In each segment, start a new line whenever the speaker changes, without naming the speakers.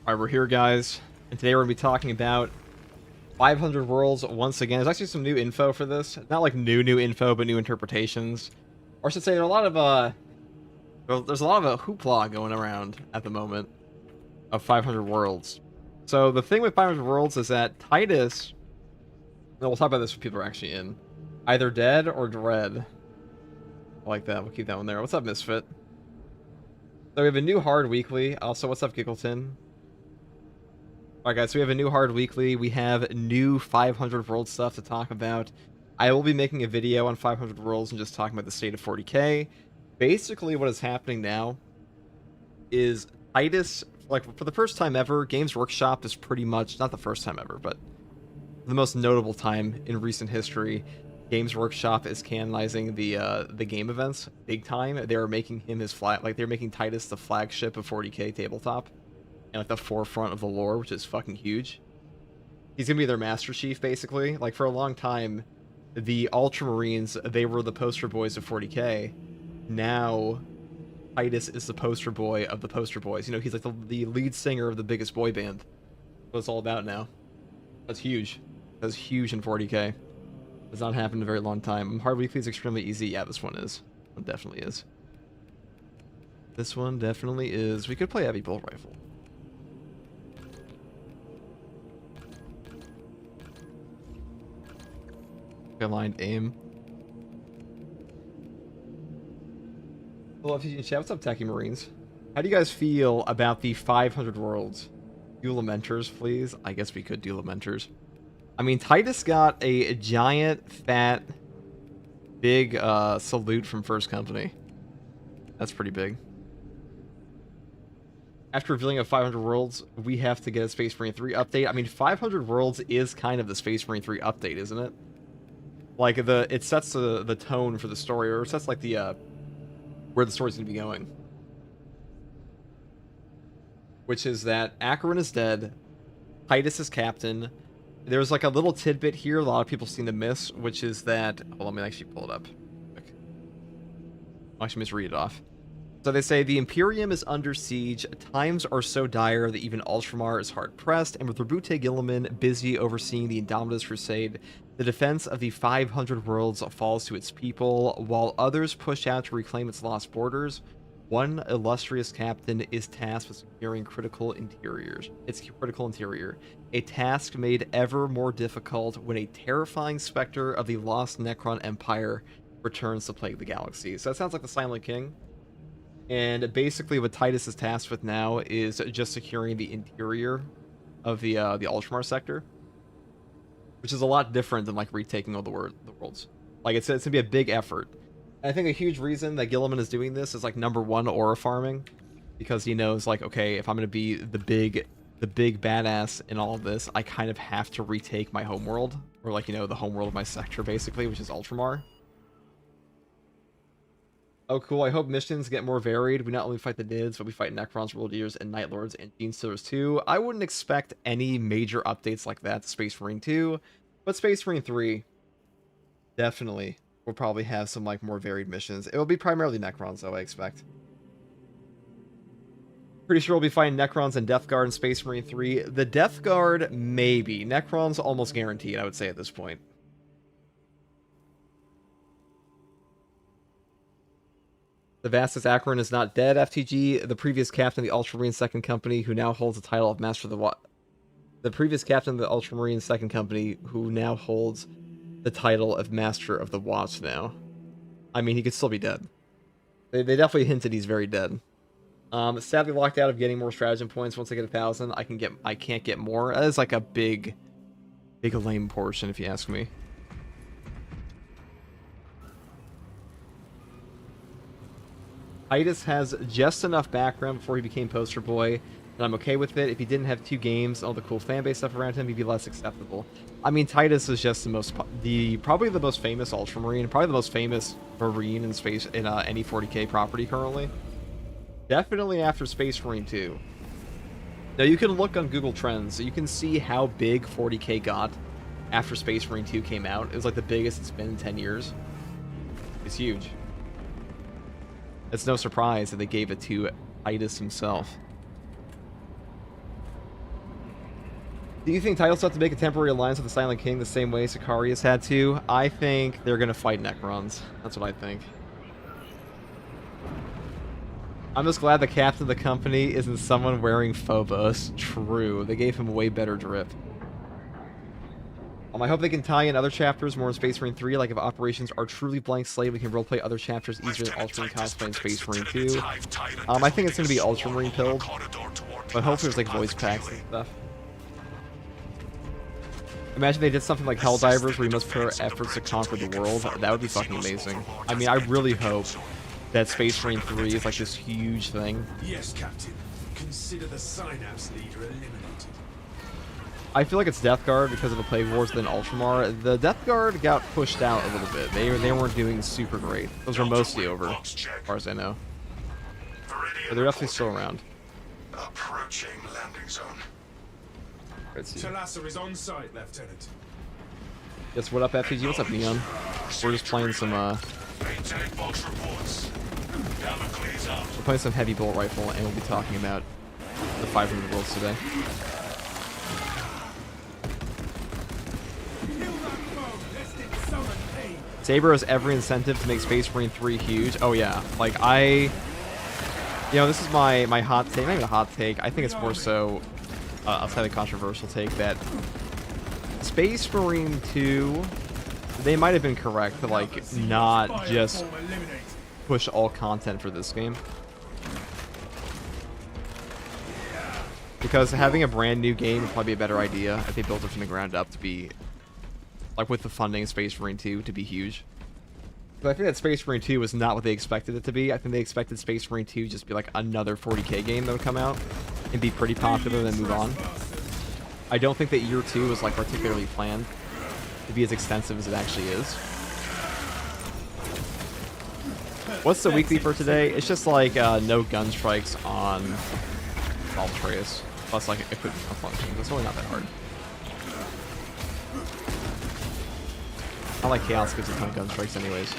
Alright, we're here, guys, and today we're going to be talking about 500 Worlds once again. There's actually some new info for this. Not like new info, but new interpretations. Or I should say, there's a lot of, hoopla going around at the moment of 500 Worlds. So the thing with 500 Worlds is that Titus, and we'll talk about this when people are actually in, either dead or dread. I like that. We'll keep that one there. What's up, Misfit? So we have a new hard weekly. Also, what's up, Giggleton? Alright guys, so we have a new hard weekly. We have new 500 world stuff to talk about. I will be making a video on 500 worlds and just talking about the state of 40k. Basically what is happening now is Titus, like for the first time ever, Games Workshop is pretty much, not the first time ever, but the most notable time in recent history, Games Workshop is canonizing the game events big time. They're making him his flag, like they're making Titus the flagship of 40k tabletop. And like the forefront of the lore, which is fucking huge. He's gonna be their Master Chief, basically. Like for a long time, the Ultramarines, they were the poster boys of 40k. Now, Titus is the poster boy of the poster boys. You know, he's like the lead singer of the biggest boy band. That's what it's all about now. That's huge. That's huge in 40k. Has not happened in a very long time. Hard Weekly is extremely easy. Yeah, this one is. It definitely is. This one definitely is. We could play Heavy Bolt Rifle. Aligned aim. Hello, FTG chat. What's up, Techie Marines? How do you guys feel about the 500 worlds? Do Lamenters, please? I guess we could do Lamenters. I mean, Titus got a giant, fat, big salute from First Company. That's pretty big. After revealing of 500 worlds, we have to get a Space Marine 3 update. I mean, 500 worlds is kind of the Space Marine 3 update, isn't it? Like it sets the tone for the story, or it sets like the where the story's gonna be going. Which is that Acheran is dead, Titus is captain. There's like a little tidbit here a lot of people seem to miss, which is that, let me actually pull it up. I'll actually misread it off. So they say the Imperium is under siege, times are so dire that even Ultramar is hard pressed, and with Rabute Guilliman busy overseeing the Indomitus Crusade, the defense of the 500 worlds falls to its people, while others push out to reclaim its lost borders. One illustrious captain is tasked with securing its critical interior, a task made ever more difficult when a terrifying specter of the lost Necron Empire returns to plague the galaxy. So that sounds like the Silent King. And basically what Titus is tasked with now is just securing the interior of the Ultramar sector, which is a lot different than like retaking all the worlds. Like it's gonna be a big effort. And I think a huge reason that Guilliman is doing this is like #1 aura farming, because he knows like, okay, if I'm gonna be the big badass in all of this, I kind of have to retake my homeworld, or like, you know, the homeworld of my sector basically, which is Ultramar. Oh, cool. I hope missions get more varied. We not only fight the Nids, but we fight Necrons, World Eaters, and Night Lords, and Gene Stealers too. I wouldn't expect any major updates like that to Space Marine 2, but Space Marine 3 definitely will probably have some like more varied missions. It will be primarily Necrons, though, I expect. Pretty sure we'll be fighting Necrons and Death Guard in Space Marine 3. The Death Guard, maybe. Necrons, almost guaranteed, I would say, at this point. The Vastus Acheran is not dead, FTG. The previous captain of the Ultramarine 2nd Company, who now holds the title of Master of the Watch. The previous captain of the Ultramarine 2nd Company, who now holds the title of Master of the Watch now. I mean, he could still be dead. They definitely hinted he's very dead. Sadly locked out of getting more stratagem points. Once I get 1,000, I can't get more. That is like a big lame portion, if you ask me. Titus has just enough background before he became poster boy, and I'm okay with it. If he didn't have 2 games, all the cool fanbase stuff around him, he'd be less acceptable. I mean, Titus is just probably the most famous Ultramarine, probably the most famous Marine in space in any 40k property currently. Definitely after Space Marine 2. Now you can look on Google Trends, so you can see how big 40k got after Space Marine 2 came out. It was like the biggest it's been in 10 years. It's huge. It's no surprise that they gave it to Titus himself. Do you think Titus have to make a temporary alliance with the Silent King the same way Sicarius had to? I think they're going to fight Necrons. That's what I think. I'm just glad the captain of the company isn't someone wearing Phobos. True. They gave him way better drip. I hope they can tie in other chapters more in Space Marine 3, like if operations are truly blank slate, we can roleplay other chapters easier than Ultramarine cosplay in Space Marine 2. I think it's going to be Ultramarine pilled, but hopefully there's like voice packs and stuff. Imagine they did something like Helldivers where you must put our efforts to conquer the world. That would be fucking amazing. I mean, I really hope that Space Marine 3 is like this huge thing.
Yes, Captain. Consider the Synapse leader eliminated.
I feel like it's Death Guard because of the Plague Wars than Ultramar. The Death Guard got pushed out a little bit. They weren't doing super great. Those were mostly over, as far as I know. But they're definitely still around.
Approaching landing zone.
Talassa is on site, Lieutenant.
Yes, what up, FPG? What's up, Neon? We're just playing some, we're playing some heavy bolt rifle, and we'll be talking about the 500 worlds today. Saber has every incentive to make Space Marine 3 huge. Oh yeah, like you know, this is my hot take, not even a hot take, I think it's more so a slightly controversial take, that Space Marine 2, they might have been correct to like not just push all content for this game. Because having a brand new game would probably be a better idea if they built it from the ground up to be, like with the funding of Space Marine 2 to be huge. But I think that Space Marine 2 was not what they expected it to be. I think they expected Space Marine 2 just to be like another 40k game that would come out and be pretty popular and then move on. I don't think that year 2 was like particularly planned to be as extensive as it actually is. What's the weekly for today? It's just like no gun strikes on Altreus, plus like equipment malfunctions. It's really not that hard. I like Chaos gives a ton of gun strikes anyways.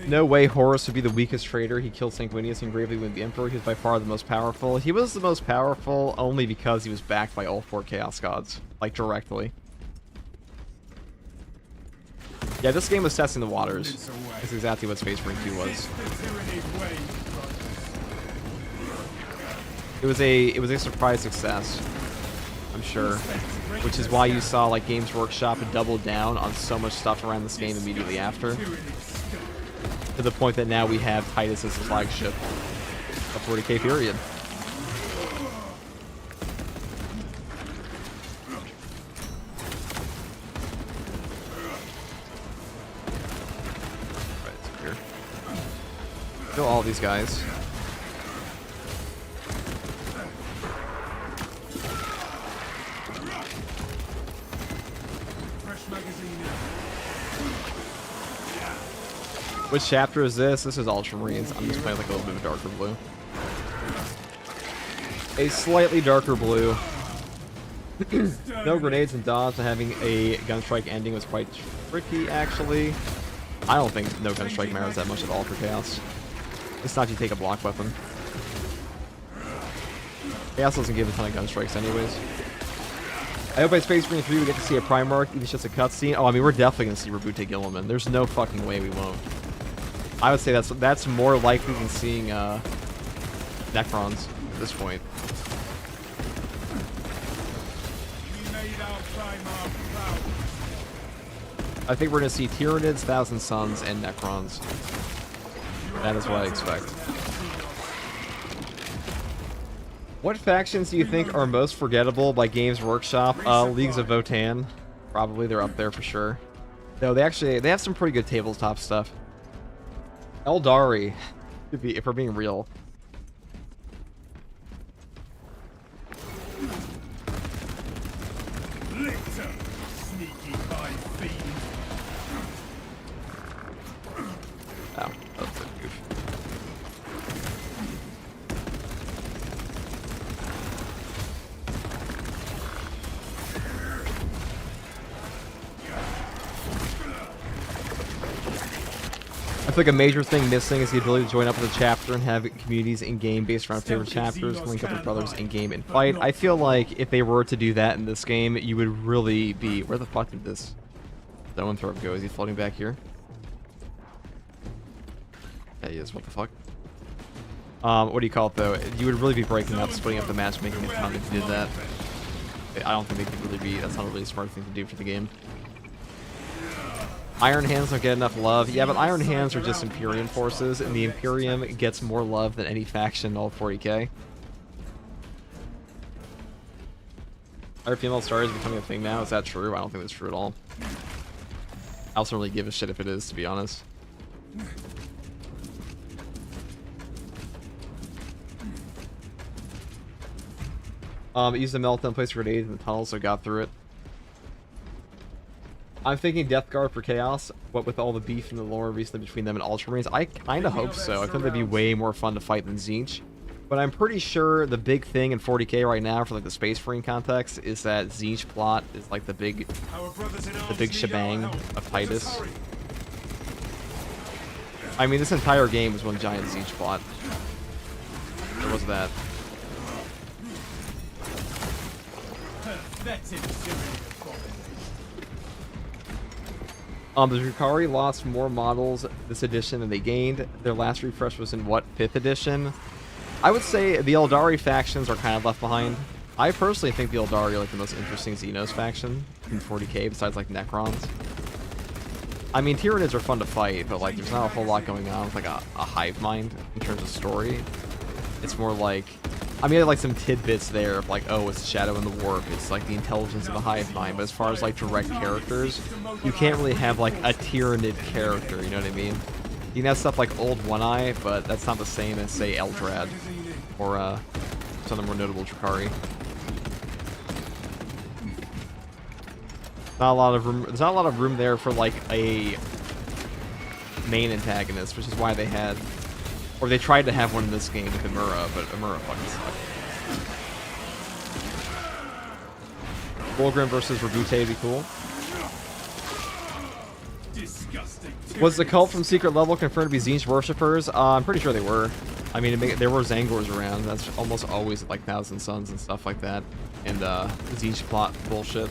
No way Horus would be the weakest traitor. He killed Sanguinius and gravely wounded the Emperor. He was by far the most powerful. He was the most powerful only because he was backed by all 4 Chaos Gods. Like, directly. Yeah, this game was testing the waters. That's exactly what Space Marine 2 was. It was a surprise success, I'm sure. Which is why you saw like Games Workshop double down on so much stuff around this game immediately after. To the point that now we have Titus as the flagship of 40k period. Right, so here. Kill all these guys. Which chapter is this? This is Ultramarines. I'm just playing like a little bit of darker blue. A slightly darker blue. No grenades and dodge, and having a gunstrike ending was quite tricky, actually. I don't think no gunstrike matters that much at all for Chaos. It's not if you take a block weapon. Chaos doesn't give a ton of gunstrikes anyways. I hope by Space Marine 3 we get to see a Primarch, even just a cutscene. Oh, I mean, we're definitely going to see Reboot Guilliman. There's no fucking way we won't. I would say that's more likely than seeing Necrons at this point. I think we're going to see Tyranids, Thousand Sons, and Necrons. That is what I expect. What factions do you think are most forgettable by Games Workshop? Leagues of Votann. Probably, they're up there for sure. No, they have some pretty good tabletop stuff. Eldari, if we're being real. Oh, that's a goof. I feel like a major thing missing is the ability to join up with a chapter and have communities in-game based around favorite chapters, link up with brothers in-game and fight. I feel like if they were to do that in this game, you would really be... Where the fuck did this Zoanthrope go? Is he floating back here? Yeah, he is. What the fuck? What do you call it, though? You would really be breaking up, splitting up the matchmaking a ton if you did that. I don't think they could really be... That's not a really smart thing to do for the game. Iron Hands don't get enough love. Yeah, but Iron Hands are just Imperium forces, and the Imperium gets more love than any faction in all 40k. Are female stars becoming a thing now? Is that true? I don't think that's true at all. I also don't really give a shit if it is, to be honest. It used a meltdown, place grenades in the tunnel, so got through it. I'm thinking Death Guard for Chaos, what with all the beef and the lore recently between them and Ultramarines. I kind of hope so. I think that'd be way more fun to fight than Tzeentch. But I'm pretty sure the big thing in 40k right now for like the Space Marine context is that Tzeentch plot is like the big shebang of Titus. I mean, this entire game is one giant Tzeentch plot. What was that? The Drukhari lost more models this edition than they gained. Their last refresh was in, what, 5th edition? I would say the Eldari factions are kind of left behind. I personally think the Eldari are like the most interesting Xenos faction in 40k, besides like Necrons. I mean, Tyranids are fun to fight, but like there's not a whole lot going on with like a hive mind in terms of story. It's more like... I mean, I had like some tidbits there of like, oh, it's the Shadow and the Warp, it's like the intelligence of the hive mind, but as far as like direct characters, you can't really have like a Tyranid character, you know what I mean? You can have stuff like Old One-Eye, but that's not the same as, say, Eldrad, or some of the more notable Drukhari. Not a lot of room. There's not a lot of room there for like a main antagonist, which is why they had... Or they tried to have one in this game with Amura, but Amura fucking sucked. Volgrim versus Rabute would be cool. Was the cult from Secret Level confirmed to be Tzeentch worshippers? I'm pretty sure they were. I mean, there were Zangors around. That's almost always like Thousand Suns and stuff like that. And Tzeentch plot bullshit.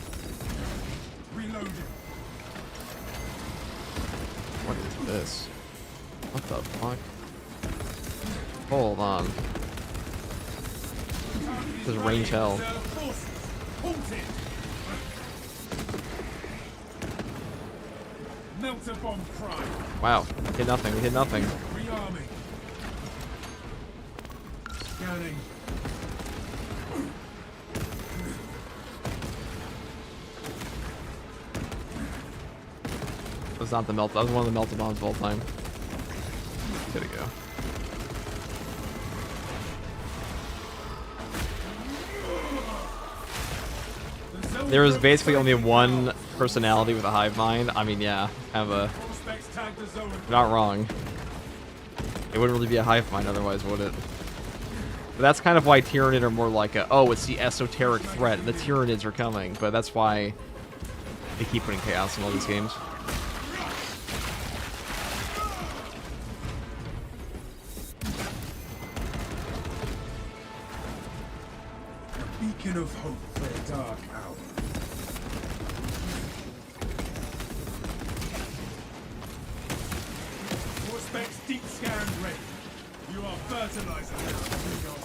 What is this? What the fuck? Hold on. This is range hell. Wow, we hit nothing, we hit nothing. That was not the melt, that was one of the melted bombs of all time. There we go. There is basically only one personality with a hive mind. I mean, yeah, have a... Not wrong. It wouldn't really be a hive mind otherwise, would it? But that's kind of why Tyranid are more like a, oh, it's the esoteric threat, and the Tyranids are coming. But that's why they keep putting chaos in all these games.
Beacon of hope for a dark hour. Specs deep scan ready. You are fertilizer now.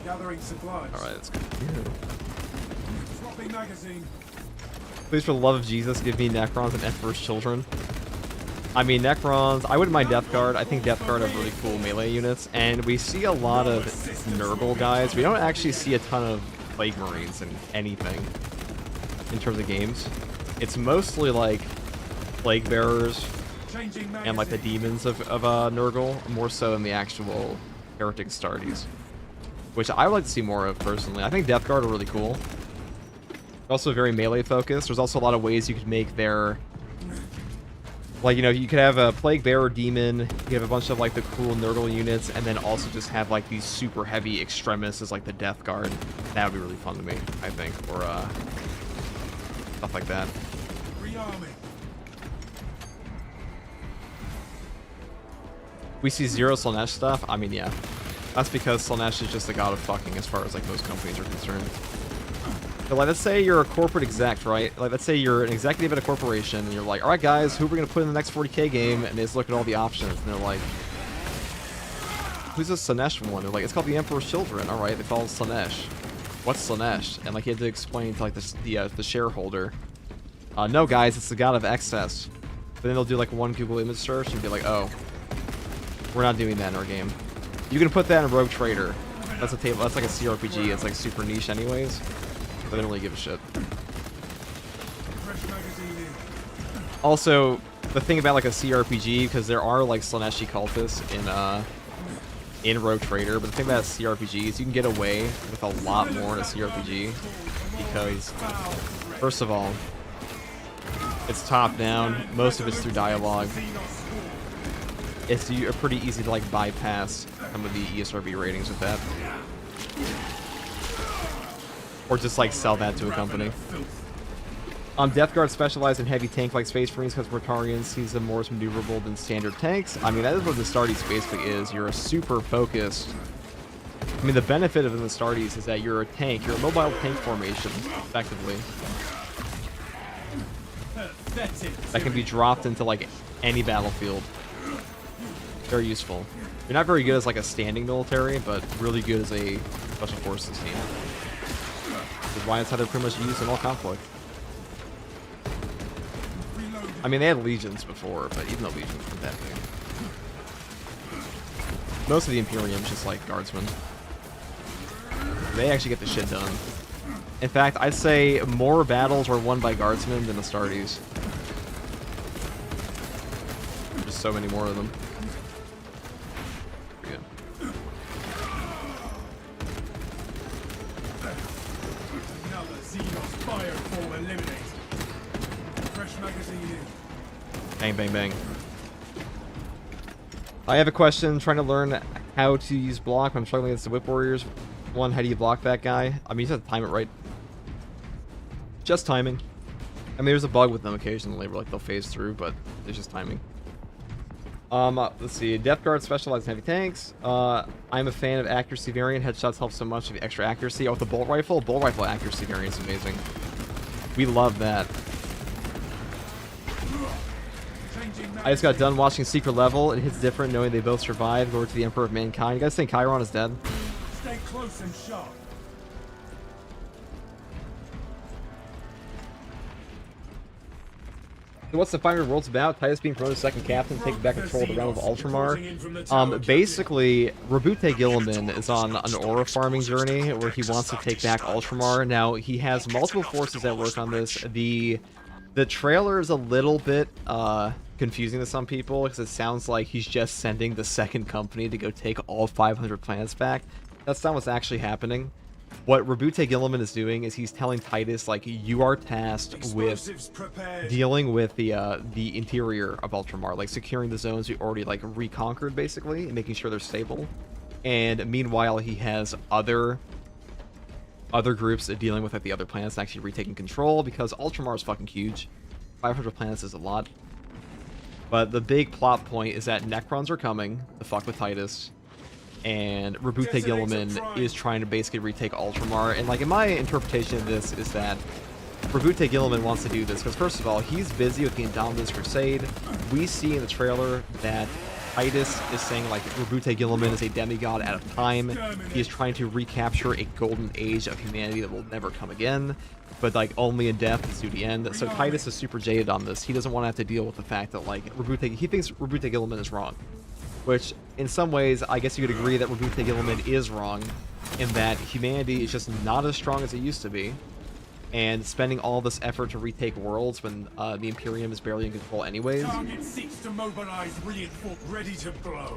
Gathering supplies.
Alright, let's go.
Swapping magazine.
Please, for the love of Jesus, give me Necrons and Emperor's Children. I mean, Necrons, I wouldn't mind Death Guard. I think Death Guard have really cool melee units, and we see a lot of Nurgle guys. We don't actually see a ton of Plague Marines in anything in terms of games. It's mostly like Plague Bearers and like the demons of Nurgle, more so than the actual Heretic Astartes, which I would like to see more of personally. I think Death Guard are really cool. Also very melee focused. There's also a lot of ways you could make their... Like, you know, you could have a Plague Bearer Demon, you could have a bunch of, like, the cool Nurgle units, and then also just have, like, these super heavy extremists as, like, the Death Guard. That would be really fun to me, I think, or, stuff like that. We see zero Slaanesh stuff. I mean, yeah. That's because Slaanesh is just the god of fucking as far as like most companies are concerned. But like, let's say you're a corporate exec, right? Like, let's say you're an executive at a corporation, and you're like, all right, guys, who are we gonna put in the next 40k game? And they just look at all the options, and they're like, who's this Slaanesh one? They're like, it's called the Emperor's Children. All right, they call it Slaanesh. What's Slaanesh? And like, you had to explain to like the shareholder. No, guys, it's the god of excess. But then they'll do like one Google image search and be like, oh, we're not doing that in our game. You can put that in Rogue Trader. That's a table. That's like a CRPG. It's like super niche, anyways. But they don't really give a shit. Also, the thing about like a CRPG, because there are like Slaaneshi cultists in Rogue Trader, but the thing about CRPG is you can get away with a lot more in a CRPG because, first of all, it's top down. Most of it's through dialogue. It's pretty easy to like bypass some of the ESRB ratings with that, or just like sell that to a company. Death Guard specialize in heavy tank like Space Marines because Mortarian sees them more as maneuverable than standard tanks. I mean, that is what the Astartes basically is. You're a super focused. I mean, the benefit of the Astartes is that you're a tank. You're a mobile tank formation, effectively. That can be dropped into like any battlefield. Very useful. You're not very good as like a standing military, but really good as a special forces team. Which is why it's how they're pretty much used in all conflict. I mean, they had legions before, but even the legions weren't that big. Most of the Imperium is just like guardsmen. They actually get the shit done. In fact, I'd say more battles were won by guardsmen than Astartes. Just so many more of them. Pretty good.
Another Xenos firefall eliminated. Fresh magazine in.
Bang, bang, bang. I have a question. Trying to learn how to use block. I'm struggling against the Whip Warriors. One, how do you block that guy? I mean, you just have to time it right. Just timing. I mean, there's a bug with them occasionally where like they'll phase through, but it's just timing. Let's see. Death Guard specialized in heavy tanks. I'm a fan of accuracy variant. Headshots help so much with the extra accuracy. Oh, with the bolt rifle accuracy variant is amazing. We love that. I just got done watching Secret Level. It hits different knowing they both survived. Glory to the Emperor of Mankind. You guys think Chiron is dead?
Stay close and sharp.
So what's the 500 Worlds about? Titus being promoted to second captain, taking back control of the realm of Ultramar. Basically, Rabute Guilliman is on an aura farming journey where he wants to take back Ultramar. Now, he has multiple forces that work on this. The trailer is a little bit confusing to some people because it sounds like he's just sending the second company to go take all 500 planets back. That's not what's actually happening. What Rabute Guilliman is doing is he's telling Titus, like, you are tasked with dealing with the interior of Ultramar, like securing the zones we already like reconquered, basically, and making sure they're stable. And meanwhile, he has other groups dealing with like the other planets and actually retaking control because Ultramar is fucking huge. 500 planets is a lot. But the big plot point is that Necrons are coming to fuck with Titus. And Rabute Guilliman is trying to basically retake Ultramar. And like, in my interpretation of this is that Rabute Guilliman wants to do this because, first of all, he's busy with the Indomitus Crusade. We see in the trailer that Titus is saying like Rabute Guilliman is a demigod at a time. He is trying to recapture a golden age of humanity that will never come again, but like only in death is to the end. So Titus is super jaded on this. He doesn't want to have to deal with the fact that like he thinks Rabute Guilliman is wrong. Which, in some ways, I guess you could agree that Rabute Guilliman is wrong, in that humanity is just not as strong as it used to be, and spending all this effort to retake worlds when the Imperium is barely in control anyways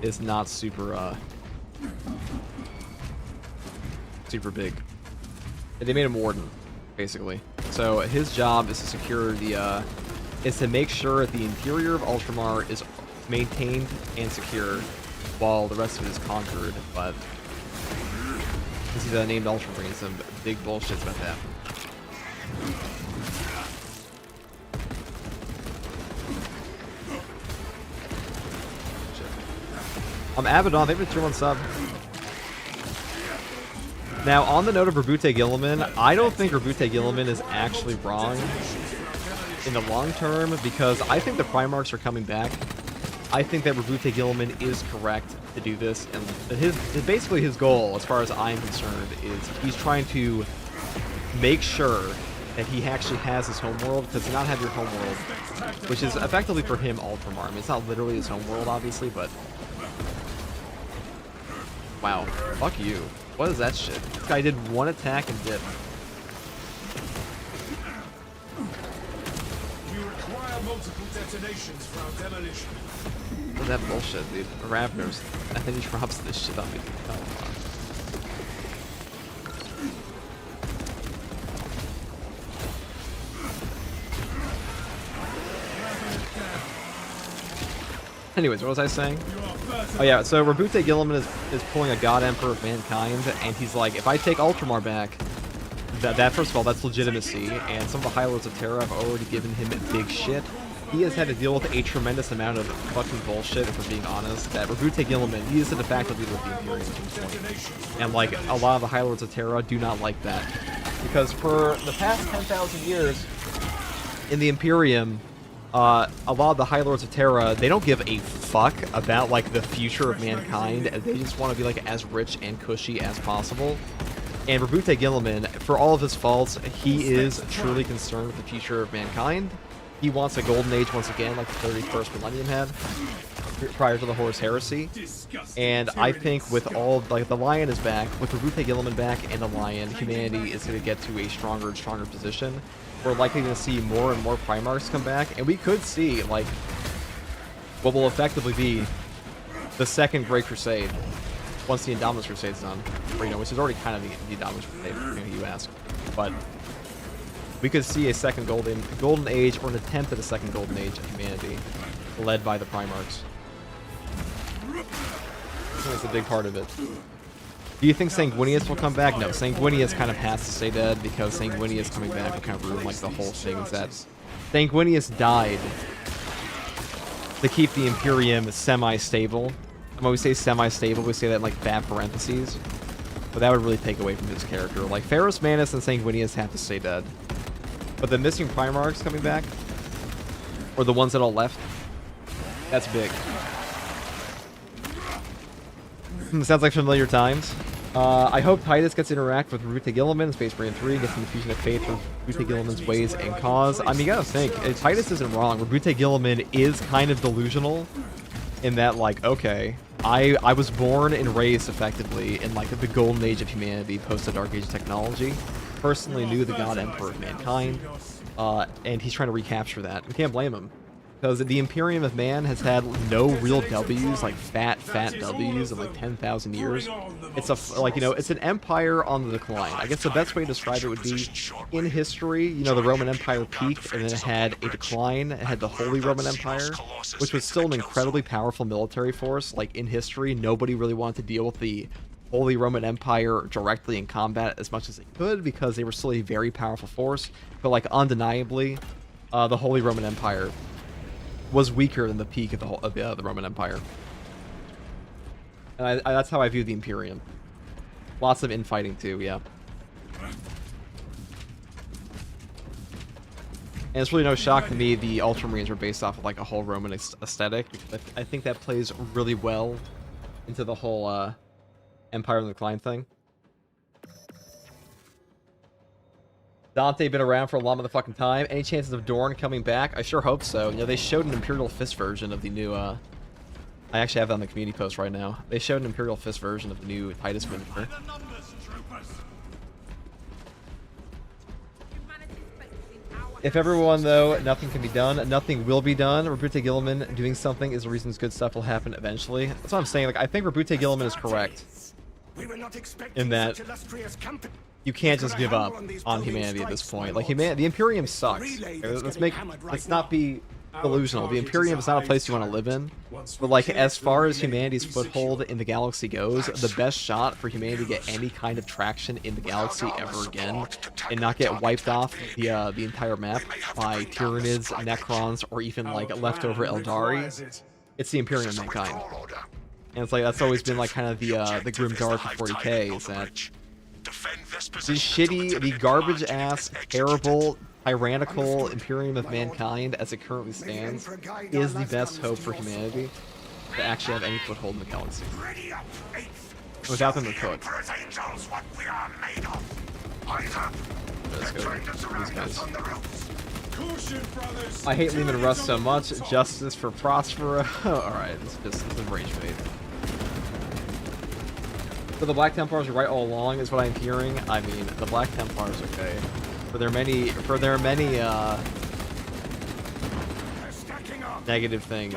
is not super, super big. They made him Warden, basically. So his job is to secure the, is to make sure that the interior of Ultramar is maintained and secure while the rest of it is conquered, but since he's named Ultramarine, some big bullshits about that. Abaddon, they've been 2 months sub. Now, on the note of Rabute Guilliman, I don't think Rabute Guilliman is actually wrong in the long term, because I think the Primarchs are coming back. I think that Rabute Guilliman is correct to do this, and basically his goal, as far as I'm concerned, is he's trying to make sure that he actually has his homeworld, because to not have your homeworld, which is effectively for him Ultramar. I mean, it's not literally his homeworld, obviously, but... Wow. Fuck you. What is that shit? This guy did 1 attack and dipped.
We require multiple detonations for our demolition.
What is that bullshit, dude? Ravners. And then he drops this shit on me. Oh, fuck. Anyways, what was I saying? Oh yeah, so Rabute Guilliman is pulling a God Emperor of Mankind, and he's like, if I take Ultramar back, that first of all, that's legitimacy, and some of the High Lords of Terra have already given him big shit. He has had to deal with a tremendous amount of fucking bullshit, if we're being honest, that Rabute Guilliman, he is the de facto leader of the Imperium at this point. And like, a lot of the High Lords of Terra do not like that. Because for the past 10,000 years, in the Imperium, a lot of the High Lords of Terra, they don't give a fuck about, like, the future of mankind. They just want to be, like, as rich and cushy as possible. And Rabute Guilliman, for all of his faults, he is truly concerned with the future of mankind. He wants a golden age once again, like the 31st millennium had, prior to the Horus Heresy. And I think with all, like, the Lion is back, with Rabute Guilliman back and the Lion, humanity is going to get to a stronger and stronger position. We're likely going to see more and more Primarchs come back, and we could see, like, what will effectively be the second Great Crusade once the Indominus Crusade's done. Or, you know, which is already kind of the Indominus Crusade, you ask. But we could see a second golden age, or an attempt at a second golden age of humanity, led by the Primarchs. I think that's a big part of it. Do you think Sanguinius will come back? No, Sanguinius kind of has to stay dead, because Sanguinius coming back will kind of ruin, like, the whole thing. Is that Sanguinius died to keep the Imperium semi-stable. And when we say semi-stable, we say that in, like, bad parentheses. But that would really take away from his character. Like, Ferrus Manus and Sanguinius have to stay dead. But the missing Primarchs coming back, or the ones that all left, that's big. Sounds like familiar times. I hope Titus gets to interact with Rabute Guilliman in Space Marine 3, gets some infusion of faith with Rabute Guilliman's ways and cause. I mean, you gotta think, Titus isn't wrong. Rabute Guilliman is kind of delusional in that, like, okay, I was born and raised effectively in, like, the golden age of humanity post the Dark Age of technology. Personally knew the God Emperor of Mankind, and he's trying to recapture that. We can't blame him. Because the Imperium of Man has had no real W's, like fat W's in like 10,000 years. It's a, like, you know, it's an empire on the decline. I guess the best way to describe it would be, in history, you know, the Roman Empire peaked and then it had a decline. It had the Holy Roman Empire, which was still an incredibly powerful military force. Like, in history, nobody really wanted to deal with the Holy Roman Empire directly in combat as much as they could, because they were still a very powerful force. But, like, undeniably, the Holy Roman Empire was weaker than the peak of the Roman Empire. And that's how I view the Imperium. Lots of infighting too, yeah. And it's really no shock to me the Ultramarines were based off of, like, a whole Roman aesthetic, because I think that plays really well into the whole Empire on the Decline thing. Dante been around for a long motherfucking time. Any chances of Dorn coming back? I sure hope so. You know, they showed an Imperial Fist version of the new, I actually have that on the community post right now. They showed an Imperial Fist version of the new Titus maneuver. If everyone, though, nothing can be done, nothing will be done. Rabute Guilliman doing something is the reason good stuff will happen eventually. That's what I'm saying. Like, I think Rabute Guilliman is correct in that you can't just give up on humanity at this point. Like, the Imperium sucks. Let's not be delusional. The Imperium is not a place you want to live in. But, like, as far as humanity's foothold in the galaxy goes, the best shot for humanity to get any kind of traction in the galaxy ever again and not get wiped off the entire map by Tyranids, Necrons, or even, like, leftover Eldari, it's the Imperium of Mankind. And it's like that's always been like kind of the Grimdark of 40k is that the shitty, the garbage ass, terrible, tyrannical Imperium of mankind as it currently stands is the best hope for humanity to actually have any foothold in the galaxy. Without them, they could. Let's go. These guys. I hate Lehman Russ so much. Justice for Prospera. Alright, this is rage bait. So the Black Templars are right all along, is what I'm hearing. I mean, the Black Templars, okay. For their many negative things,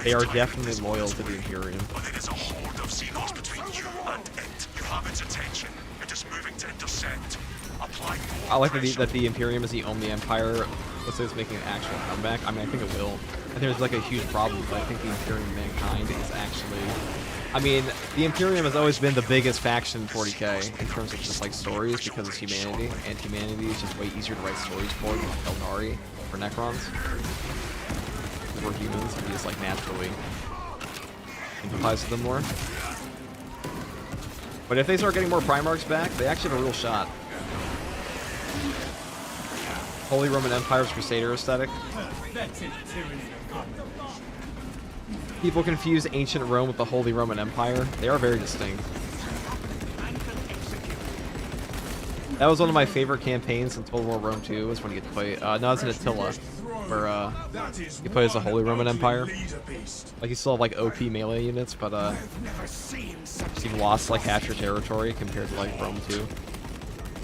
they are definitely loyal to the Imperium.
But it is a horde of Xenos between you and it. You have its attention. It is moving to intercept. Apply more
I like
pressure.
that the Imperium is the only empire let's say it's making an actual comeback. I mean, I think it will. I think there's like a huge problem, but I think the Imperium Mankind is actually... I mean, the Imperium has always been the biggest faction in 40k in terms of just like stories because it's humanity, and humanity is just way easier to write stories for than Eldari or Necrons. We're humans, we just like naturally empathize with them more. But if they start getting more Primarchs back, they actually have a real shot. Holy Roman Empire's Crusader aesthetic. People confuse ancient Rome with the Holy Roman Empire. They are very distinct. That was one of my favorite campaigns in Total War Rome 2, was when you get to play, no, it's in Attila, where, you play as the Holy Roman Empire. Like, you still have, like, OP melee units, but, you've lost, like, half your territory compared to, like, Rome 2.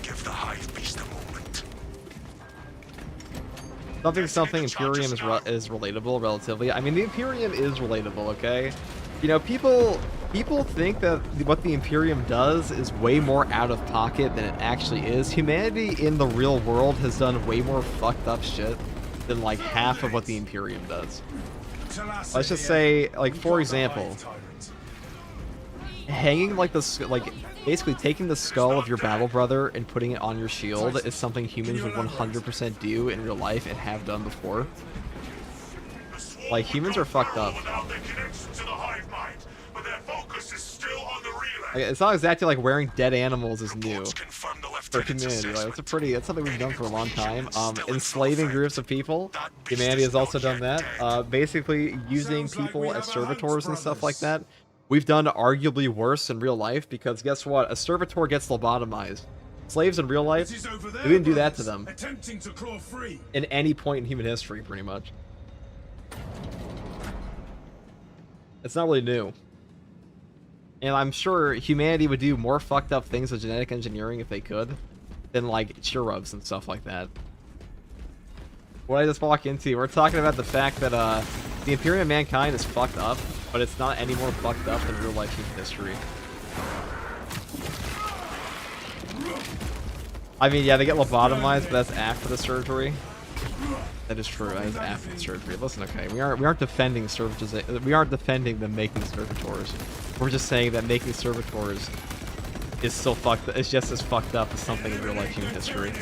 Give the hive beast a moment.
Something Imperium is relatable, relatively. I mean, the Imperium is relatable, okay? You know, people think that what the Imperium does is way more out of pocket than it actually is. Humanity in the real world has done way more fucked up shit than, like, half of what the Imperium does. Let's just say, like, for example, hanging, like, basically taking the skull of your battle brother and putting it on your shield is something humans would 100% do in real life and have done before. Like, humans are fucked up. Like, it's not exactly like wearing dead animals is new for humanity. Like, it's something we've done for a long time. Enslaving groups of people, humanity has also done that. Basically using people as servitors and stuff like that. We've done arguably worse in real life because guess what? A servitor gets lobotomized. Slaves in real life, we didn't do that to them in any point in human history, pretty much. It's not really new. And I'm sure humanity would do more fucked up things with genetic engineering if they could than, like, cherubs and stuff like that. What I just walk into, we're talking about the fact that the Imperium Mankind is fucked up, but it's not any more fucked up than real life human history. I mean, yeah, they get lobotomized, but that's after the surgery. That is true. That is after the surgery. Listen, okay, we aren't defending servitors. We aren't defending them making servitors. We're just saying that making servitors is still fucked. It's just as fucked up as something in real life human history.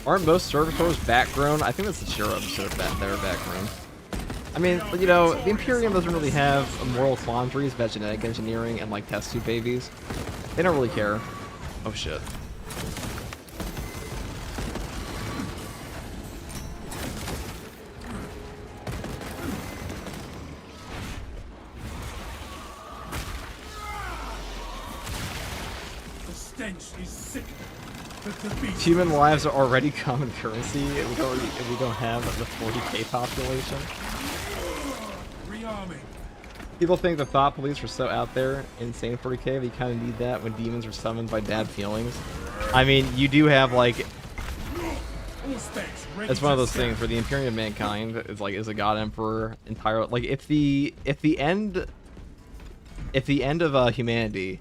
Aren't most servitors backgrown? I think that's the cherubs that are backgrown. I mean, you know, the Imperium doesn't really have moral quandaries about genetic engineering and, like, test tube babies. They don't really care. Oh, shit.
The stench is sickening.
Human lives are already common currency, and we don't have the 40k population. People think the thought police were so out there, insane 40k, but you kind of need that when demons are summoned by bad feelings. I mean, you do have, like, it's one of those things where the Imperium Mankind is a god emperor entirely. Like, if the end of humanity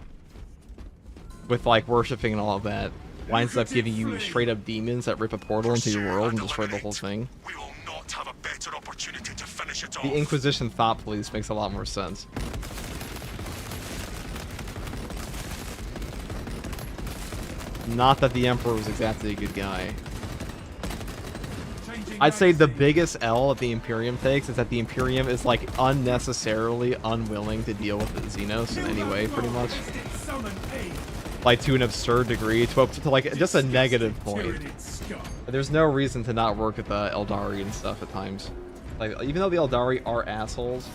with, like, worshipping and all of that winds up giving you straight up demons that rip a portal into your world and destroy the whole thing.
We will not have a better opportunity to finish it off.
The Inquisition thought police makes a lot more sense. Not that the Emperor was exactly a good guy. I'd say the biggest L that the Imperium takes is that the Imperium is like unnecessarily unwilling to deal with the Xenos in any way, pretty much. Like to an absurd degree, to like just a negative point. There's no reason to not work with the Eldari and stuff at times. Like, even though the Eldari are assholes.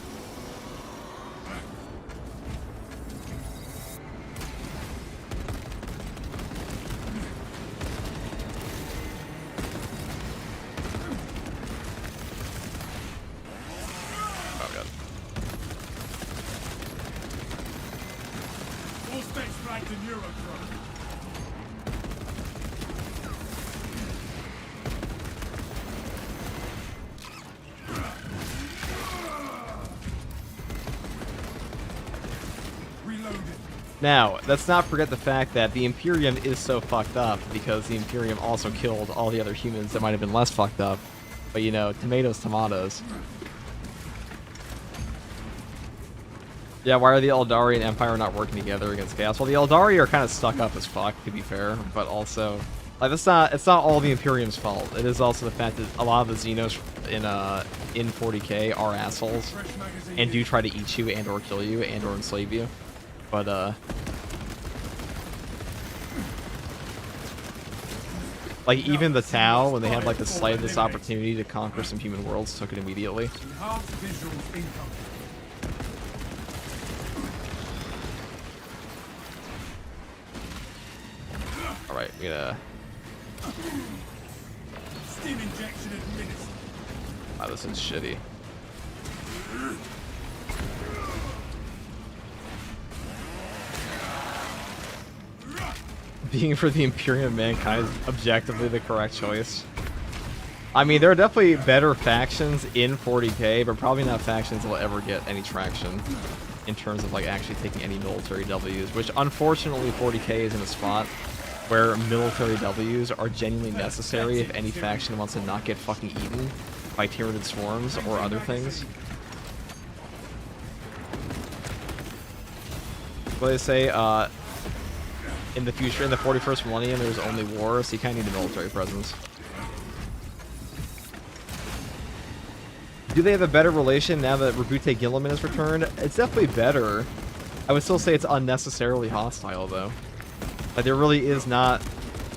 Oh god. Now, let's not forget the fact that the Imperium is so fucked up because the Imperium also killed all the other humans that might have been less fucked up. But, you know, tomatoes, tomatoes. Yeah, why are the Eldari and Empire not working together against Chaos? Well, the Eldari are kind of stuck up as fuck, to be fair, but also... Like, it's not all the Imperium's fault. It is also the fact that a lot of the Xenos in 40k are assholes and do try to eat you and or kill you and or enslave you. But, like, even the Tau, when they had, like, the slightest opportunity to conquer some human worlds, took it immediately. Alright, we gotta... Steam injection administered. Wow, this is shitty. Being for the Imperium of Mankind is objectively the correct choice. I mean, there are definitely better factions in 40k, but probably not factions that will ever get any traction in terms of like actually taking any military Ws, which unfortunately 40k is in a spot where military Ws are genuinely necessary if any faction wants to not get fucking eaten by Tyranid swarms or other things. What do they say? In the future, in the 41st millennium, there's only war, so you kind of need a military presence. Do they have a better relation now that Rebute Guilliman has returned? It's definitely better. I would still say it's unnecessarily hostile, though. Like, there really is not...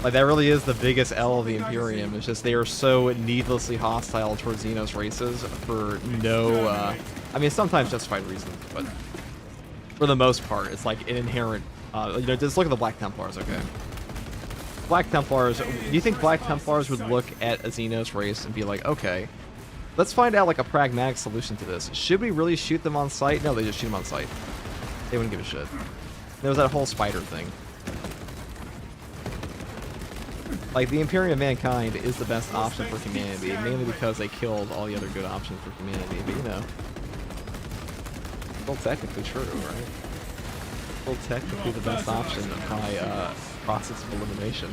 Like, that really is the biggest L of the Imperium. It's just they are so needlessly hostile towards Xenos races for no... I mean, sometimes justified reasons, but... For the most part, it's like an inherent... you know, just look at the Black Templars, okay? Black Templars... Do you think Black Templars would look at a Xenos race and be like, okay, let's find out, like, a pragmatic solution to this. Should we really shoot them on sight? No, they just shoot them on sight. They wouldn't give a shit. There was that whole spider thing. Like, the Imperium of Mankind is the best option for humanity, mainly because they killed all the other good options for humanity, but, you know... Well, technically true, right? Well, technically the best option by process of elimination.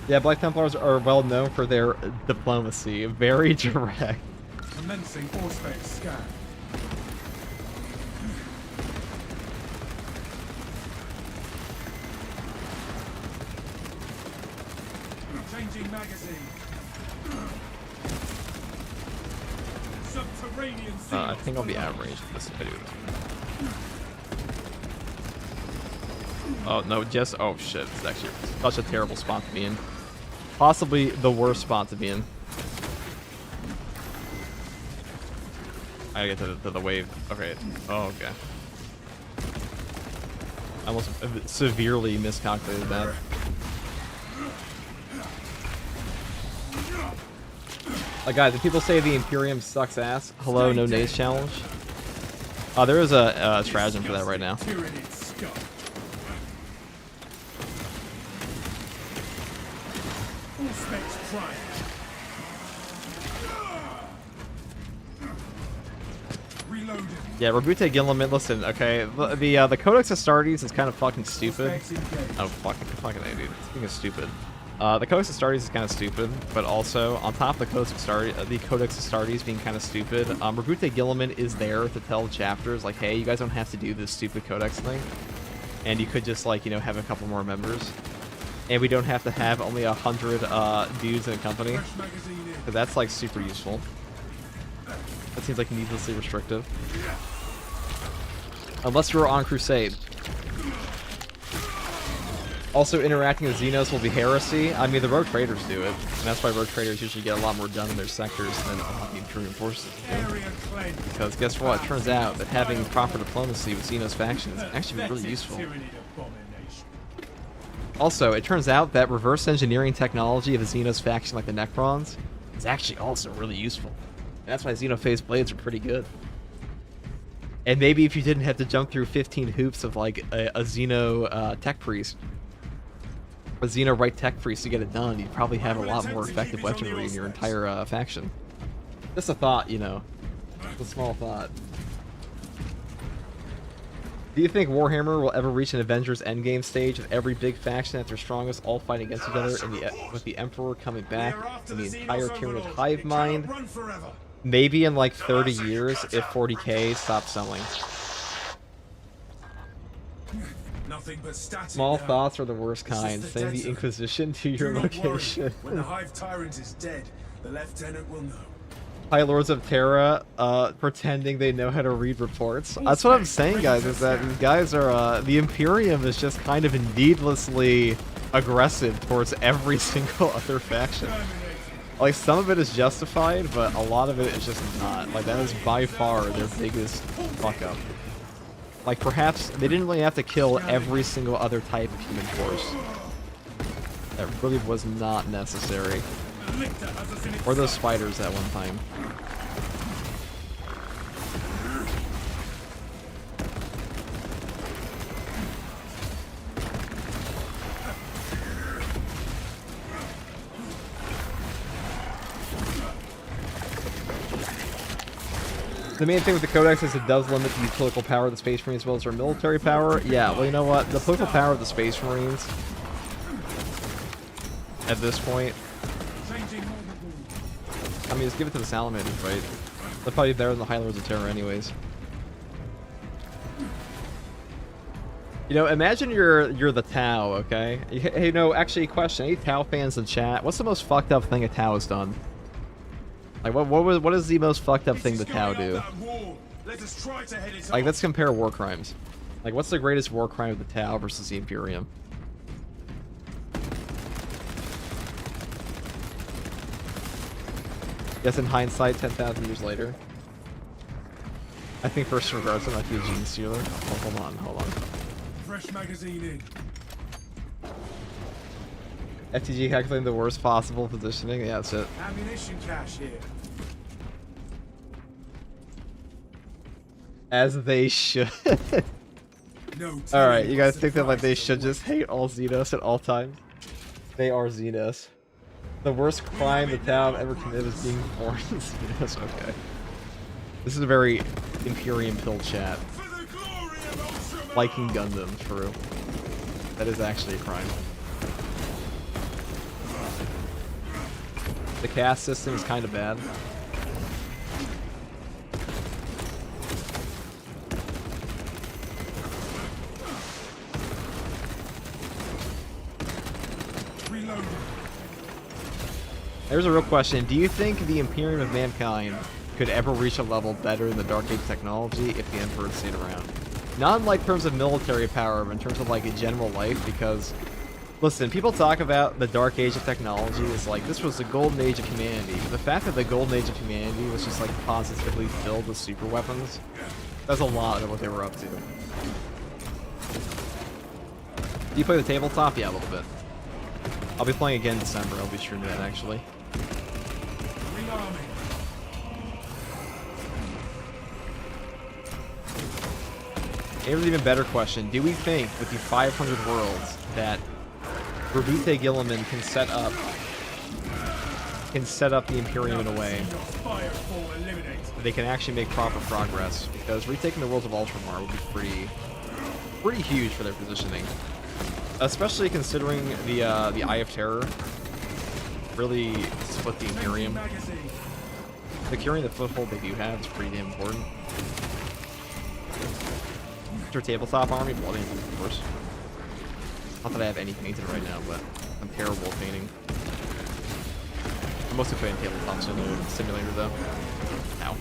Yeah, Black Templars are well known for their diplomacy. Very direct.
Commencing Auspex scan. Changing magazine. Subterranean
I think I'll be out of range of this video. Oh no, just oh shit! It's actually such a terrible spot to be in. Possibly the worst spot to be in. I gotta get to the wave. Okay. Oh, okay. I almost severely miscalculated that. Guys, if people say the Imperium sucks ass, hello, no nades challenge. There is a stratagem for that right now. Yeah, Rebute Guilliman, listen, okay, the Codex Astartes is kind of fucking stupid. Oh, fucking A, dude. Speaking of stupid. The Codex Astartes is kind of stupid, but also on top of the Codex Astartes being kind of stupid, Rebute Guilliman is there to tell chapters like, hey, you guys don't have to do this stupid Codex thing, and you could just like have a couple more members, and we don't have to have only 100 dudes in a company, because that's like super useful. That seems like needlessly restrictive, unless you're on Crusade. Also, interacting with Xenos will be heresy. I mean, the Rogue Traders do it, and that's why Rogue Traders usually get a lot more done in their sectors than the Imperium forces do. Because guess what? It turns out that having proper diplomacy with Xenos factions is actually really useful. Also, it turns out that reverse engineering technology of a Xenos faction like the Necrons is actually also really useful. And that's why Xenophase blades are pretty good. And maybe if you didn't have to jump through 15 hoops of like a Xeno tech priest, a Xeno right tech priest to get it done, you'd probably have a lot more effective weaponry in your entire faction. Just a thought, a small thought. Do you think Warhammer will ever reach an Avengers Endgame stage of every big faction at their strongest all fighting against each other, with the Emperor coming back and the entire Tyranid hive mind? Maybe in like 30 years if 40k stops selling.
Nothing but static
Small
now.
thoughts are the worst kind.
the
Send the
desert.
Inquisition to your
Do not worry.
location.
When the Hive Tyrant is dead, the Lieutenant will know.
High Lords of Terra pretending they know how to read reports. That's what I'm saying, guys, is that these guys are, the Imperium is just kind of needlessly aggressive towards every single other faction. Like, some of it is justified, but a lot of it is just not. Like, that is by far their biggest fuck-up. Like, perhaps they didn't really have to kill every single other type of human force. That really was not necessary. Or those spiders at one time. The main thing with the Codex is it does limit the political power of the Space Marines as well as their military power. Yeah, well, you know what? The political power of the Space Marines at this point, I mean, just give it to the Salamanders, right? They're probably better than the High Lords of Terror anyways. Imagine you're the Tau, okay? Hey, no, actually, question. Any Tau fans in chat? What's the most fucked up thing a Tau has done? Like, what is the most fucked up thing the Tau do? Like, let's compare war crimes. Like, what's the greatest war crime of the Tau versus the Imperium? Guess in hindsight, 10,000 years later. I think first in regards to might be a gene stealer. Oh, hold on.
Fresh magazine in.
FTG calculating the worst possible positioning. Yeah, that's it.
Ammunition cache here.
As they should.
No.
Alright, you guys think that like they should just hate all Xenos at all times? They are Xenos. The worst crime the Tau ever committed is being born in Xenos. Okay. This is a very Imperium pill chat. Liking Gundam, true. That is actually a crime. The cast system is kind of bad. There's a real question. Do you think the Imperium of Mankind could ever reach a level better than the Dark Age technology if the Emperor stayed around? Not in like terms of military power, but in terms of like a general life, because listen, people talk about the Dark Age of technology as like this was the golden age of humanity, but the fact that the golden age of humanity was just like positively filled with super weapons, that's a lot of what they were up to. Do you play the tabletop? Yeah, a little bit. I'll be playing again in December. I'll be streaming that actually. Here's an even better question. Do we think with the 500 worlds that Rebute Guilliman can set up the Imperium in a way that they can actually make proper progress? Because retaking the worlds of Ultramar would be pretty huge for their positioning. Especially considering the Eye of Terror really split the Imperium. Securing the foothold they do have is pretty damn important. Your tabletop army, bloody of course. Not that I have any painted right now, but I'm terrible at painting. I'm mostly playing tabletop simulator though. Ow.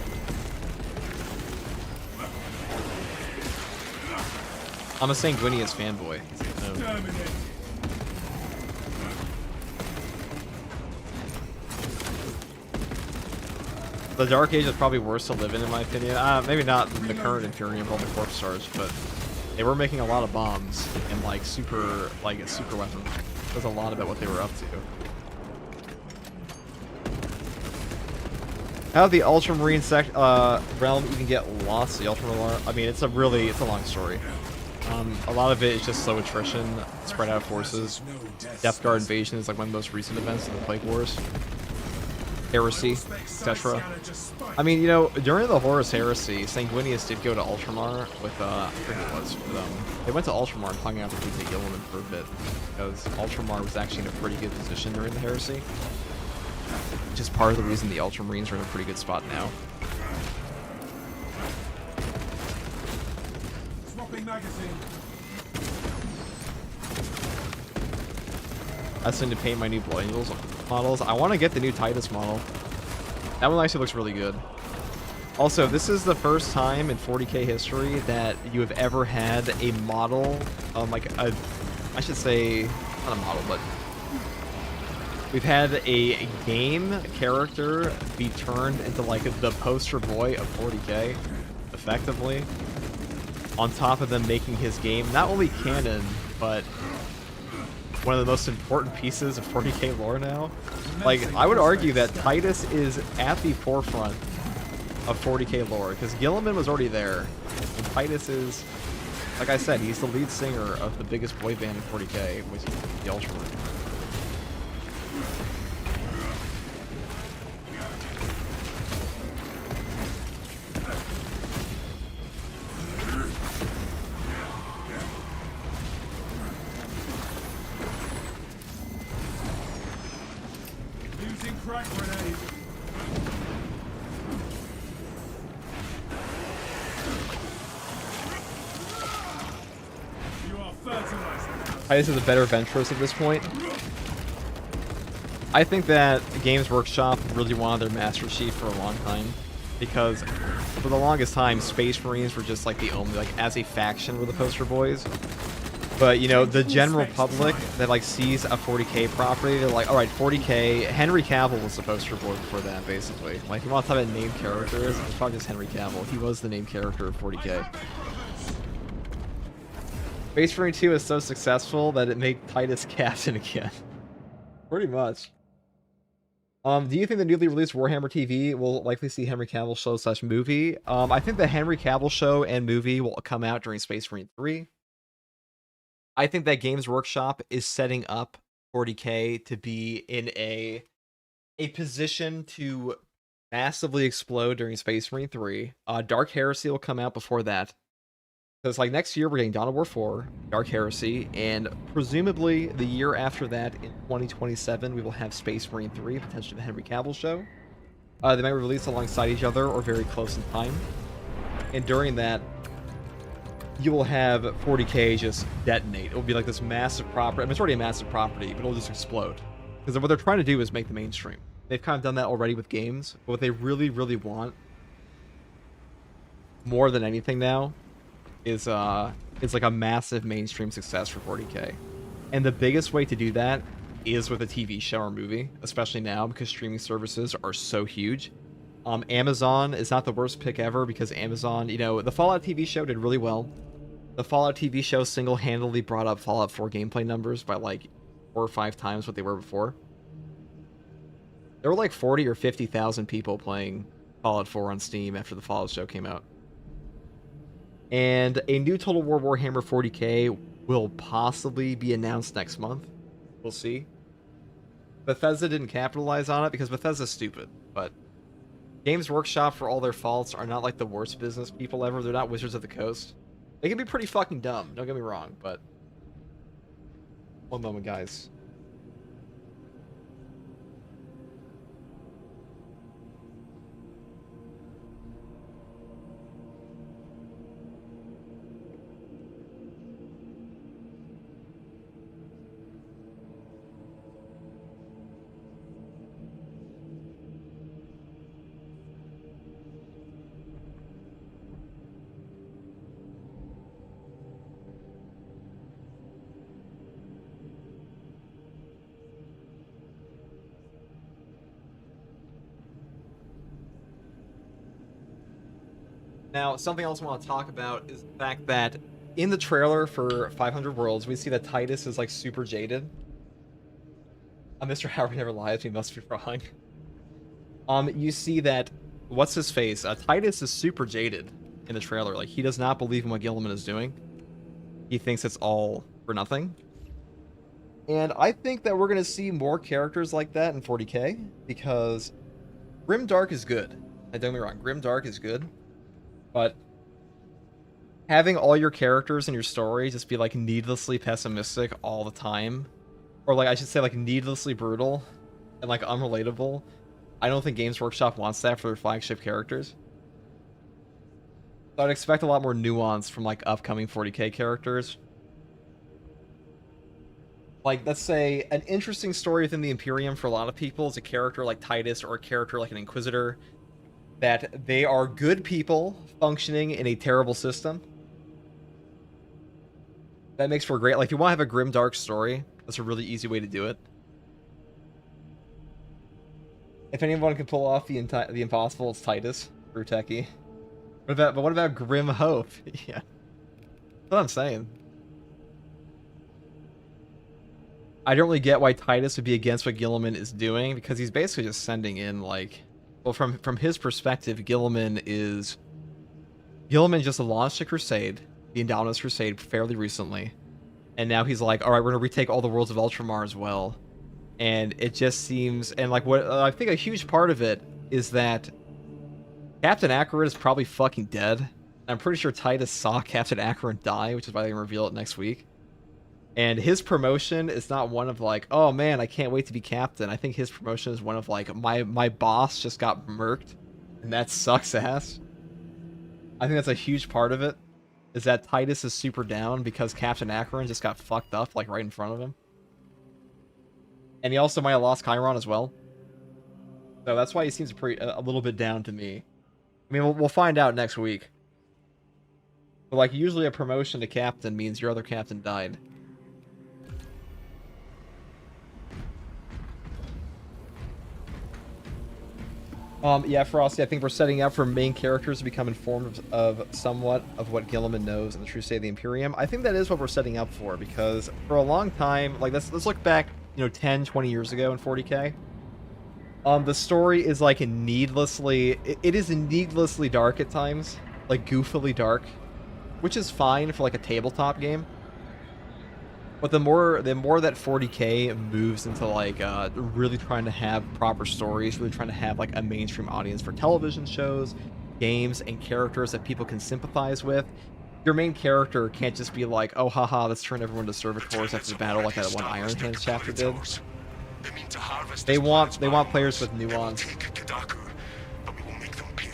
I'm a Sanguinius fanboy. The Dark Age is probably worse to live in my opinion. Maybe not the current Imperium, all the corpse stars, but they were making a lot of bombs and like super weapons. There's a lot about what they were up to. How the Ultramarine realm even get lost? The Ultramar. I mean, it's a long story. A lot of it is just slow attrition, spread out forces. Death Guard invasion is like one of the most recent events in the Plague Wars. Heresy, etc. I mean, you know, during the Horus Heresy, Sanguinius did go to Ultramar with, I forget what it was, but, they went to Ultramar and hung out with Guilliman for a bit, because Ultramar was actually in a pretty good position during the Heresy. Which is part of the reason the Ultramarines are in a pretty good spot now. I still need to paint my new Blood Angels models. I want to get the new Titus model. That one actually looks really good. Also, this is the first time in 40k history that you have ever had a model, I should say, not a model, but we've had a game character be turned into like the poster boy of 40k, effectively. On top of them making his game not only canon, but one of the most important pieces of 40k lore now. Like, I would argue that Titus is at the forefront of 40k lore, because Guilliman was already there, and Titus is, like I said, he's the lead singer of the biggest boy band in 40k, which is the Ultramar. Titus is a better Ventress at this point. I think that Games Workshop really wanted their Master Chief for a long time, because for the longest time, Space Marines were just like the only, like, as a faction, were the poster boys. But, you know, the general public that, like, sees a 40k property, they're like, alright, 40k, Henry Cavill was the poster boy for that, basically. Like, if you want to talk about named characters, it's probably just Henry Cavill. He was the named character of 40k. Space Marine 2 is so successful that it made Titus captain again. Pretty much. Do you think the newly released Warhammer TV will likely see Henry Cavill show / movie? I think the Henry Cavill show and movie will come out during Space Marine 3. I think that Games Workshop is setting up 40k to be in a position to massively explode during Space Marine 3. Dark Heresy will come out before that. So it's like next year we're getting Dawn of War 4, Dark Heresy, and presumably the year after that, in 2027, we will have Space Marine 3, potentially the Henry Cavill show. They might release alongside each other or very close in time. And during that, you will have 40k just detonate. It will be like this massive property. I mean, it's already a massive property, but it'll just explode. Because what they're trying to do is make the mainstream. They've kind of done that already with games, but what they really, really want, more than anything now, is like a massive mainstream success for 40k. And the biggest way to do that is with a TV show or movie, especially now because streaming services are so huge. Amazon is not the worst pick ever because Amazon, you know, the Fallout TV show did really well. The Fallout TV show single-handedly brought up Fallout 4 gameplay numbers by like 4 or 5 times what they were before. There were like 40 or 50,000 people playing Fallout 4 on Steam after the Fallout show came out. And a new Total War Warhammer 40k will possibly be announced next month. We'll see. Bethesda didn't capitalize on it because Bethesda's stupid, but Games Workshop, for all their faults, are not like the worst business people ever. They're not Wizards of the Coast. They can be pretty fucking dumb, don't get me wrong, but One moment, guys. Now, something else I want to talk about is the fact that in the trailer for 500 Worlds, we see that Titus is like super jaded. Mr. Howard never lies, he must be wrong. You see that, what's his face? Titus is super jaded in the trailer. Like, he does not believe in what Guilliman is doing. He thinks it's all for nothing. And I think that we're going to see more characters like that in 40k, because Grimdark is good. And don't get me wrong, Grimdark is good. But having all your characters in your story just be like needlessly pessimistic all the time, or like I should say like needlessly brutal and like unrelatable, I don't think Games Workshop wants that for their flagship characters. So I'd expect a lot more nuance from like upcoming 40k characters. Like, let's say an interesting story within the Imperium for a lot of people is a character like Titus or a character like an Inquisitor, that they are good people functioning in a terrible system. That makes for a great, like, if you want to have a grim dark story, that's a really easy way to do it. If anyone can pull off the impossible, it's Titus, Brew Techie. But what about Grim Hope? Yeah, that's what I'm saying. I don't really get why Titus would be against what Guilliman is doing, because he's basically just sending in, like, well, from his perspective, Guilliman just launched a crusade, the Indominus Crusade, fairly recently, and now he's like, all right, we're gonna retake all the worlds of Ultramar as well. And it just seems, and like what I think a huge part of it is that Captain Acheran is probably fucking dead. I'm pretty sure Titus saw Captain Acheran die, which is why they reveal it next week. And his promotion is not one of like, oh man, I can't wait to be captain. I think his promotion is one of like, my boss just got murked, and that sucks ass. I think that's a huge part of it, is that Titus is super down because Captain Acheran just got fucked up like right in front of him. And he also might have lost Chiron as well. So that's why he seems a little bit down to me. I mean, we'll find out next week. But like, usually a promotion to captain means your other captain died. Yeah, Frosty, I think we're setting up for main characters to become informed of somewhat of what Guilliman knows in the Crusade of the Imperium. I think that is what we're setting up for, because for a long time, like, let's look back, 10, 20 years ago in 40k. The story is like needlessly, it is needlessly dark at times, like goofily dark, which is fine for like a tabletop game. But the more that 40k moves into like really trying to have proper stories, really trying to have like a mainstream audience for television shows, games, and characters that people can sympathize with, your main character can't just be like, oh haha, let's turn everyone to servitors after the battle like that one Iron Hands chapter did. They want players with nuance.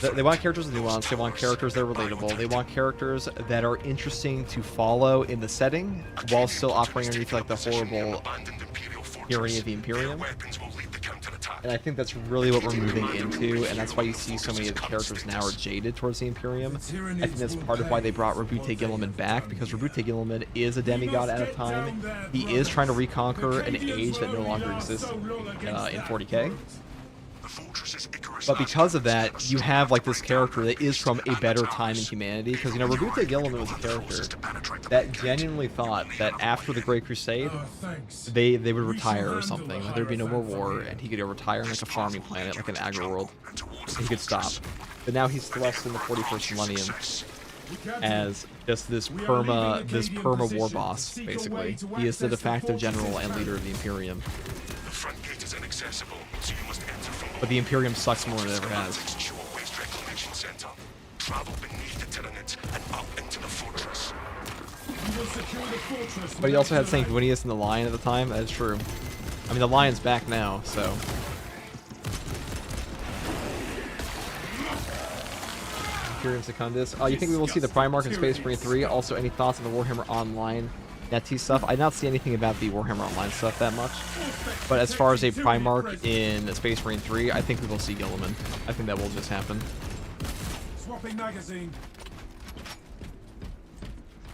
They want characters with nuance, they want characters that are relatable, they want characters that are interesting to follow in the setting, while still operating underneath like the horrible tyranny of the Imperium. And I think that's really what we're moving into, and that's why you see so many of the characters now are jaded towards the Imperium. I think that's part of why they brought Rabute Guilliman back, because Rabute Guilliman is a demigod at a time. He is trying to reconquer an age that no longer exists in 40k. But because of that, you have like this character that is from a better time in humanity, because Rabute Guilliman was a character that genuinely thought that after the Great Crusade, they would retire or something, like there'd be no more war, and he could go retire on like a farming planet, like an agro world, and he could stop. But now he's thrust in the 41st millennium as just this perma war boss, basically. He is the de facto general and leader of the Imperium. But the Imperium sucks more than it ever has. But he also had Sanguinius and the Lion at the time. That is true. I mean, the Lion's back now, so. Imperium Secundus. You think we will see the Primarch in Space Marine 3? Also, any thoughts on the Warhammer Online NetT stuff? I did not see anything about the Warhammer Online stuff that much. But as far as a Primarch in Space Marine 3, I think we will see Guilliman. I think that will just happen.
Swapping magazine.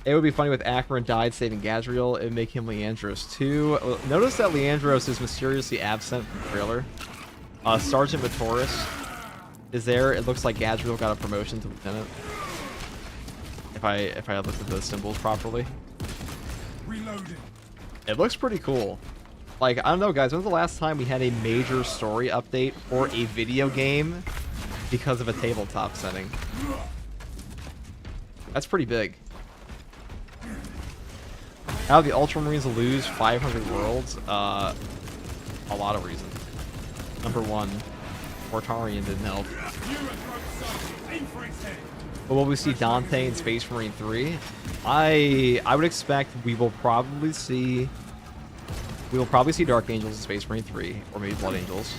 It would be funny if Acheran died saving Gadriel. It would make him Leandros too. Notice that Leandros is mysteriously absent from the trailer. Sergeant Matoris is there. It looks like Gadriel got a promotion to lieutenant. If I looked at the symbols properly.
Reloading.
It looks pretty cool. Like, I don't know, guys. When's the last time we had a major story update for a video game because of a tabletop setting? That's pretty big. How did the Ultramarines lose 500 worlds? A lot of reasons. Number one, Mortarion didn't help. But will we see Dante in Space Marine 3? I would expect we will probably see Dark Angels in Space Marine 3, or maybe Blood Angels.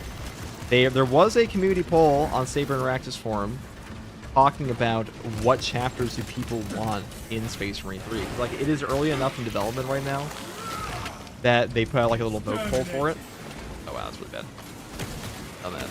There was a community poll on Saber Interactive's forum talking about what chapters do people want in Space Marine 3. Like, it is early enough in development right now that they put out like a little vote poll for it. Oh wow, that's really bad. Oh man.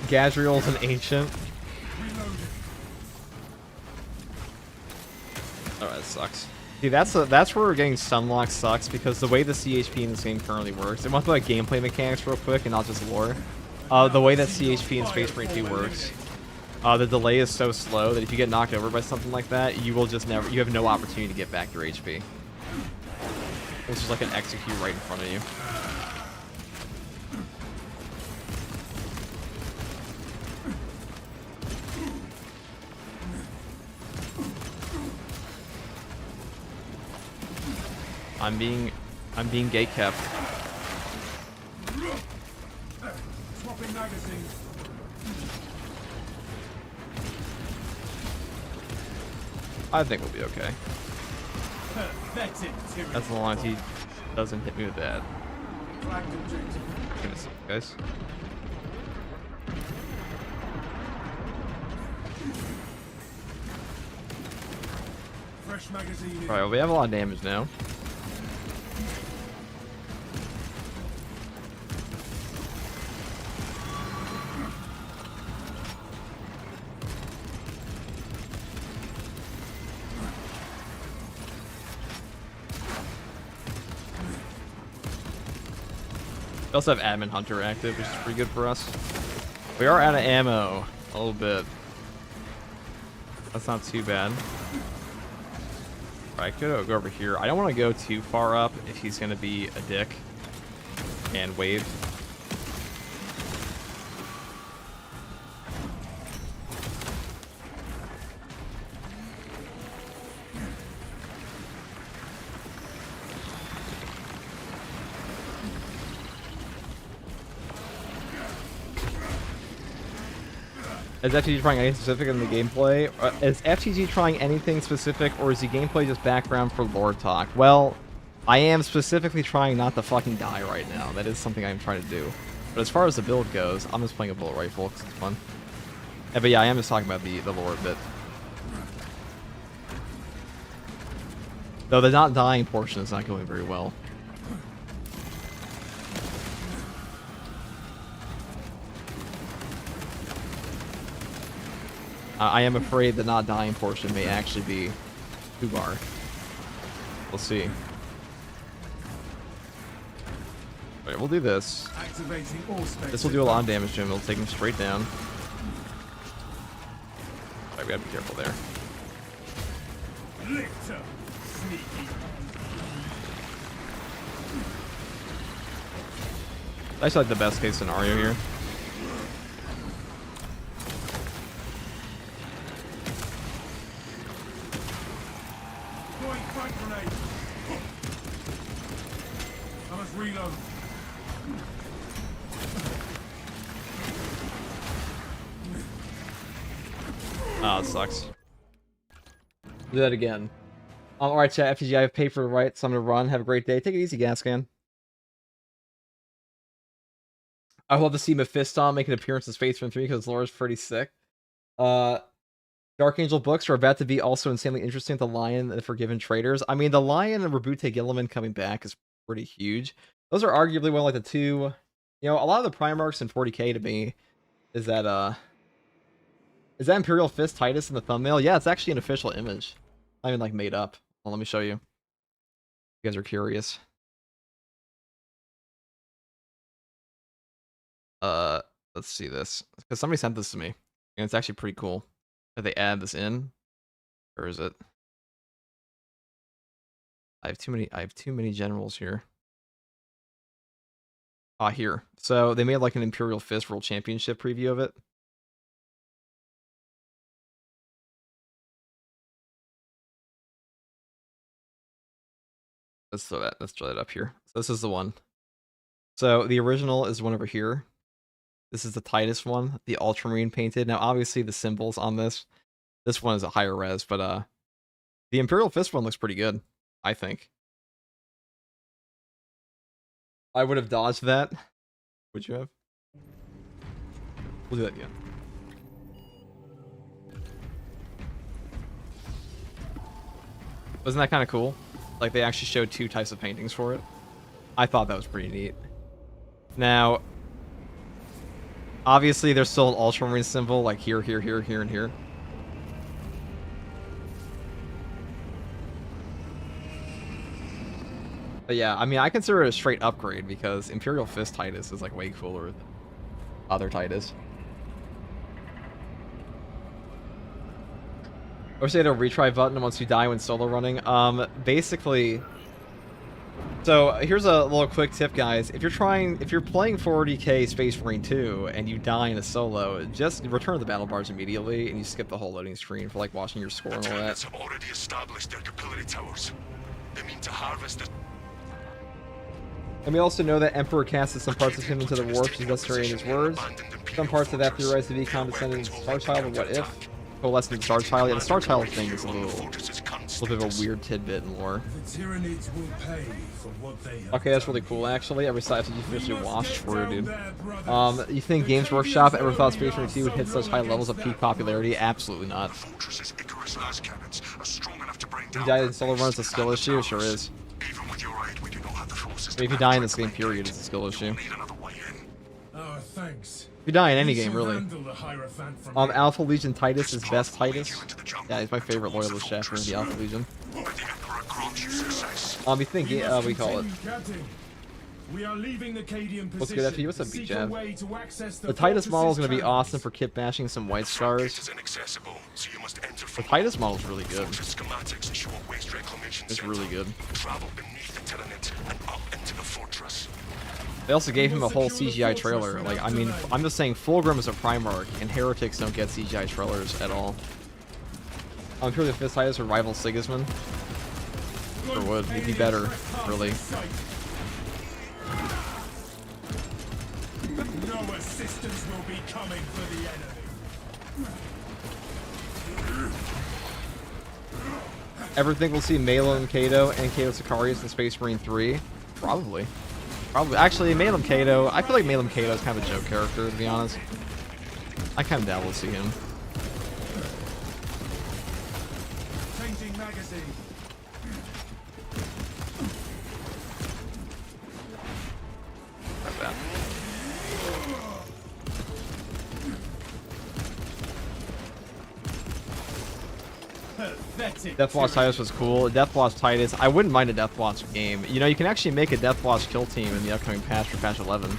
Gadriel's an ancient. Oh, that sucks. See, that's where we're getting Sunlock sucks, because the way the CHP in this game currently works, it wants to like gameplay mechanics real quick and not just lore. The way that CHP in Space Marine 2 works, the delay is so slow that if you get knocked over by something like that, you will just never, you have no opportunity to get back your HP. It's just like an execute right in front of you. I'm being gatekept.
Swapping magazines.
I think we'll be okay. As long as he doesn't hit me with that. Give me a second, guys.
Fresh magazine.
Alright, well, we have a lot of damage now. We also have Admin Hunter active, which is pretty good for us. We are out of ammo a little bit. That's not too bad. Alright, I could go over here. I don't want to go too far up if he's going to be a dick and wave. Is FTG trying anything specific in the gameplay? Is FTG trying anything specific, or is the gameplay just background for lore talk? Well, I am specifically trying not to fucking die right now. That is something I'm trying to do. But as far as the build goes, I'm just playing a bullet rifle because it's fun. Yeah, but yeah, I am just talking about the lore a bit. Though the not dying portion is not going very well. I am afraid the not dying portion may actually be Ubar. We'll see. Alright, we'll do this. This will do a lot of damage to him. It'll take him straight down. Alright, we gotta be careful there. That's like the best case scenario here.
Frag grenade. I must reload.
Oh, it sucks. Do that again. Alright, chat, FTG, I've paid for the right, so I'm gonna run. Have a great day. Take it easy, Gascan. I would love to see Mephiston make an appearance in Space Marine 3 because lore is pretty sick. Dark Angel books are about to be also insanely interesting. The Lion and the Forgiven Traitors. I mean, the Lion and Rabute Guilliman coming back is pretty huge. Those are arguably one of like the two. You know, a lot of the Primarchs in 40k to me is that Imperial Fist Titus in the thumbnail? Yeah, it's actually an official image. Not even like made up. Well, let me show you. You guys are curious. Let's see this. Because somebody sent this to me. And it's actually pretty cool. Did they add this in? Or is it? I have too many generals here. Ah, here. So they made like an Imperial Fist World Championship preview of it. Let's throw that up here. So this is the one. So the original is one over here. This is the Titus one, the Ultramarine painted. Now obviously the symbols on this one is a higher res, but the Imperial Fist one looks pretty good, I think. I would have dodged that. Would you have? We'll do that again. Wasn't that kind of cool? Like they actually showed two types of paintings for it. I thought that was pretty neat. Now, obviously there's still an Ultramarine symbol like here, here, here, here, and here. But yeah, I mean, I consider it a straight upgrade because Imperial Fist Titus is like way cooler than other Titus. Or say the retry button once you die when solo running. Basically, so here's a little quick tip, guys. If you're playing 40k Space Marine 2 and you die in a solo, just return to the battle bars immediately and you skip the whole loading screen for like watching your score and all that.
Have already established their capillary towers. They mean to harvest the...
And we also know that Emperor casted some parts of him into the warp, which is necessary in his words. Some parts of that theorized to be condescending to Star Child, and what if? Coalesced in Star Child. Yeah, the Star Child thing is a little bit of a weird tidbit in lore. Okay, that's really cool, actually. Every side you officially washed for it, dude. You think Games Workshop ever thought Space Marine 2 would hit such high levels of peak popularity? Absolutely not. If you die in solo run, it's a skill issue? It sure is. I mean, if you die in this game, period, it's a skill issue. If you die in any game, really. Alpha Legion Titus is best Titus. Yeah, he's my favorite loyalist chapter in the Alpha Legion. You think, we call it. What's good after you? What's up, B-Jab? The Titus model is going to be awesome for kit bashing some white scars. The Titus model is really good. It's really good. They also gave him a whole CGI trailer. Like, I mean, I'm just saying, Fulgrim is a Primarch, and Heretics don't get CGI trailers at all. I'm sure the Fist Titus would rival Sigismund. Or would. He'd be better, really.
No assistance will be coming for the enemy.
Ever think we'll see Malum Kato and Kato Sicarius in Space Marine 3? Probably. Actually, Malum Kato, I feel like Malum Kato is kind of a joke character, to be honest. I kind of doubt we'll see him.
Changing magazine.
Like that. Deathwatch Titus was cool. Deathwatch Titus, I wouldn't mind a Deathwatch game. You know, you can actually make a Deathwatch kill team in the upcoming patch for patch 11.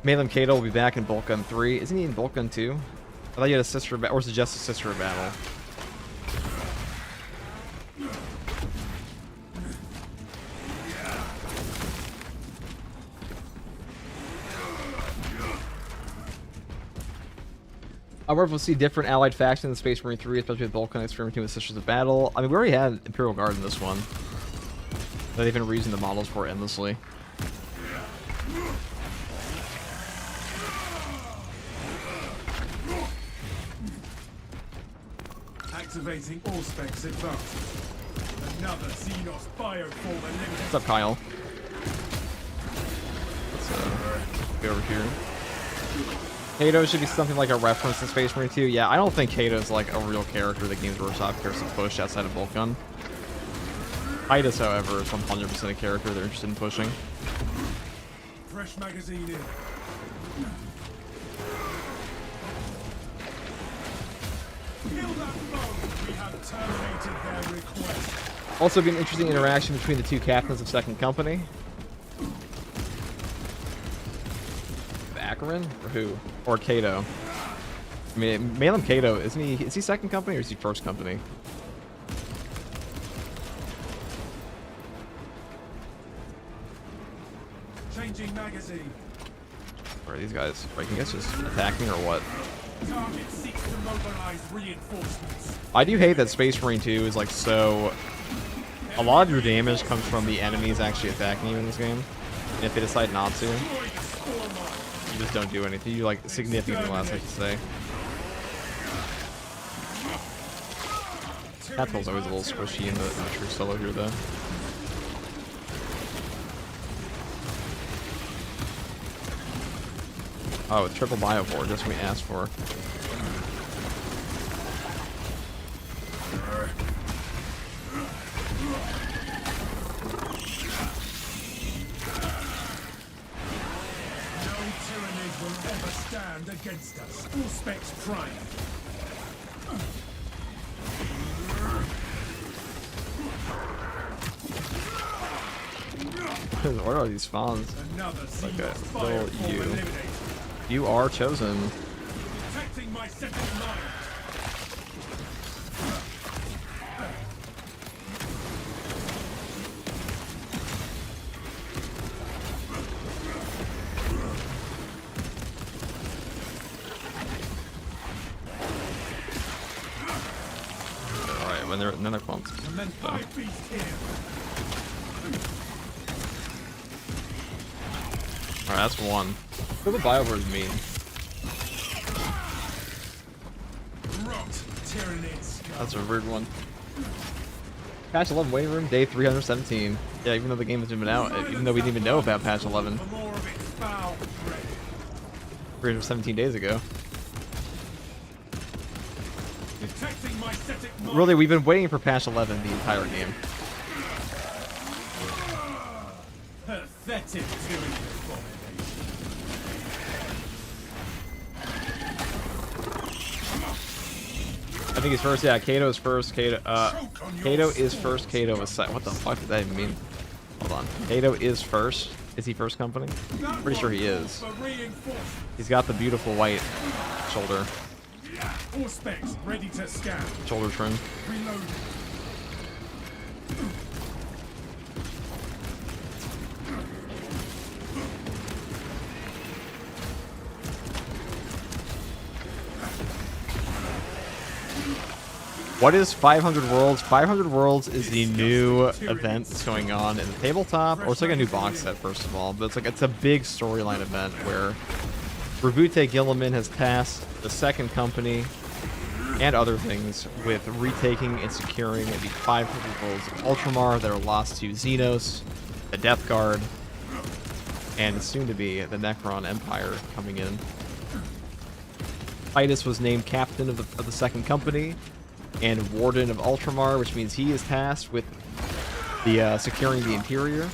Malum Kato will be back in Bolt Gun 3. Isn't he in Bolt Gun 2? I thought you had a sister battle, or is it just a sister battle? However, we'll see different allied factions in Space Marine 3, especially with Vulcan experimenting with Sisters of Battle. I mean, we already had Imperial Guard in this one. They've been reusing the models for endlessly.
Activating all specs advances. Another Xenos bioform eliminated.
What's up, Kyle? Let's go over here. Kato should be something like a reference in Space Marine 2. Yeah, I don't think Kato's like a real character that Games Workshop cares to push outside of Vulcan. Titus, however, is 100% a character they're interested in pushing.
Fresh magazine in. Kill that foe. We have terminated their request.
Also, be an interesting interaction between the two captains of Second Company. Acheran? Or who? Or Kato? I mean, Malum Kato, isn't he? Is he Second Company or is he First Company?
Changing magazine.
Or are these guys? Like, you guys just attacking or what?
Target seeks to mobilize reinforcements.
I do hate that Space Marine 2 is like so... A lot of your damage comes from the enemies actually attacking you in this game. And if they decide not to, you just don't do anything. You do like significantly less, I should say. Catapult's always a little squishy in the true solo here though. Oh, it's triple bioboard, that's what we asked for.
No tyranny will ever stand against us. All specs prime.
What are these spawns?
Another
Okay,
Xenos
well,
bioform
you.
eliminated.
You are chosen.
Protecting my second line.
Alright, when they're another clump.
And then five beasts here.
Alright, that's one. What the bioboards mean?
Rot, tyrannies.
That's a weird one. Patch 11 waiting room, day 317. Yeah, even though the game hasn't been out, even though we didn't even know about patch 11.
For more of its foul breath.
317 days ago.
Detecting my static mind.
Really, we've been waiting for patch 11 the entire game.
Pathetic tyranny abomination.
I think he's first. Yeah, Kato is first. Kato is first. Kato is second. What the fuck did that even mean? Hold on. Kato is first. Is he first company? Pretty sure he is. He's got the beautiful white shoulder.
All specs ready to scan.
Shoulder trim.
Reload.
What is 500 Worlds? 500 Worlds is the new event that's going on in the tabletop, or it's like a new box set first of all, but it's a big storyline event where Rebute Guilliman has tasked the Second Company and other things with retaking and securing the 500 Worlds of Ultramar that are lost to Xenos, the Death Guard, and soon to be the Necron Empire coming in. Titus was named captain of the Second Company and Warden of Ultramar, which means he is tasked with the securing the interior,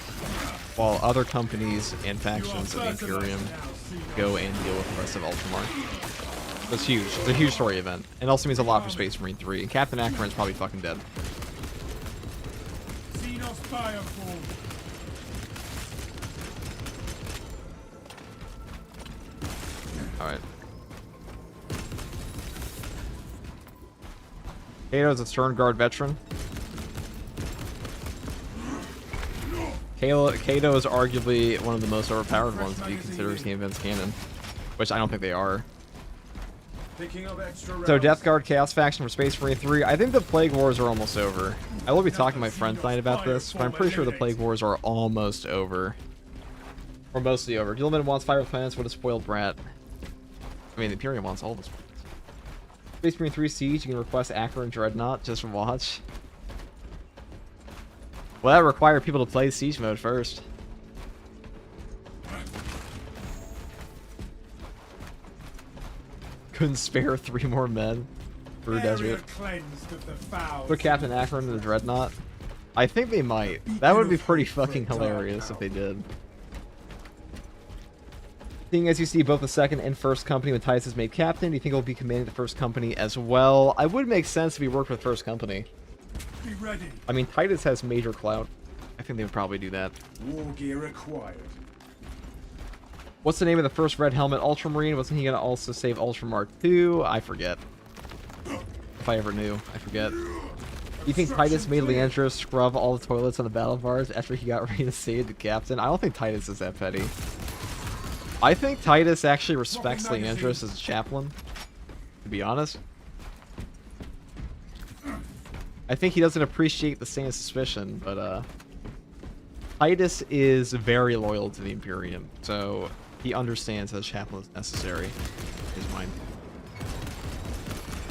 while other companies and factions of the Imperium go and deal with the rest of Ultramar. That's huge. It's a huge story event. It also means a lot for Space Marine 3. And Captain Acheran's probably fucking dead.
Xenos bioform.
Alright. Kato's a Stern Guard veteran. Kato is arguably one of the most overpowered ones if you consider his game events canon. Which I don't think they are.
Picking up extra
So
rounds.
Death Guard Chaos Faction for Space Marine 3. I think the Plague Wars are almost over. I will be talking to my friend tonight about this, but I'm pretty sure the Plague Wars are almost over. Or mostly over. Guilliman wants Fire Planets, what a spoiled brat. I mean, the Imperium wants all this. Space Marine 3 Siege, you can request Acheran Dreadnought just for watch. Well, that required people to play Siege mode first. Couldn't spare 3 more men for Desert. Put Captain Acheran in the Dreadnought. I think they might. That would be pretty fucking hilarious if they did. Seeing as you see both the second and first company when Titus is made captain, do you think he'll be commanding the first company as well? I would make sense if he worked with first company.
Be ready.
I mean, Titus has major clout. I think they would probably do that.
War gear acquired.
What's the name of the first red helmet Ultramarine? Wasn't he going to also save Ultramar 2? I forget. If I ever knew. I forget. You think Titus made Leandros scrub all the toilets on the battle bars after he got ready to save the captain? I don't think Titus is that petty. I think Titus actually respects Leandros as a chaplain, to be honest. I think he doesn't appreciate the same suspicion, but Titus is very loyal to the Imperium, so he understands that a chaplain is necessary in his mind.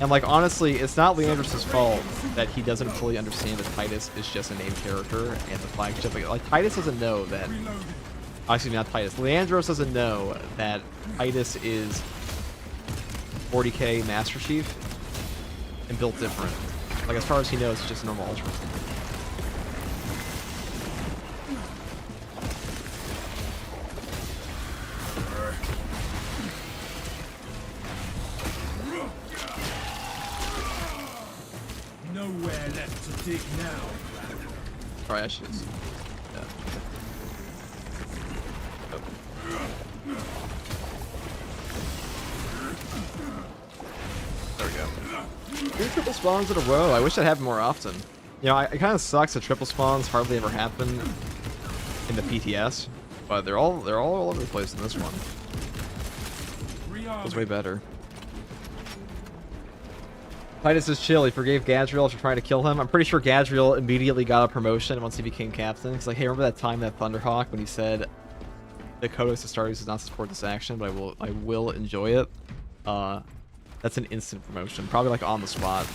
And like honestly, it's not Leandros' fault that he doesn't fully understand that Titus is just a named character and the flagship. Like Titus doesn't know that. Actually, not Titus. Leandros doesn't know that Titus is 40k Master Chief and built different. Like, as far as he knows, it's just a normal Ultra.
Nowhere left to dig now.
Sorry, I should just... Yeah. There we go. 3 triple spawns in a row. I wish that happened more often. You know, it kind of sucks that triple spawns hardly ever happen in the PTS, but they're all over the place in this one. It's way better. Titus is chill. He forgave Gadriel for trying to kill him. I'm pretty sure Gadriel immediately got a promotion once he became captain. It's like, hey, remember that time that Thunderhawk when he said the Codex of Astartes does not support this action, but I will enjoy it. That's an instant promotion, probably like on the spot.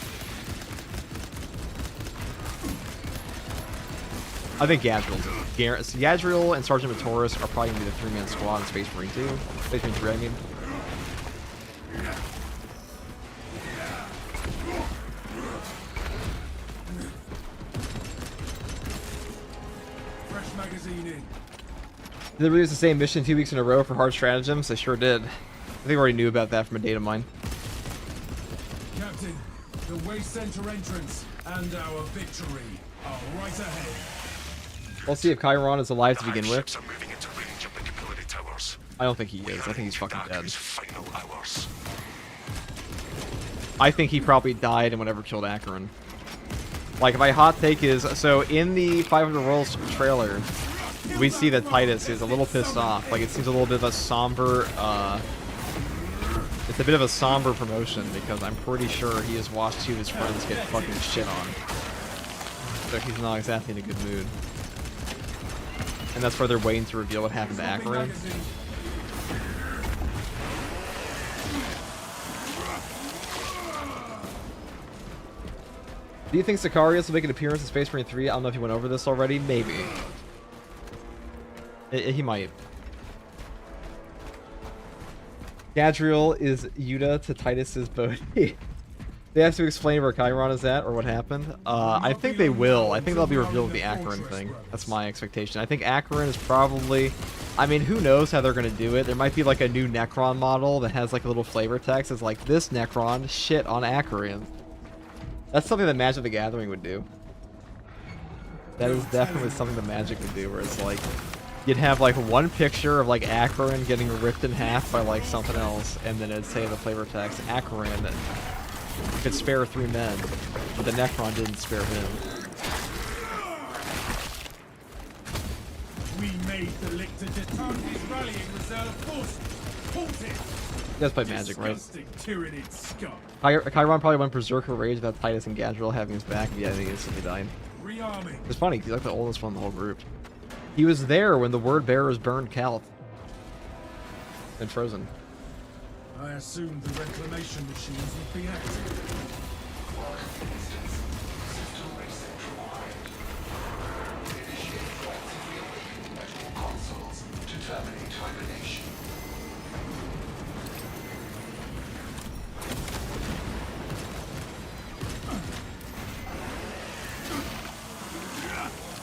I think Gadriel and Sergeant Matoris are probably gonna be the 3-man squad in Space Marine 2. Space Marine 3, I mean.
Fresh magazine in.
Did they release the same mission 2 weeks in a row for hard stratagems? They sure did. I think I already knew about that from a data mine.
Captain, the waste center entrance and our victory are right ahead.
We'll see if Chiron is alive to begin with.
Ships are moving into range of the capillary towers.
I don't think he is. I think he's fucking dead.
Dark's final hours.
I think he probably died in whatever killed Acheran. Like, my hot take is, so in the 500 Worlds trailer, we see that Titus is a little pissed off. Like, it seems a little bit of a somber, it's a bit of a somber promotion, because I'm pretty sure he has watched 2 of his friends get fucking shit on. So he's not exactly in a good mood. And that's why they're waiting to reveal what happened to Acheran. Do you think Sicarius will make an appearance in Space Marine 3? I don't know if you went over this already. Maybe. He might. Gadriel is Yuta to Titus's Bodhi. They have to explain where Chiron is at or what happened. I think they will. I think they'll be revealed with the Acheran thing. That's my expectation. I think Acheran is probably... I mean, who knows how they're going to do it. There might be like a new Necron model that has like a little flavor text. It's like, this Necron shit on Acheran. That's something that Magic the Gathering would do. That is definitely something that Magic would do, where it's like... You'd have like one picture of like Acheran getting ripped in half by like something else, and then it'd say in the flavor text, Acheran could spare 3 men, but the Necron didn't spare him.
We made the lictor to target his rallying reserve force.
You guys play Magic, right?
Disgusting tyrannid scum.
Chiron probably went berserker rage without Titus and Gadriel having his back. Yeah, I think he instantly died.
Rearming.
It's funny, he's like the oldest one in the whole group. He was there when the word bearers burned Calth. And frozen.
I assumed the reclamation machines would be active.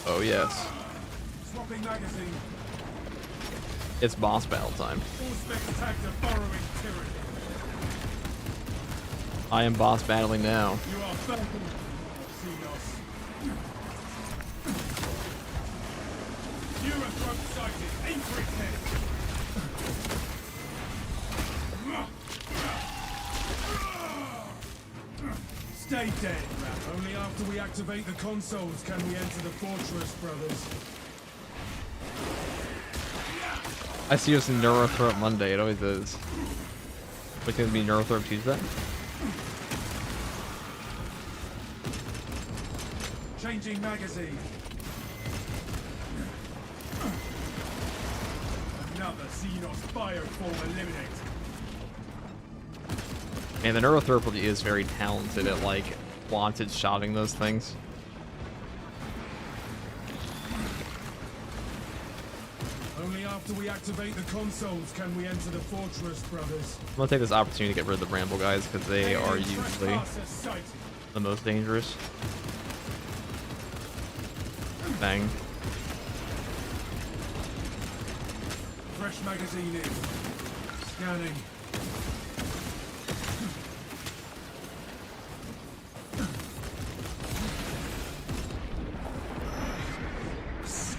Oh yes.
Swapping magazine.
It's boss battle time.
All specs attack the burrowing tyranny.
I am boss battling now.
You are Falcon, Xenos. Viewer throat sighted. Aim for its head. Stay dead, Rap. Only after we activate the consoles can we enter the fortress, brothers.
I see us in Neurothroat Monday, it always is. What's gonna be Neurothroat Tuesday?
Changing magazine. Another Xenos bioform eliminated.
And the Neurothroat is very talented at like wanted shotting those things.
Only after we activate the consoles can we enter the fortress, brothers.
I'm gonna take this opportunity to get rid of the Bramble guys because they are usually the most dangerous. Bang.
Fresh magazine in. Scanning.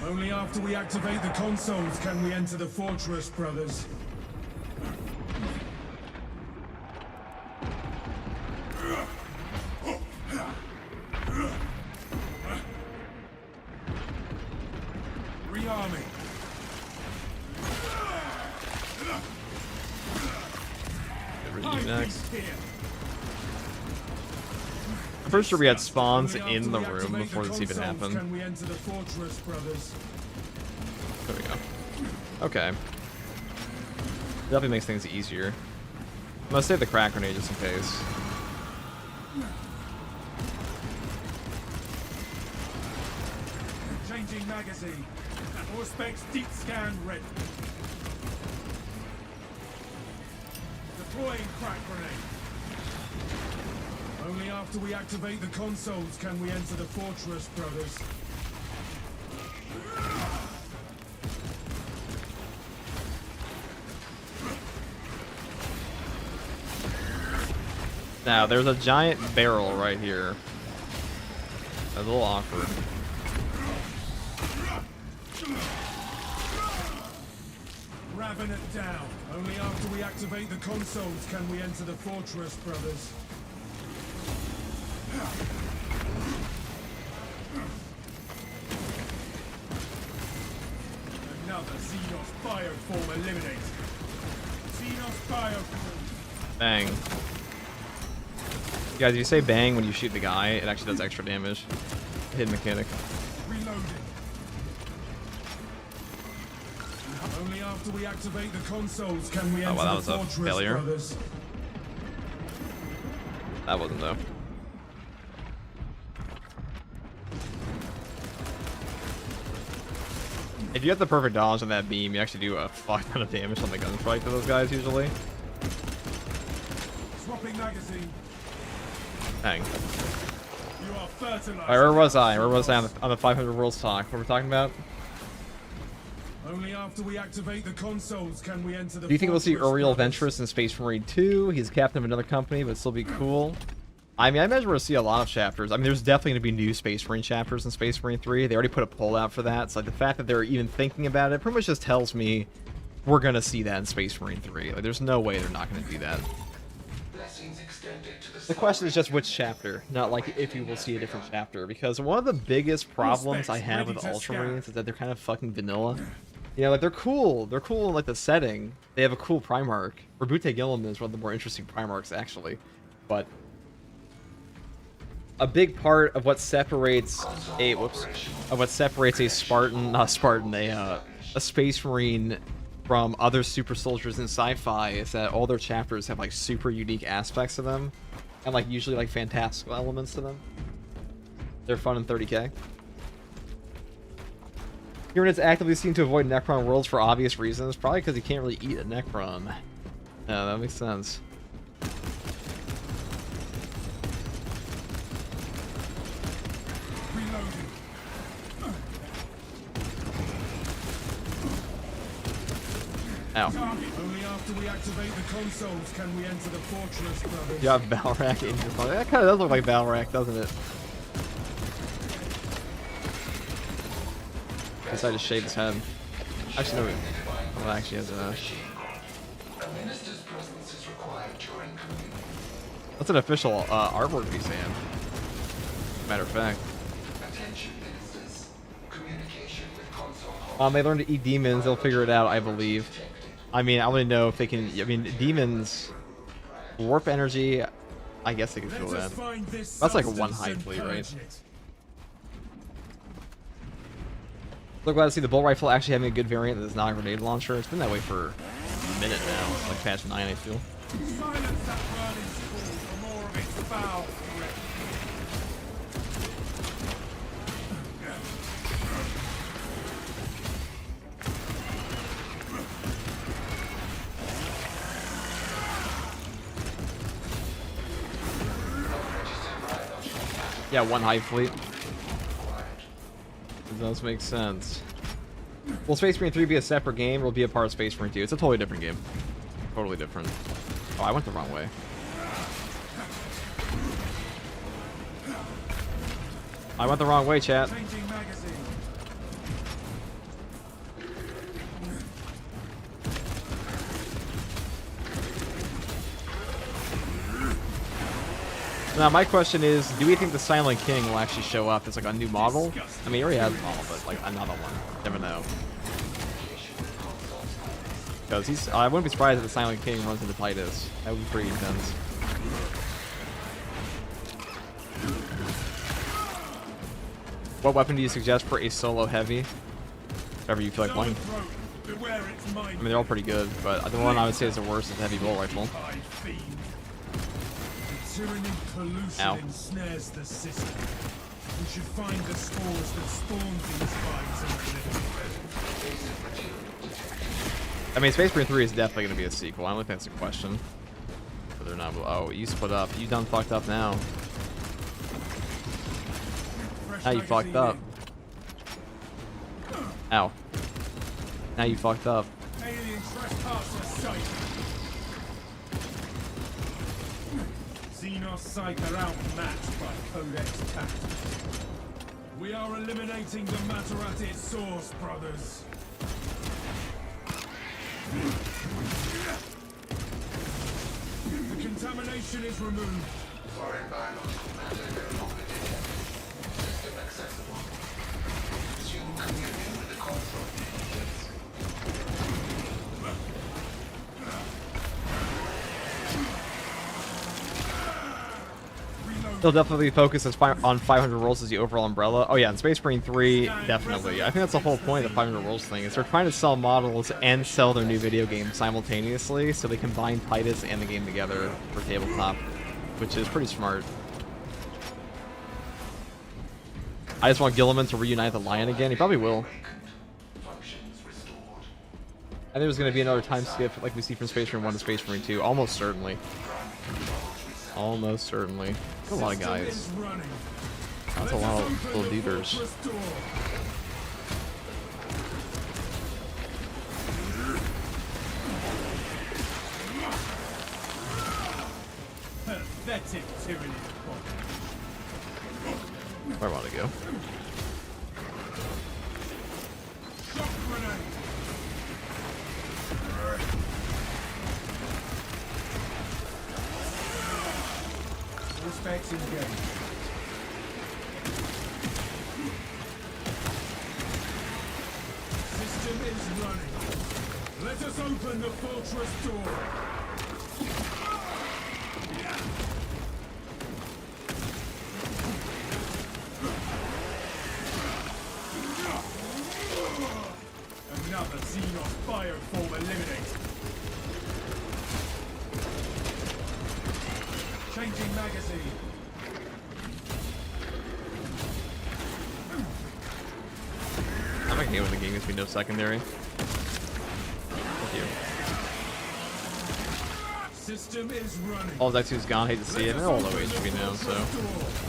Only after we activate the consoles can we enter the fortress, brothers. Rearming.
Next. I'm pretty sure we had spawns in the room before this even happened.
Can we enter the fortress, brothers?
There we go. Okay. Definitely makes things easier. I'm gonna save the crack grenade just in case.
Changing magazine. All specs deep scan ready. Deploying crack grenade. Only after we activate the consoles can we enter the fortress, brothers.
Now, there's a giant barrel right here. That's a little awkward.
Ravin it down. Only after we activate the consoles can we enter the fortress, brothers. Another Xenos bioform eliminated. Xenos bioform.
Bang. Guys, if you say bang when you shoot the guy, it actually does extra damage. Hidden mechanic.
Reloading. Only after we activate the consoles can we enter
that
the
was a
fortress,
failure.
brothers.
That wasn't though. If you have the perfect dodge on that beam, you actually do a fuck ton of damage on the gunstrike to those guys usually.
Swapping magazine.
Dang.
You are fertilized.
Alright, where was I? Where was I on the 500 Worlds talk? What were we talking about?
Only after we activate the consoles can we enter the
Do you think we'll see
fortress,
Uriel
brothers.
Ventress in Space Marine 2? He's captain of another company, but still be cool. I mean, I imagine we'll see a lot of chapters. I mean, there's definitely going to be new Space Marine chapters in Space Marine 3. They already put a poll out for that. So, like, the fact that they're even thinking about it pretty much just tells me we're going to see that in Space Marine 3. Like, there's no way they're not going to do that. The question is just which chapter, not like if you will see a different chapter. Because one of the biggest problems I have with Ultramarines is that they're kind of fucking vanilla. Yeah, like they're cool. They're cool in like the setting. They have a cool Primarch. Guilliman is one of the more interesting Primarchs actually. But a big part of what separates a Spartan, not Spartan, a Space Marine from other super soldiers in sci-fi is that all their chapters have like super unique aspects to them, and like usually like fantastical elements to them. They're fun in 30k. Tyranids actively seem to avoid Necron worlds for obvious reasons, probably because you can't really eat a Necron. Yeah, that makes sense. Ow.
Only after we activate the consoles can we enter the fortress, brothers.
You have Balrak in your phone. That kind of does look like Balrak, doesn't it? Decided to shave his head. Actually, no. Well, actually has a. That's an official artwork he's saying. Matter of fact. They learn to eat demons. They'll figure it out, I believe. I mean, I want to know if they can. I mean, demons, warp energy. I guess they can feel that. That's like a one high fleet, right? So glad to see the bolt rifle actually having a good variant that is not a grenade launcher. It's been that way for a minute now. It's like patch 9, I feel.
Silence that burning school for more of its foul threat.
Yeah, one high fleet. It does make sense. Will Space Marine 3 be a separate game, or will it be a part of Space Marine 2? It's a totally different game. Totally different. Oh, I went the wrong way. I went the wrong way, chat. Now, my question is, do we think the Silent King will actually show up as like a new model? I mean, he already has a model, but like another one. Never know. Because I wouldn't be surprised if the Silent King runs into Titus. That would be pretty intense. What weapon do you suggest for a solo heavy? Whatever you feel like playing. I mean, they're all pretty good, but the one I would say is the worst is the heavy bolt rifle.
Tyranny pollution ensnares the system. We should find the spores that spawn these vibes.
I mean, Space Marine 3 is definitely going to be a sequel. I don't think that's a question. Whether or not. Oh, you split up. You done fucked up now. Now you fucked up. Ow. Now you fucked up.
Alien trespasser sighted. Xenos sight are outmatched by Codex tactics. We are eliminating the matter at its source, brothers. The contamination is removed.
Foreign biological matter no longer detected. System accessible. Resume communion with the console.
They'll definitely focus on 500 rolls as the overall umbrella. Oh yeah, in Space Marine 3, definitely. I think that's the whole point of the 500 rolls thing, is they're trying to sell models and sell their new video game simultaneously, so they combine Titus and the game together for tabletop, which is pretty smart. I just want Guilliman to reunite the Lion again. He probably will. I think there's going to be another time skip like we see from Space Marine 1 to Space Marine 2, almost certainly. Almost certainly. That's a lot of guys. That's a lot of little deepers.
Pathetic tyranny.
Where I want to go.
Shock grenade. Respects engaged. System is running. Let us open the fortress door. Another Xenos bioform eliminated. Changing magazine.
I'm okay with the game gives me no secondary. Thank you.
System is running.
All of X2's gone, hate to see it. They're all low HP now, so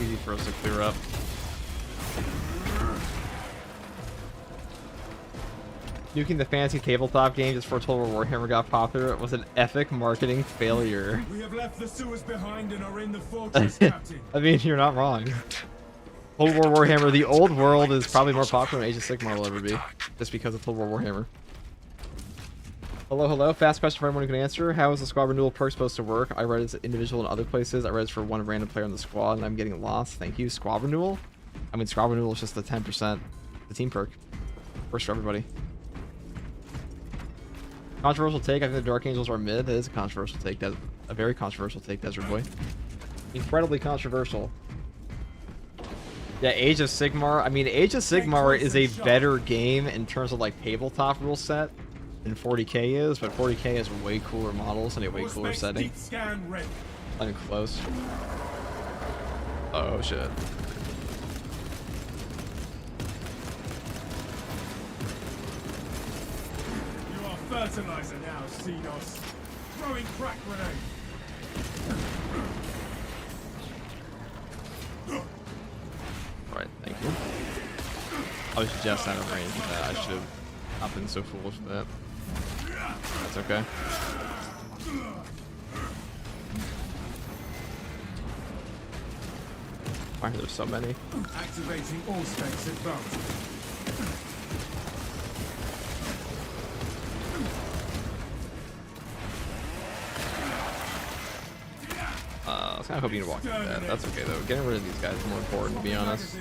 easy for us to clear up. Nuking the fantasy tabletop game just for Total War Warhammer got popular was an epic marketing failure.
We have left the sewers behind and are in the fortress, Captain.
I mean, you're not wrong. Total War Warhammer, the old world, is probably more popular than Age of Sigmar will ever be, just because of Total War Warhammer. Hello, hello. Fast question for everyone who can answer. How is the squad renewal perk supposed to work? I read it's individual in other places. I read it's for one random player in the squad, and I'm getting lost. Thank you. Squad renewal? I mean, squad renewal is just the 10%. The team perk. Works for everybody. Controversial take. I think the Dark Angels are mid. It is a controversial take. A very controversial take, Desert Boy. Incredibly controversial. Yeah, Age of Sigmar. I mean, Age of Sigmar is a better game in terms of like tabletop rule set than 40k is, but 40k has way cooler models and a way cooler setting. Not even close. Oh shit.
Fertilizer now, Xenos. Throwing crack grenade.
Alright, thank you. I was just out of range with that. I should have not been so foolish with that. That's okay. Why are there so many?
Activating all specs advanced.
I was kind of hoping you'd walk into that. That's okay though. Getting rid of these guys is more important, to be honest.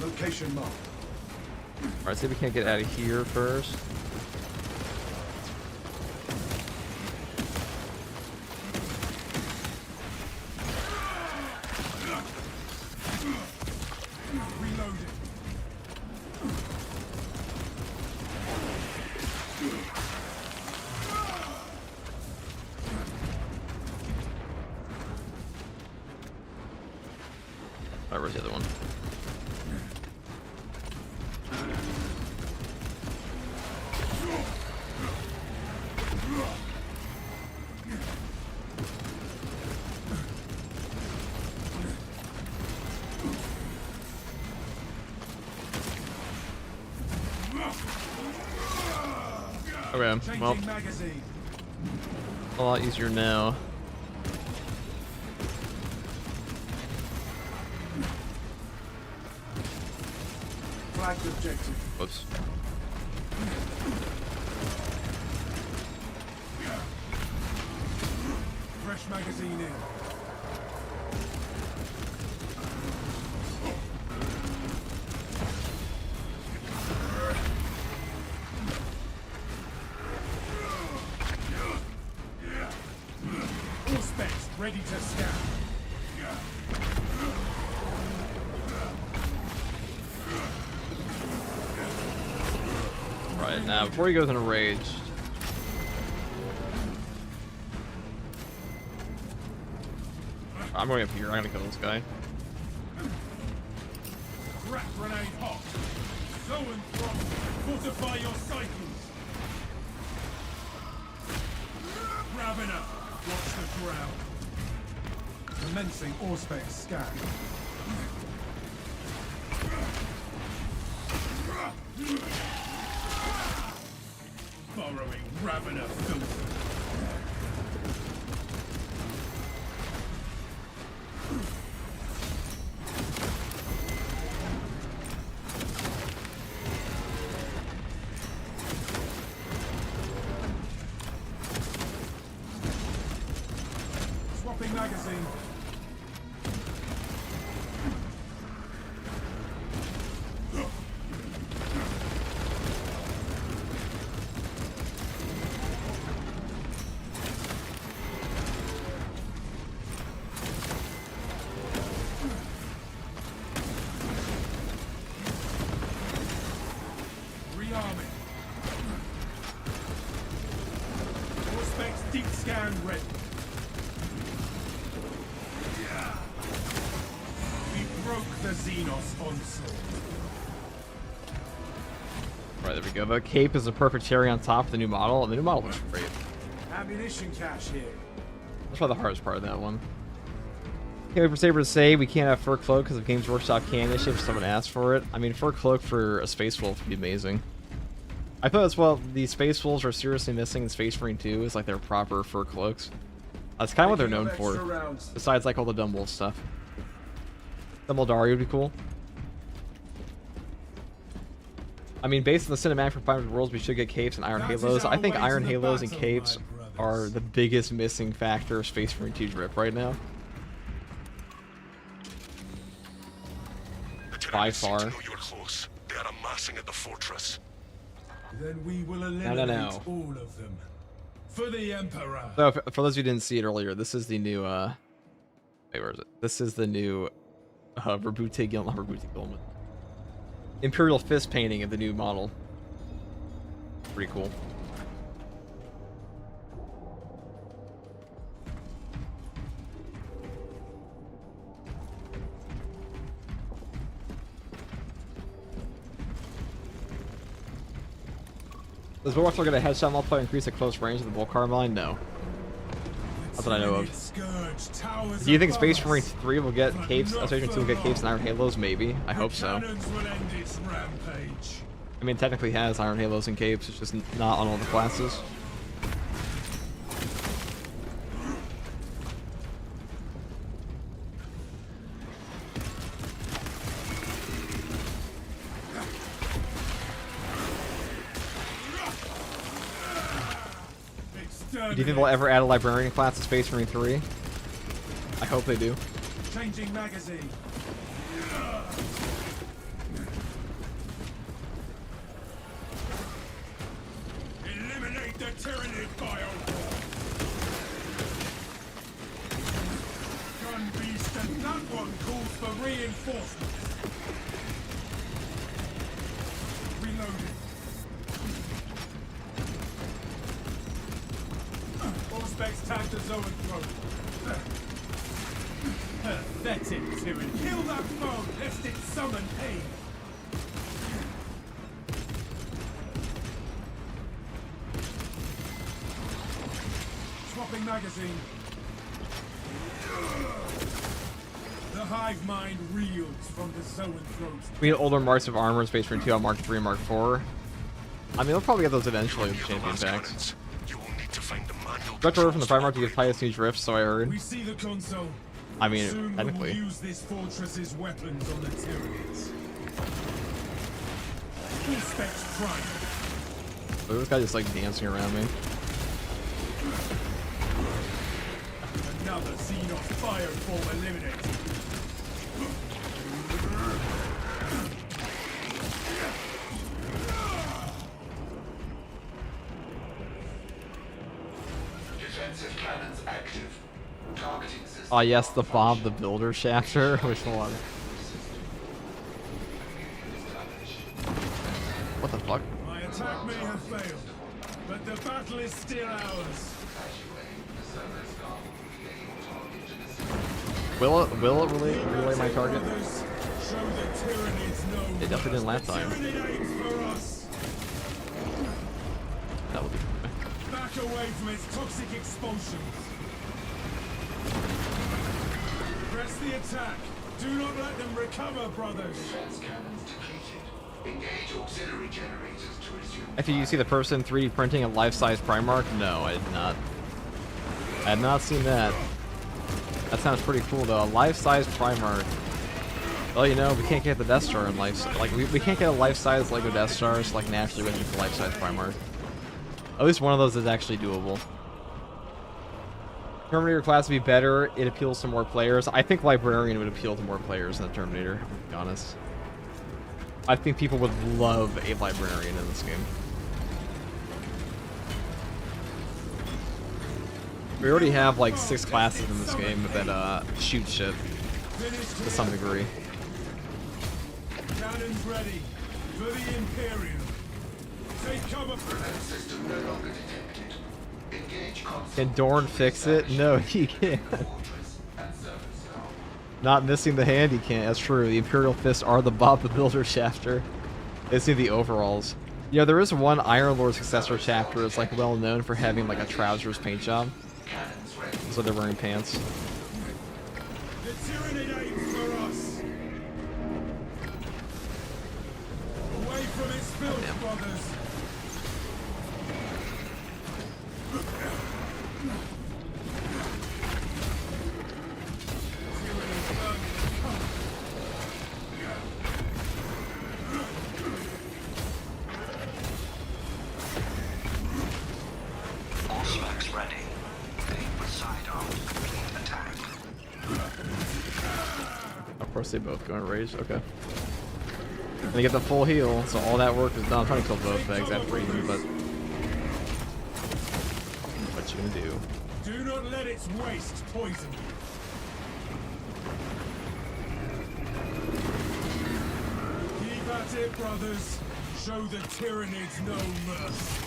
Location mark.
Alright, see if we can't get out of here first. Alright, where's the other one? Okay, well, a lot easier now.
Flagged objective.
Whoops.
Fresh magazine in. All specs ready to scan.
Right, now, before he goes in a rage... I'm going up here. I'm gonna kill this guy.
Crack grenade hot. Go and throttle. Fortify your cycles. Ravener, watch the ground. Commencing Auspex scan. Borrowing Ravener filth. Swapping magazine. Dreadnought. Yeah. We broke the Xenos onslaught.
Right, there we go. The cape is a perfect cherry on top of the new model, and the new model looks great.
Ammunition cache here.
That's probably the hardest part of that one. Can't wait for Saber to say we can't have Fur Cloak because of Games Workshop can issue if someone asks for it. I mean, Fur Cloak for a Space Wolf would be amazing. I thought that's what the Space Wolves are seriously missing in Space Marine 2 is like their proper fur cloaks. That's kind of what they're known for. Besides like all the Dumb Wolf stuff. Dumbledari would be cool. I mean, based on the cinematic for 500 Worlds, we should get capes and Iron Halos. I think Iron Halos and capes are the biggest missing factor of Space Marine 2's rip right now. By far.
Know you're close. They are amassing at the fortress.
Then we will eliminate
No.
all of them. For the Emperor.
So, for those who didn't see it earlier, this is the new, wait, where is it? This is the new, Guilliman. Imperial fist painting of the new model. Pretty cool. Does Bullwark still get a headshot multiplier increase at close range of the Bull Carbine? No. That's what I know of. Do you think Space Marine 3 will get capes? Space Marine 2 will get capes and Iron Halos? Maybe. I hope so. I mean, it technically has Iron Halos and capes. It's just not on all the classes. Do you think they'll ever add a Librarian class to Space Marine 3? I hope they do.
Changing magazine. Eliminate the tyranny biowar. Gun beast, and that one calls for reinforcements. Reloading. Specs tagged the zone throat. Pathetic tyranny. Kill that foe, lest it summon pain. Swapping magazine. The hive mind reels from the zone throat.
We need older marks of armor in Space Marine 2 on Mark 3 and Mark 4. I mean, they'll probably get those eventually with champion packs. Direct order from the Primarch to give Titus new drifts, so I heard.
We see the console.
I mean,
Soon
technically.
we will use this fortress's weapons on the Tyranids. Full specs prime.
Look at this guy just like dancing around me.
Another Xenos fire form eliminated.
Defensive cannons active. Targeting system.
Ah, yes, the Bob the Builder chapter. Which one? What the fuck?
My attack may have failed, but the battle is still ours.
Will it relay my target?
Show the Tyranids no
It definitely didn't last time.
Tyrannid aims for us.
That would be
Back away from its toxic expulsions. Press the attack. Do not let them recover, brothers.
Defense cannons depleted. Engage auxiliary generators to resume.
After you see the person 3D printing a life-size Primarch? No, I did not. I had not seen that. That sounds pretty cool though. A life-size Primarch. Well, you know, we can't get the Death Star in life. Like we can't get a life-size Lego Death Star, so like naturally we have to get the life-size Primarch. At least one of those is actually doable. Terminator class would be better. It appeals to more players. I think Librarian would appeal to more players than Terminator, to be honest. I think people would love a Librarian in this game. We already have like 6 classes in this game that shoot shit to some degree.
Cannons ready for the Imperium. Take cover.
Prevent system no longer detected. Engage console.
Can Dorn fix it? No, he can't.
Fortress and service now.
Not missing the hand, he can't. That's true. The Imperial Fists are the Bob the Builder chapter. It's in the overalls. You know, there is one Iron Lord Successor chapter that's like well known for having like a trousers paint job.
Cannons ready.
So they're wearing pants.
The Tyranid aims for us. Away from its filth, brothers.
All specs ready. Aim with sidearm. Complete attack.
Of course they both go in rage. Okay. And they get the full heal, so all that work is done. I'm trying to kill both bags after eating, but what you can do.
Do not let its waste poison you. Keep at it, brothers. Show the Tyranids no mercy.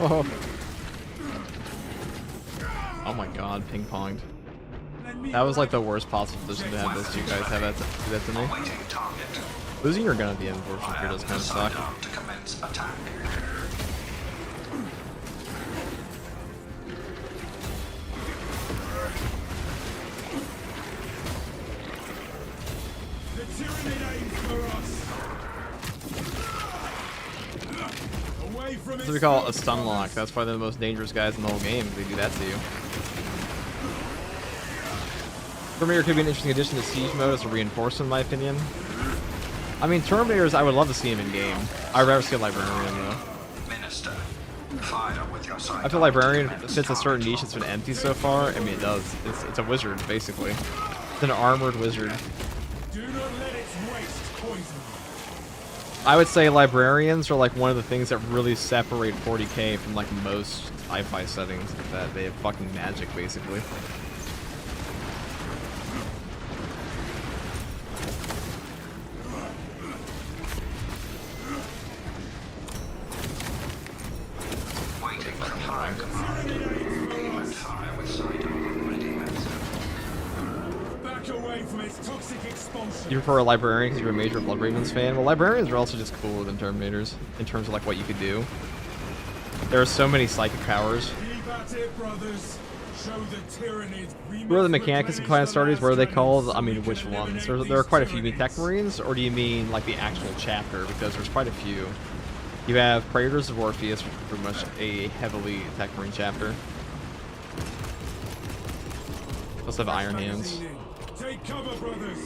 Oh. Oh my god, ping ponged. That was like the worst possible position to have those two guys have that do that to me.
Awaiting target.
Losing your gun at the end, unfortunately, here does kind of suck.
Sidearm to commence attack.
The Tyranid aims for us. Away from
That's
its
what we call a
filth,
stun lock.
brothers.
That's probably the most dangerous guys in the whole game if they do that to you. Terminator could be an interesting addition to Siege mode as a reinforcement, in my opinion. I mean, Terminators, I would love to see him in game. I'd rather see a Librarian, though.
Minister. Fire with your sidearm.
I feel Librarian
to commence
fits a certain niche
target.
that's been empty so far. I mean, it does. It's a wizard, basically. It's an armored wizard.
Do not let its waste poison you.
I would say Librarians are like one of the things that really separate 40k from like most sci-fi settings. That they have fucking magic, basically.
Waiting for fire command. Aim and fire with sidearm. Ready, Minister.
Back away from its toxic expulsion.
You prefer a Librarian because you're a major Blood Ravens fan? Well, Librarians are also just cooler than Terminators in terms of like what you could do. There are so many psychic powers.
Keep at it, brothers. Show the Tyranids.
What are the mechanics and clan starters? What are they called? I mean, which ones? There are quite a few. You mean Tech Marines, or do you mean like the actual chapter? Because there's quite a few. You have Praetors of Orpheus, which is pretty much a heavily Tech Marine chapter. You also have Iron Hands.
Take cover, brothers.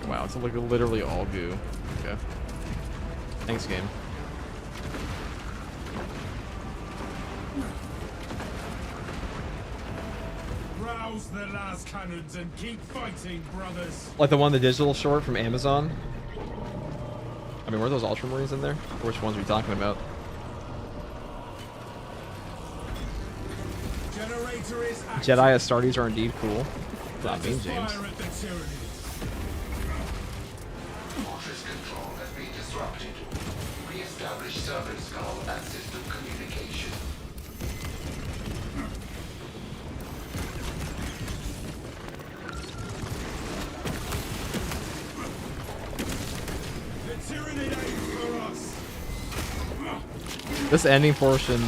Wow, it's like literally all goo. Okay. Thanks, game.
Rouse the last cannons and keep fighting, brothers.
Like the one, the digital short from Amazon. I mean, were those Ultramarines in there? Or which ones are we talking about?
Generator is active.
Jedi Astartes are indeed cool. Not mean, James.
Fire at the Tyranids.
Fortress control has been disrupted. Re-establish server skull and system communication.
The Tyranid aims for us.
This ending portion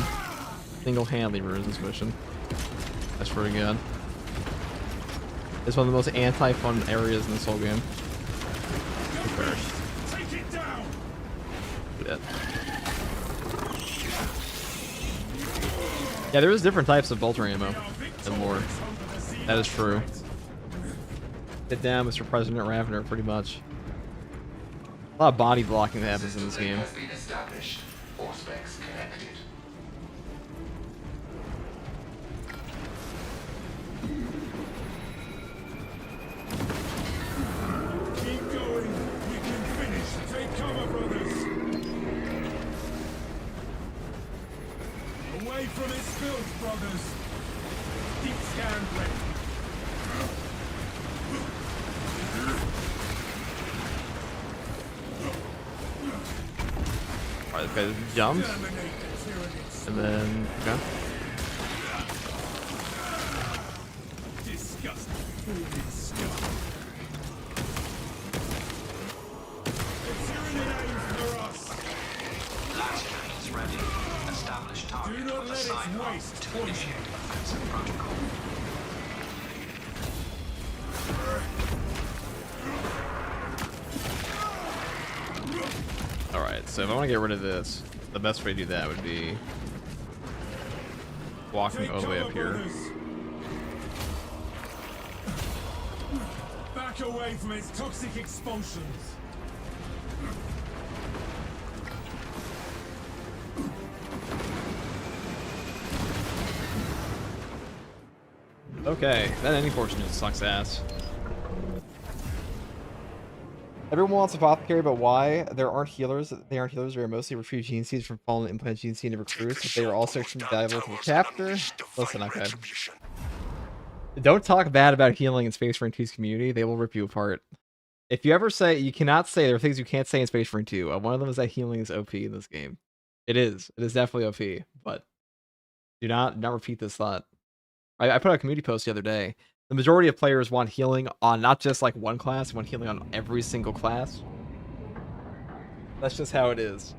single-handedly ruins this mission. That's pretty good. It's one of the most anti-fun areas in this whole game.
Take it down.
Yeah, there is different types of bolter ammo and more. That is true. Get down, Mr. President Ravner, pretty much. A lot of body blocking that happens in this game.
Has been established. All specs connected.
Keep going. We can finish. Take cover, brothers. from its filth, brothers. Deep scan ready.
Alright, this guy jumps.
Terminate the tyrannies.
And then, okay.
Disgusting. Food scum. The tyranny aims for us.
Last train is ready. Establish target
Do not
with a
let it
sign off
waste
to
poison.
initiate offensive protocol.
Alright, so if I want to get rid of this, the best way to do that would be walking all the way up here.
Brothers. Back away from its toxic expulsions.
Okay, that ending portion just sucks ass. Everyone wants apothecary, but why? There aren't healers. They aren't healers. They are mostly retrieve gene seeds from fallen implant gene seed recruits. But they are also extremely valuable to the chapter. Listen, okay. Don't talk bad about healing in Space Marine 2's community. They will rip you apart. If you ever say, you cannot say, there are things you can't say in Space Marine 2. One of them is that healing is OP in this game. It is. It is definitely OP. But do not repeat this thought. I put out a community post the other day. The majority of players want healing on not just like one class, they want healing on every single class. That's just how it is.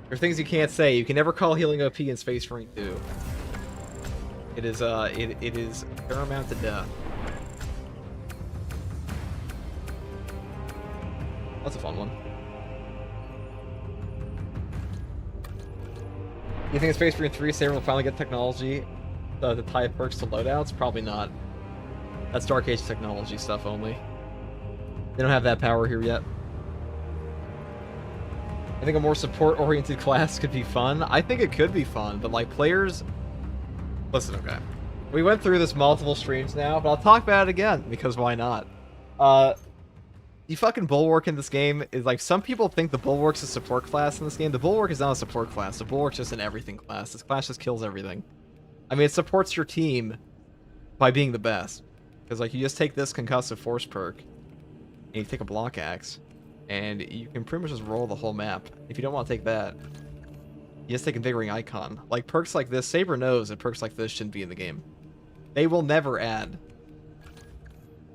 There are things you can't say. You can never call healing OP in Space Marine 2. It is it is paramount to death. That's a fun one. You think in Space Marine 3 Saber will finally get technology to tie perks to loadouts? Probably not. That's Dark Age technology stuff only. They don't have that power here yet. I think a more support-oriented class could be fun. I think it could be fun, but like players... Listen, okay. We went through this multiple streams now, but I'll talk about it again, because why not? The fucking Bulwark in this game is like, some people think the Bulwark's a support class in this game. The Bulwark is not a support class. The Bulwark's just an everything class. This class just kills everything. I mean, it supports your team by being the best. Because, like, you just take this concussive force perk, and you take a block axe, and you can pretty much just roll the whole map. If you don't want to take that, you just take Invigorating Icon. Like, perks like this, Saber knows that perks like this shouldn't be in the game. They will never add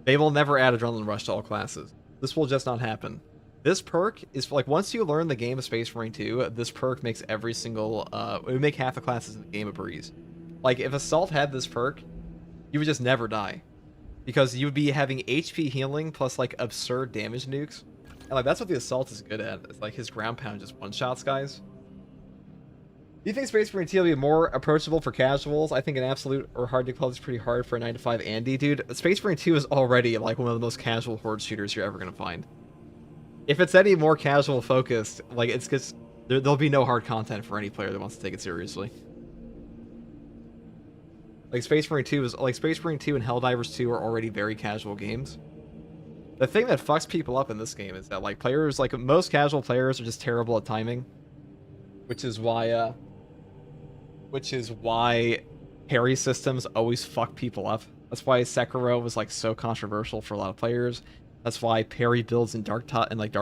Adrenaline Rush to all classes. This will just not happen. This perk is, like, once you learn the game of Space Marine 2, this perk makes every single, it would make half the classes in the game a breeze. Like, if Assault had this perk, you would just never die. Because you would be having HP healing plus, like, absurd damage nukes. And, like, that's what the Assault is good at. It's like his ground pound just one-shots guys. Do you think Space Marine 2 will be more approachable for casuals? I think an absolute or hard difficulty is pretty hard for a 9-to-5 Andy. Dude, Space Marine 2 is already, like, one of the most casual horde shooters you're ever going to find. If it's any more casual focused, like, it's just... There'll be no hard content for any player that wants to take it seriously. Like, Space Marine 2 is... Like, Space Marine 2 and Helldivers 2 are already very casual games. The thing that fucks people up in this game is that, like, players... Like, most casual players are just terrible at timing. Which is why parry systems always fuck people up. That's why Sekiro was, like, so controversial for a lot of players. That's why parry builds in Dark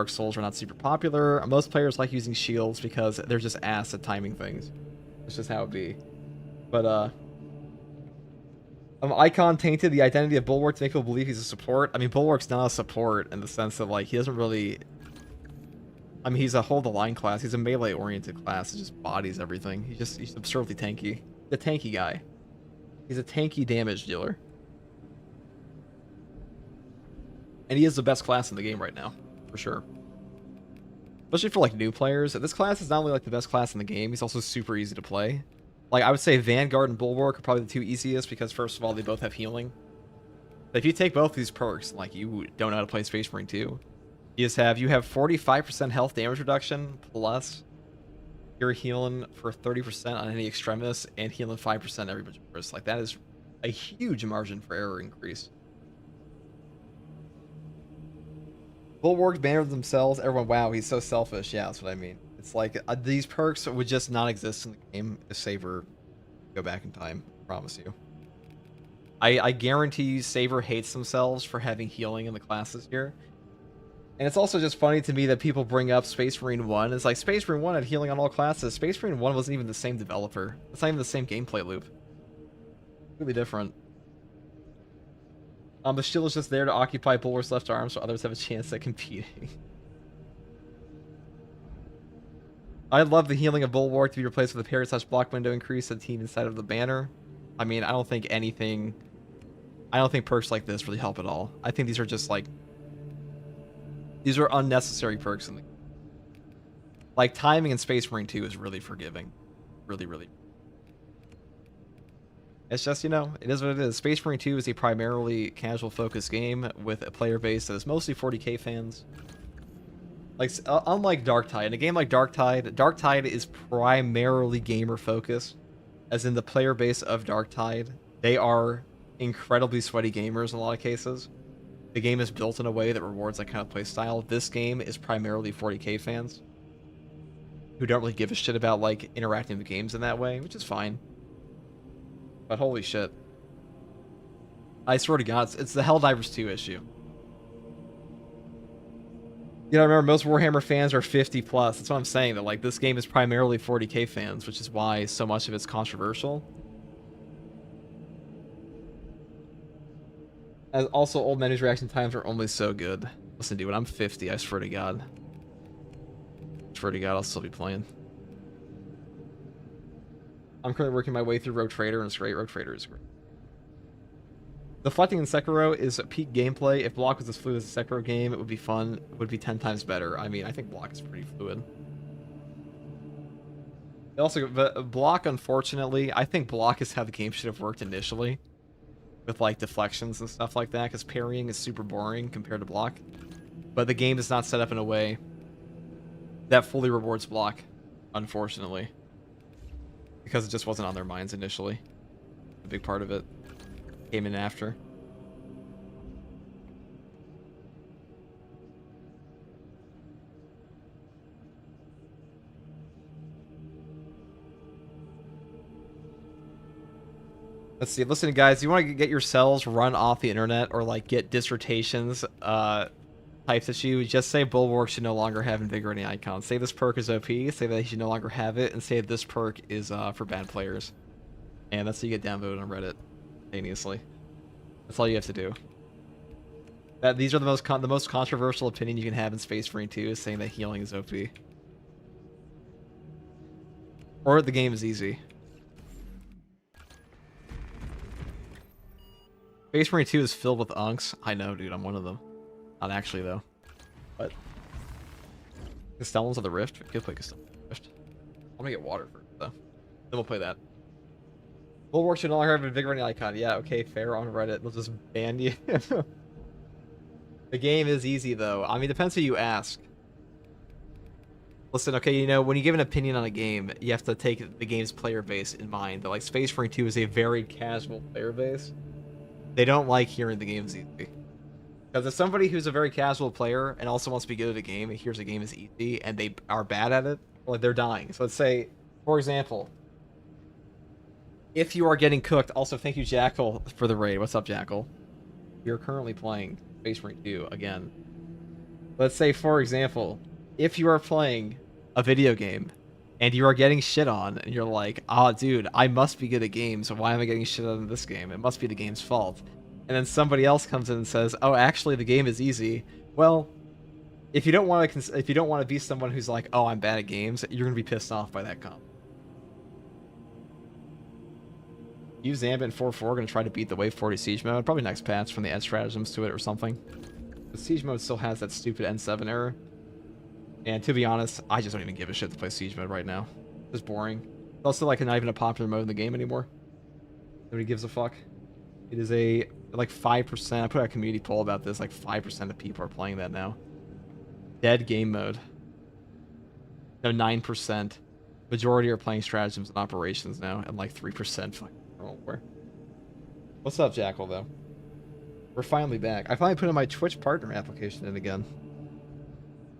Souls are not super popular. Most players like using shields because they're just ass at timing things. That's just how it be. But, Icon tainted the identity of Bulwark to make people believe he's a support. I mean, Bulwark's not a support in the sense that, like, he doesn't really... I mean, he's a hold-the-line class. He's a melee-oriented class. He just bodies everything. He's absurdly tanky. The tanky guy. He's a tanky damage dealer. And he is the best class in the game right now, for sure. Especially for, like, new players. This class is not only, like, the best class in the game, he's also super easy to play. Like, I would say Vanguard and Bulwark are probably the two easiest because, first of all, they both have healing. But if you take both these perks, like, you don't know how to play Space Marine 2, you have 45% health damage reduction, plus you're healing for 30% on any extremis, and healing 5% every bunch of bursts. Like, that is a huge margin for error increase. Bulwarks banner themselves, everyone, wow, he's so selfish. Yeah, that's what I mean. It's like, these perks would just not exist in the game if Saber Go back in time, I promise you. I guarantee you Saber hates themselves for having healing in the classes here. And it's also just funny to me that people bring up Space Marine 1. It's like Space Marine 1 had healing on all classes. Space Marine 1 wasn't even the same developer. It's not even the same gameplay loop. Really different. The shield is just there to occupy Bulwark's left arm so others have a chance at competing. I'd love the healing of Bulwark to be replaced with a parry / block window increase to the team inside of the banner. I mean, I don't think perks like this really help at all. I think these are just like... These are unnecessary perks in the... Like, timing in Space Marine 2 is really forgiving. Really, really. It's just, you know, it is what it is. Space Marine 2 is a primarily casual-focused game with a player base that is mostly 40k fans. Like, unlike Darktide, in a game like Darktide is primarily gamer-focused. As in the player base of Darktide, they are incredibly sweaty gamers in a lot of cases. The game is built in a way that rewards that kind of play style. This game is primarily 40k fans who don't really give a shit about like interacting with games in that way, which is fine. But holy shit. I swear to God, it's the Helldivers 2 issue. You know, remember, most Warhammer fans are 50 plus. That's what I'm saying, that like this game is primarily 40k fans, which is why so much of it's controversial. And also, old menus reaction times are only so good. Listen, dude, when I'm 50, I swear to God. I swear to God, I'll still be playing. I'm currently working my way through Rogue Trader, and it's great. Rogue Trader is great. Deflecting in Sekiro is peak gameplay. If Block was as fluid as a Sekiro game, it would be fun. It would be 10 times better. I mean, I think Block is pretty fluid. Also, Block, unfortunately, I think Block is how the game should have worked initially. With, like, deflections and stuff like that, because parrying is super boring compared to Block. But the game is not set up in a way that fully rewards Block, unfortunately. Because it just wasn't on their minds initially. A big part of it came in after. Let's see. Listen, guys, you want to get yourselves run off the internet or like get dissertations types of you, just say Bulwark should no longer have invigorating icons. Say this perk is OP, say that he should no longer have it, and say this perk is for bad players. And that's how you get downvoted on Reddit instantaneously. That's all you have to do. These are the most controversial opinion you can have in Space Marine 2 is saying that healing is OP. Or the game is easy. Space Marine 2 is filled with unks. I know, dude. I'm one of them. Not actually, though. But Castellans of the Rift? We could play Castellans of the Rift. I'm gonna get water first, though. Then we'll play that. Bulwark should no longer have an invigorating icon. Yeah, okay, fair on Reddit. They'll just ban you. The game is easy, though. I mean, depends who you ask. Listen, okay, you know, when you give an opinion on a game, you have to take the game's player base in mind. That, like, Space Marine 2 is a very casual player base. They don't like hearing the game's easy. Because if somebody who's a very casual player and also wants to be good at a game and hears a game is easy and they are bad at it, well, they're dying. So let's say, for example, if you are getting cooked, also thank you, Jackal, for the raid. What's up, Jackal? You're currently playing Space Marine 2 again. Let's say, for example, if you are playing a video game and you are getting shit on and you're like, ah, dude, I must be good at games. So why am I getting shit on in this game? It must be the game's fault. And then somebody else comes in and says, oh, actually the game is easy. Well, if you don't want to be someone who's like, oh, I'm bad at games, you're going to be pissed off by that comp. Use Ambient 4.4 going to try to beat the Wave 40 Siege mode. Probably next patch from the edge stratagems to it or something. The Siege mode still has that stupid N7 error. And to be honest, I just don't even give a shit to play Siege mode right now. It's boring. It's also like not even a popular mode in the game anymore. Nobody gives a fuck. It is a, like 5%. I put out a community poll about this. Like 5% of people are playing that now. Dead game mode. No, 9%. Majority are playing stratagems and operations now. And like 3% fucking where. What's up, Jackal, though? We're finally back. I finally put in my Twitch partner application in again.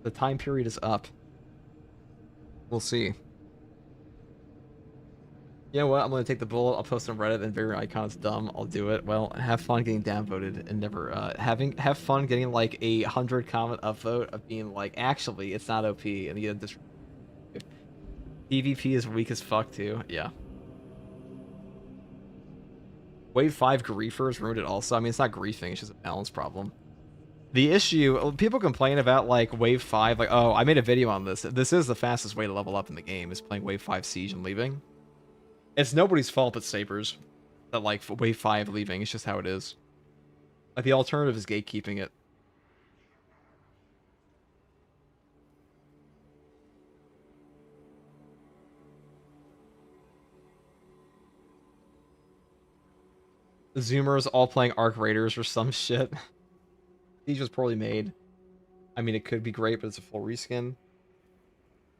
The time period is up. We'll see. You know what? I'm gonna take the bullet. I'll post on Reddit and Barrier Icon's dumb. I'll do it. Well, have fun getting downvoted and never have fun getting like 100 comment upvote of being like, actually, it's not OP, and you just PvP is weak as fuck too. Yeah. Wave 5 griefers ruined it also. I mean, it's not griefing, it's just a balance problem. The issue, people complain about like Wave 5, like, oh, I made a video on this. This is the fastest way to level up in the game, is playing Wave 5 Siege and leaving. It's nobody's fault but Sabers that like Wave 5 leaving. It's just how it is. Like, the alternative is gatekeeping it. The Zoomers all playing Arc Raiders or some shit. Siege was poorly made. I mean, it could be great, but it's a full reskin.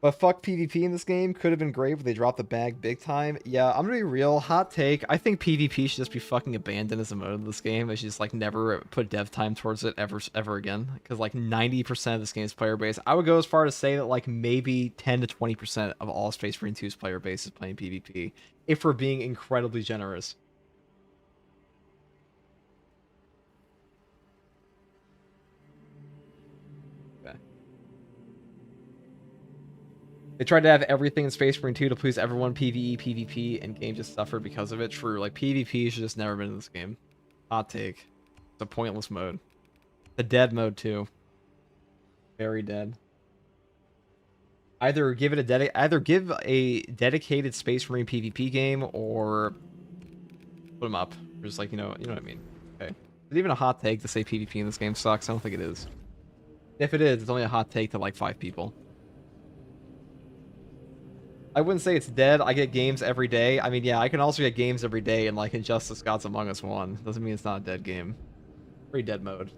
But fuck PvP in this game. Could have been great, but they dropped the bag big time. Yeah, I'm gonna be real. Hot take. I think PvP should just be fucking abandoned as a mode in this game. They should just like never put dev time towards it ever again. Because like 90% of this game's player base. I would go as far to say that like maybe 10 to 20% of all Space Marine 2's player base is playing PvP. If we're being incredibly generous. They tried to have everything in Space Marine 2 to please everyone, PvE, PvP, and game just suffered because of it. True, like PvP should just never been in this game. Hot take. It's a pointless mode. The dead mode too. Very dead. Either give a dedicated Space Marine PvP game or put them up. Just like, you know what I mean. Okay. Is it even a hot take to say PvP in this game sucks? I don't think it is. If it is, it's only a hot take to like 5 people. I wouldn't say it's dead. I get games every day. I mean, yeah, I can also get games every day in like Injustice Gods Among Us 1. Doesn't mean it's not a dead game. Pretty dead mode.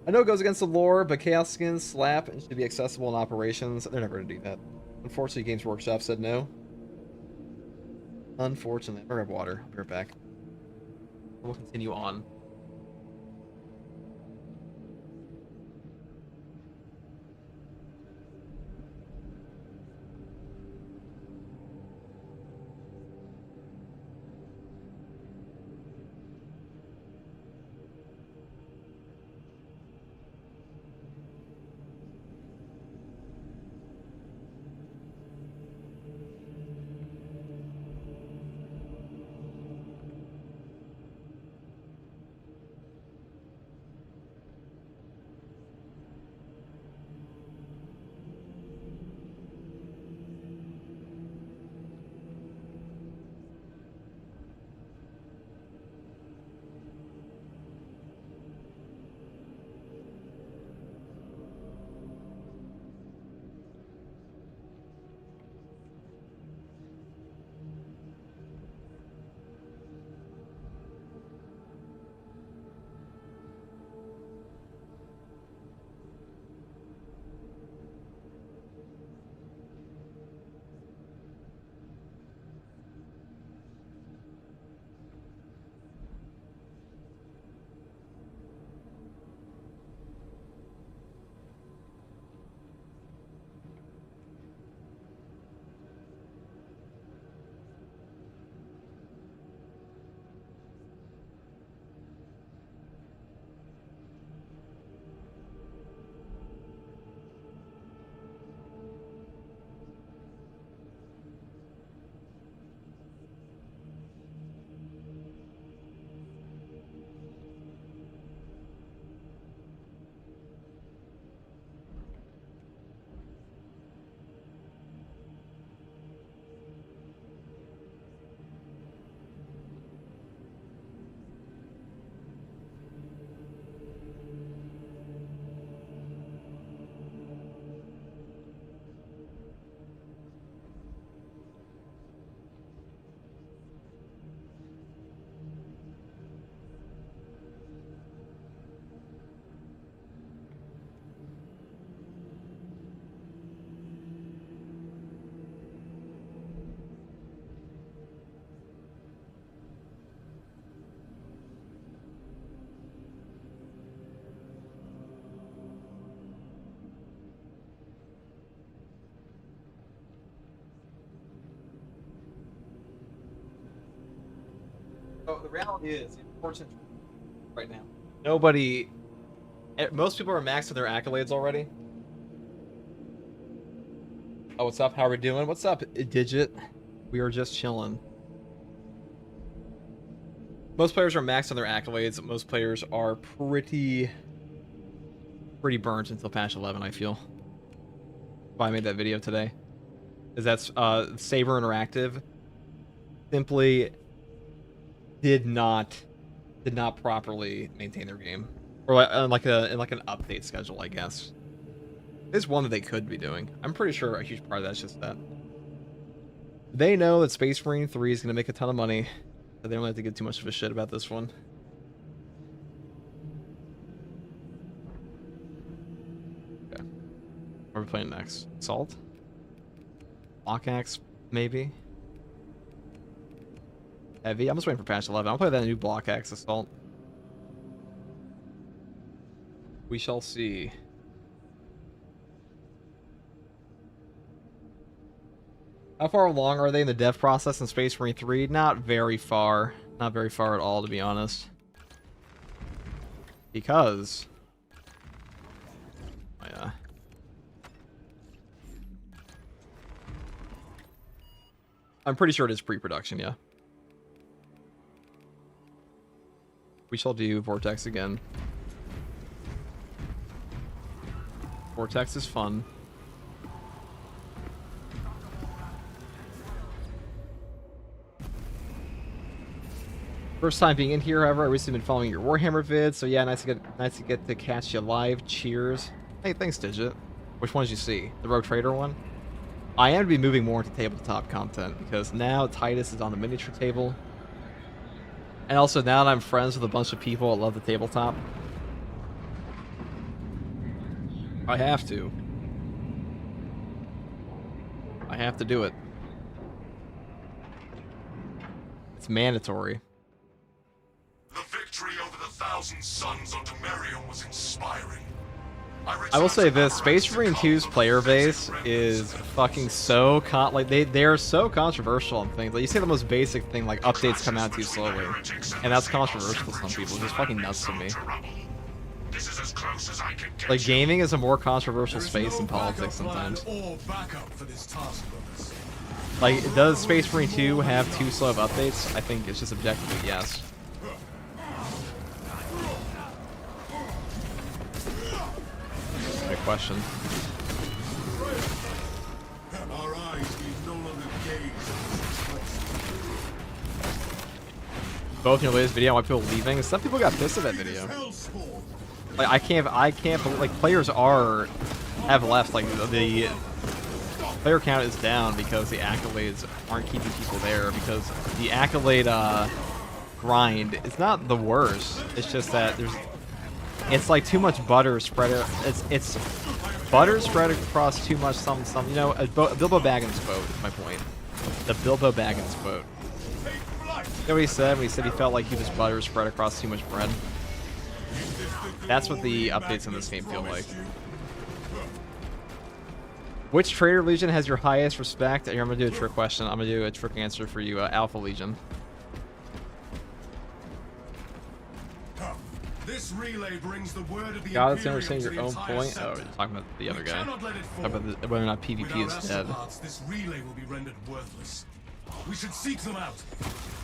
I know it goes against the lore, but Chaos Skins slap and should be accessible in operations. They're never going to do that. Unfortunately, Games Workshop said no. Unfortunately. I'm going to grab water. I'll be right back. We'll continue on. So the reality is, unfortunately, right now, most people are maxed with their accolades already. Oh, what's up? How are we doing? What's up, Digit? We are just chilling. Most players are maxed on their accolades. Most players are pretty burnt until patch 11, I feel. Why I made that video today. Is that's Saber Interactive simply did not properly maintain their game. Or like an update schedule, I guess. There's one that they could be doing. I'm pretty sure a huge part of that's just that. They know that Space Marine 3 is going to make a ton of money, so they don't have to give too much of a shit about this one. Okay. What are we playing next? Assault? Block Axe, maybe? Heavy? I'm just waiting for patch 11. I'll play that new Block Axe Assault. We shall see. How far along are they in the dev process in Space Marine 3? Not very far. Not very far at all, to be honest. Because... Oh, yeah. I'm pretty sure it is pre-production, yeah. We shall do Vortex again. Vortex is fun. First time being in here, however, I recently been following your Warhammer vids, so yeah, nice to get to catch you live. Cheers. Hey, thanks, Digit. Which one did you see? The Rogue Trader one? I am to be moving more into tabletop content because now Titus is on the miniature table. And also now that I'm friends with a bunch of people that love the tabletop, I have to. I have to do it. It's mandatory.
The victory over the Thousand Sons on Imperium was inspiring.
I will say this, Space Marine 2's player base is fucking so they're so controversial on things. Like, you say the most basic thing, like updates come out too slowly, and that's controversial to some people. It's just fucking nuts to me. Like, gaming is a more controversial space than politics sometimes. Like, does Space Marine 2 have too slow of updates? I think it's just objectively yes. Great question. Both in your latest video, why people leaving? Some people got pissed at that video. Like I can't like players have left. Like the player count is down because the accolades aren't keeping people there, because the accolade grind is not the worst. It's just that it's like too much butter spread. It's butter spread across too much. Some you know, a Bilbo Baggins quote is my point. The Bilbo Baggins quote. You know what he said when he said he felt like he was butter spread across too much bread? That's what the updates in this game feel like. Which Trader Legion has your highest respect? Here, I'm gonna do a trick question. I'm gonna do a trick answer for you. Alpha Legion.
This relay brings the word of the
God, it's
Imperium
understanding
to
your
the
own
entire
point.
sector.
Oh, you're talking about the other
We
guy.
cannot let it fall.
Talking about whether or not PvP
Without
is dead.
Astroparts, this relay will be rendered worthless. We should seek them out.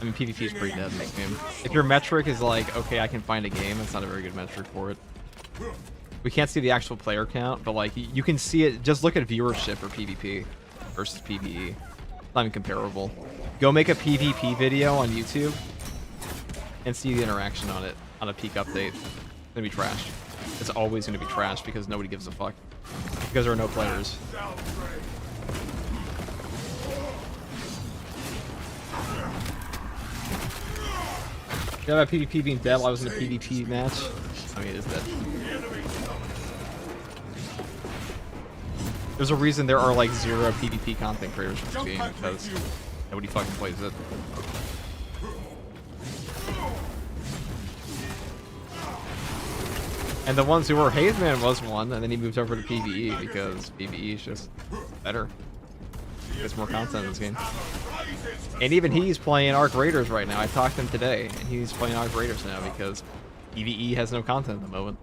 I mean, PvP is pretty dead in this game. If your metric is like, okay, I can find a game, that's not a very good metric for it. We can't see the actual player count, but like, you can see it. Just look at viewership for PvP versus PvE. It's not even comparable. Go make a PvP video on YouTube and see the interaction on it on a peak update. It's gonna be trash. It's always gonna be trash because nobody gives a fuck. Because there are no players. Yeah, about PvP being dead while I was in a PvP match. I mean, it is dead. There's a reason there are like 0 PvP content creators for this game, because nobody fucking plays it. And the ones who were, Hazeman was one, and then he moved over to PvE because PvE is just better. Gets more content in this game. And even he's playing Arc Raiders right now. I talked to him today, and he's playing Arc Raiders now because PvE has no content at the moment.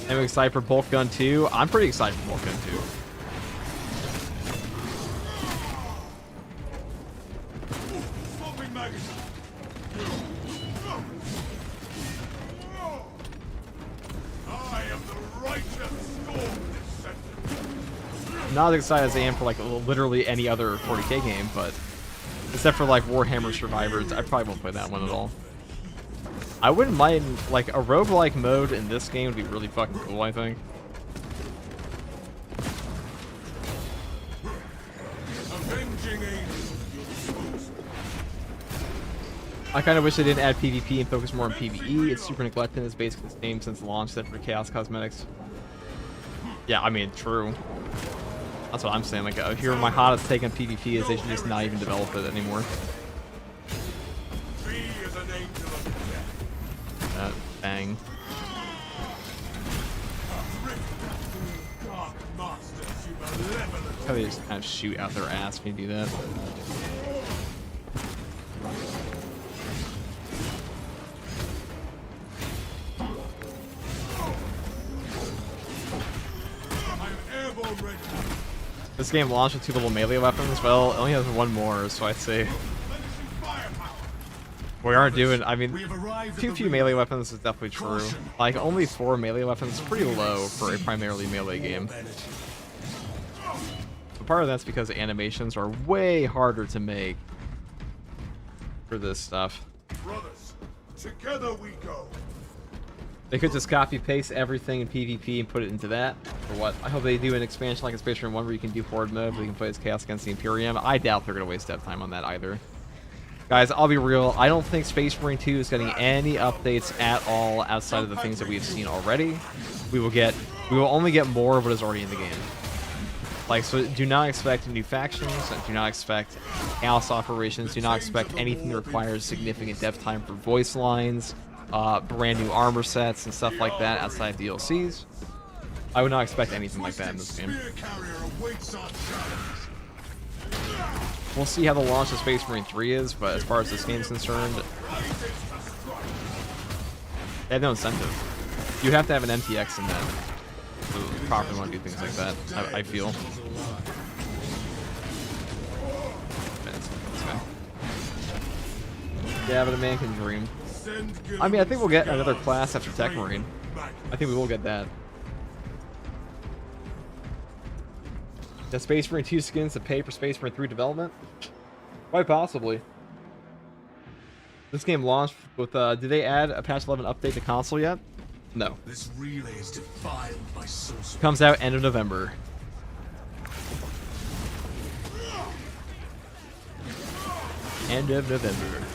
I'm excited for Bolt Gun 2. I'm pretty excited for Bolt Gun 2. Not as excited as I am for like literally any other 40k game, but except for like Warhammer Survivors, I probably won't play that one at all. I wouldn't mind like a roguelike mode in this game would be really fucking cool, I think. I kind of wish they didn't add PvP and focus more on PvE. It's super neglected. It's basically the same since launch, except for Chaos Cosmetics. Yeah, I mean, true. That's what I'm saying. Like, here my hottest take on PvP is they should just not even develop it anymore. Bang. How they just kind of shoot out their ass when you do that. This game launched with 2 little melee weapons. Well, it only has 1 more, so I'd say we aren't doing. I mean, too few melee weapons is definitely true. Like only 4 melee weapons is pretty low for a primarily melee game. But part of that's because the animations are way harder to make for this stuff.
Brothers, together we go.
They could just copy paste everything in PvP and put it into that. For what? I hope they do an expansion like in Space Marine 1 where you can do horde mode, where you can play as Chaos against the Imperium. I doubt they're going to waste that time on that either. Guys, I'll be real. I don't think Space Marine 2 is getting any updates at all outside of the things that we've seen already. We will only get more of what is already in the game. Like, so do not expect new factions, do not expect chaos operations, do not expect anything that requires significant dev time for voice lines, brand new armor sets and stuff like that outside DLCs. I would not expect anything like that in this game. We'll see how the launch of Space Marine 3 is, but as far as this game is concerned, they have no incentive. You have to have an MTX in that to properly want to do things like that, I feel. Yeah, but a man can dream. I mean, I think we'll get another class after Tech Marine. I think we will get that. The Space Marine 2 skins to pay for Space Marine 3 development? Quite possibly. This game launched with, did they add a patch 11 update to console yet? No.
This relay is defiled by sorcery.
Comes out end of November. End of November.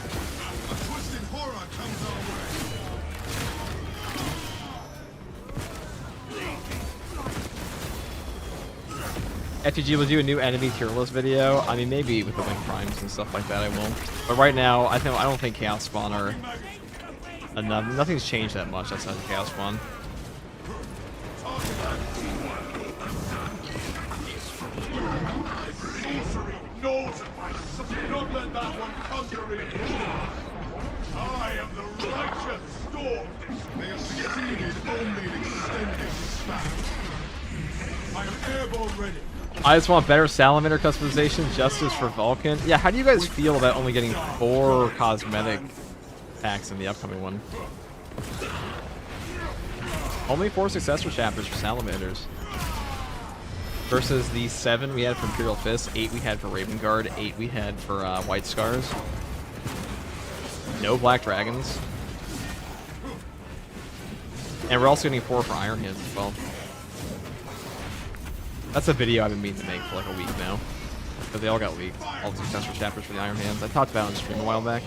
FTG will do a new enemy tier list video. I mean, maybe with the link primes and stuff like that, I will. But right now, I don't think Chaos Spawn are enough. Nothing's changed that much outside of Chaos Spawn.
I am the righteous storm. They have succeeded only in extending the span. I am airborne ready.
I just want better Salamander customization, justice for Vulcan. Yeah, how do you guys feel about only getting 4 cosmetic packs in the upcoming one? Only 4 Successor chapters for Salamanders. Versus the 7 we had for Imperial Fist, 8 we had for Raven Guard, 8 we had for White Scars. No Black Dragons. And we're also getting 4 for Iron Hands as well. That's a video I've been meaning to make for like a week now. Because they all got leaked. All the Successor chapters for the Iron Hands. I talked about it on stream a while back.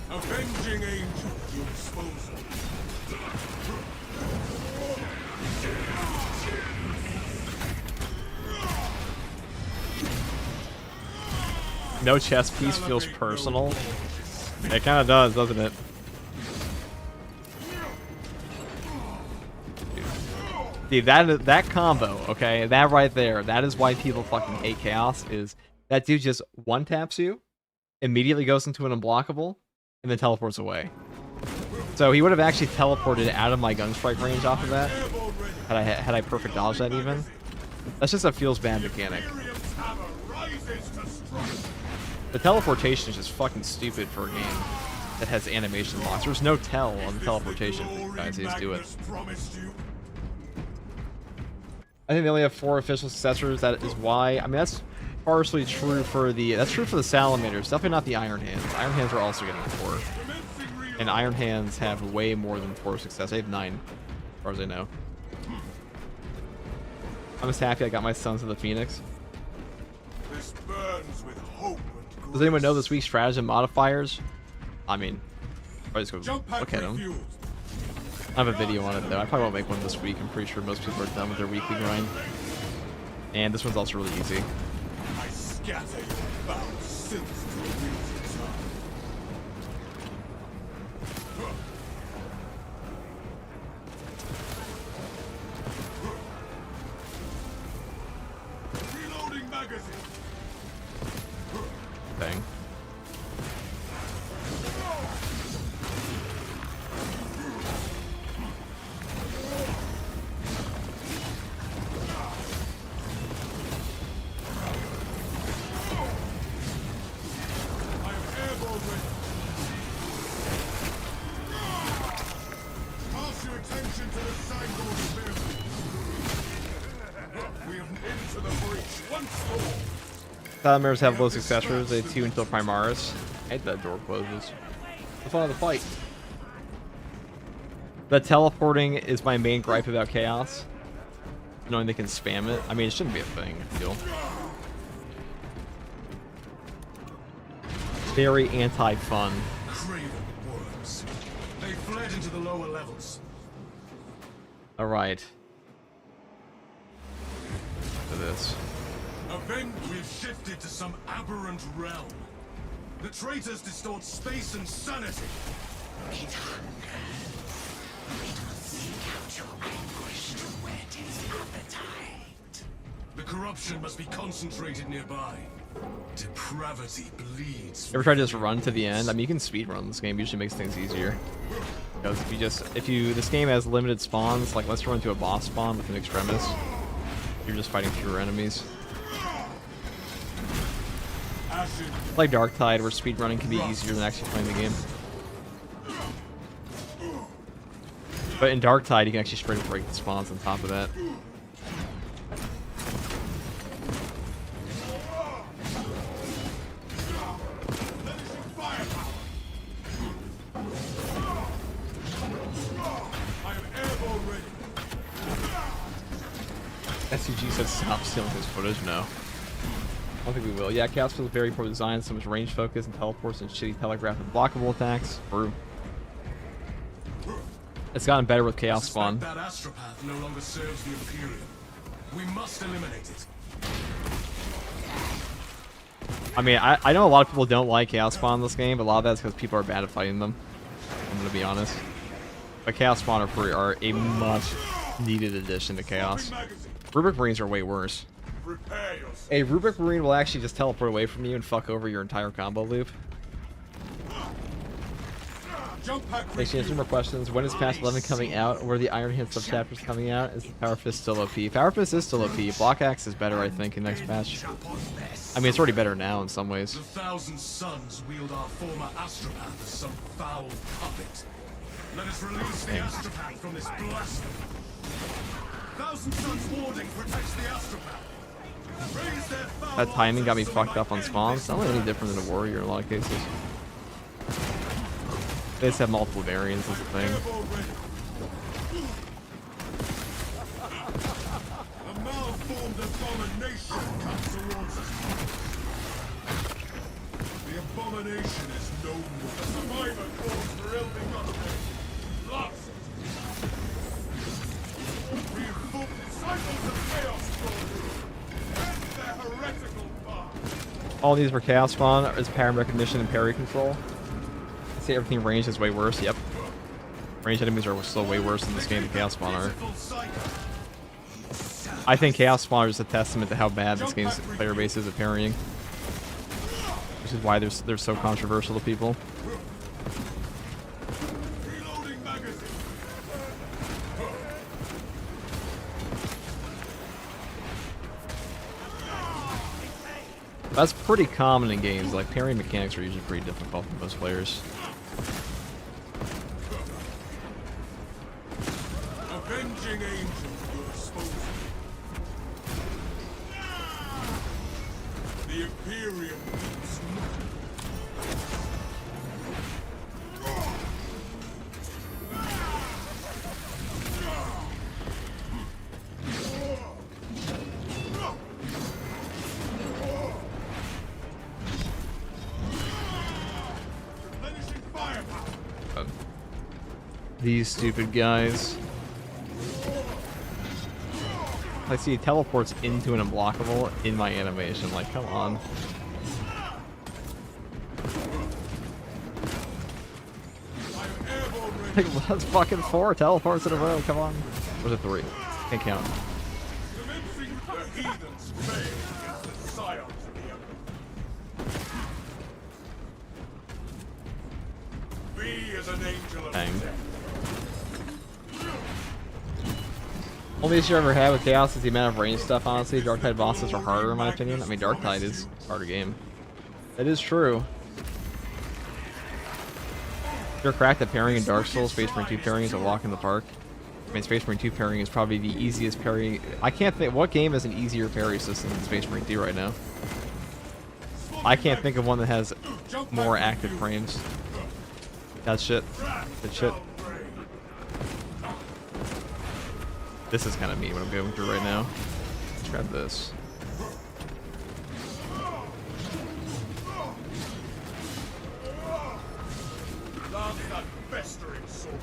Avenging Angel, your disposal.
No chess piece feels personal. It kind of does, doesn't it? Dude, that combo, okay, that right there, that is why people fucking hate Chaos. Is that dude just one taps you, immediately goes into an unblockable, and then teleports away. So he would have actually teleported out of my gunstrike range off of that, had I perfect dodged that even. That's just a feels bad mechanic. The teleportation is just fucking stupid for a game that has animation locks. There's no tell on the teleportation, guys. They just do it. I think they only have 4 official successors. That is why. I mean, that's partially true for the. That's true for the salamanders. Definitely not the Iron Hands. Iron Hands are also getting 4, and Iron Hands have way more than 4 success. They have 9, as far as I know. I'm just happy I got my Sons of the Phoenix.
This burns with hope.
Does anyone know this week's stratagem modifiers? I mean, I just go look at them. I have a video on it though. I probably won't make one this week. I'm pretty sure most people are done with their weekly grind. And this one's also really easy.
I scatter your bound sins to a wheel's time. Reloading magazine.
Thing. Salamanders have low successors. They 2 until Primarchs. I hate that door closes. The fun of the fight. The teleporting is my main gripe about Chaos. Knowing they can spam it. I mean, it shouldn't be a thing, I feel. Very anti-fun.
Craven worms. They fled into the lower levels.
Alright. For this.
Event we've shifted to some aberrant realm. The traitors distort space and sanity.
It hungers. It will seek out your anguish to whet its appetite.
The corruption must be concentrated nearby. Depravity bleeds.
Ever try to just run to the end? I mean, you can speedrun this game. Usually makes things easier. Because this game has limited spawns. Like, let's run to a boss spawn with an extremis. You're just fighting fewer enemies. Like Darktide, where speedrunning can be easier than actually playing the game. But in Darktide, you can actually straight up break the spawns on top of that. SCG said stop stealing his footage. No. I don't think we will. Yeah, Chaos feels very poorly designed, so much range focus and teleports and shitty telegraph and blockable attacks. True. It's gotten better with Chaos Spawn.
That astropath no longer serves the Imperium. We must eliminate it.
I mean, I know a lot of people don't like Chaos Spawn in this game, but a lot of that's because people are bad at fighting them. I'm gonna be honest. But Chaos Spawn are a much needed addition to Chaos. Rubric Marines are way worse. A Rubric Marine will actually just teleport away from you and fuck over your entire combo loop. Makes you answer more questions. When is Patch 11 coming out? Or are the Iron Hand sub-chapters coming out? Is the Power Fist still OP? Power Fist is still OP. Block Axe is better, I think, in next patch. I mean, it's already better now in some ways.
The Thousand Suns wield our former astropath as some foul puppet. Let us release the astropath from this blasphemy. Thousand Suns warding protects the astropath.
That timing got me fucked up on spawns. It's not really any different than a warrior in a lot of cases. They just have multiple variants as a thing.
A malformed abomination comes towards us. The abomination is no more. The survivor calls for ill-begotten. Lost. We invoke disciples of chaos.
All these for chaos spawn is pattern recognition and parry control. I see everything ranged is way worse. Yep. Ranged enemies are still way worse in this game than chaos spawn are. I think chaos spawn is a testament to how bad this game's player base is at parrying. Which is why they're so controversial to people. That's pretty common in games. Like, parrying mechanics are usually pretty difficult for most players.
Avenging angel will expose you. The Imperium needs
These stupid guys. I see he teleports into an unblockable in my animation. Like, come on. Like, that's fucking 4 teleports in a row. Come on. Was it 3? Can't count. Dang. Only issue I ever had with Chaos is the amount of range stuff, honestly. Darktide bosses are harder, in my opinion. I mean, Darktide is a harder game. It is true. You're cracked at parrying in Dark Souls. Space Marine 2 parrying is a walk in the park. I mean, Space Marine 2 parrying is probably the easiest parry. I can't think. What game has an easier parry system than Space Marine 2 right now? I can't think of one that has more active frames. That shit. That shit. This is kind of me what I'm going through right now. Let's grab this.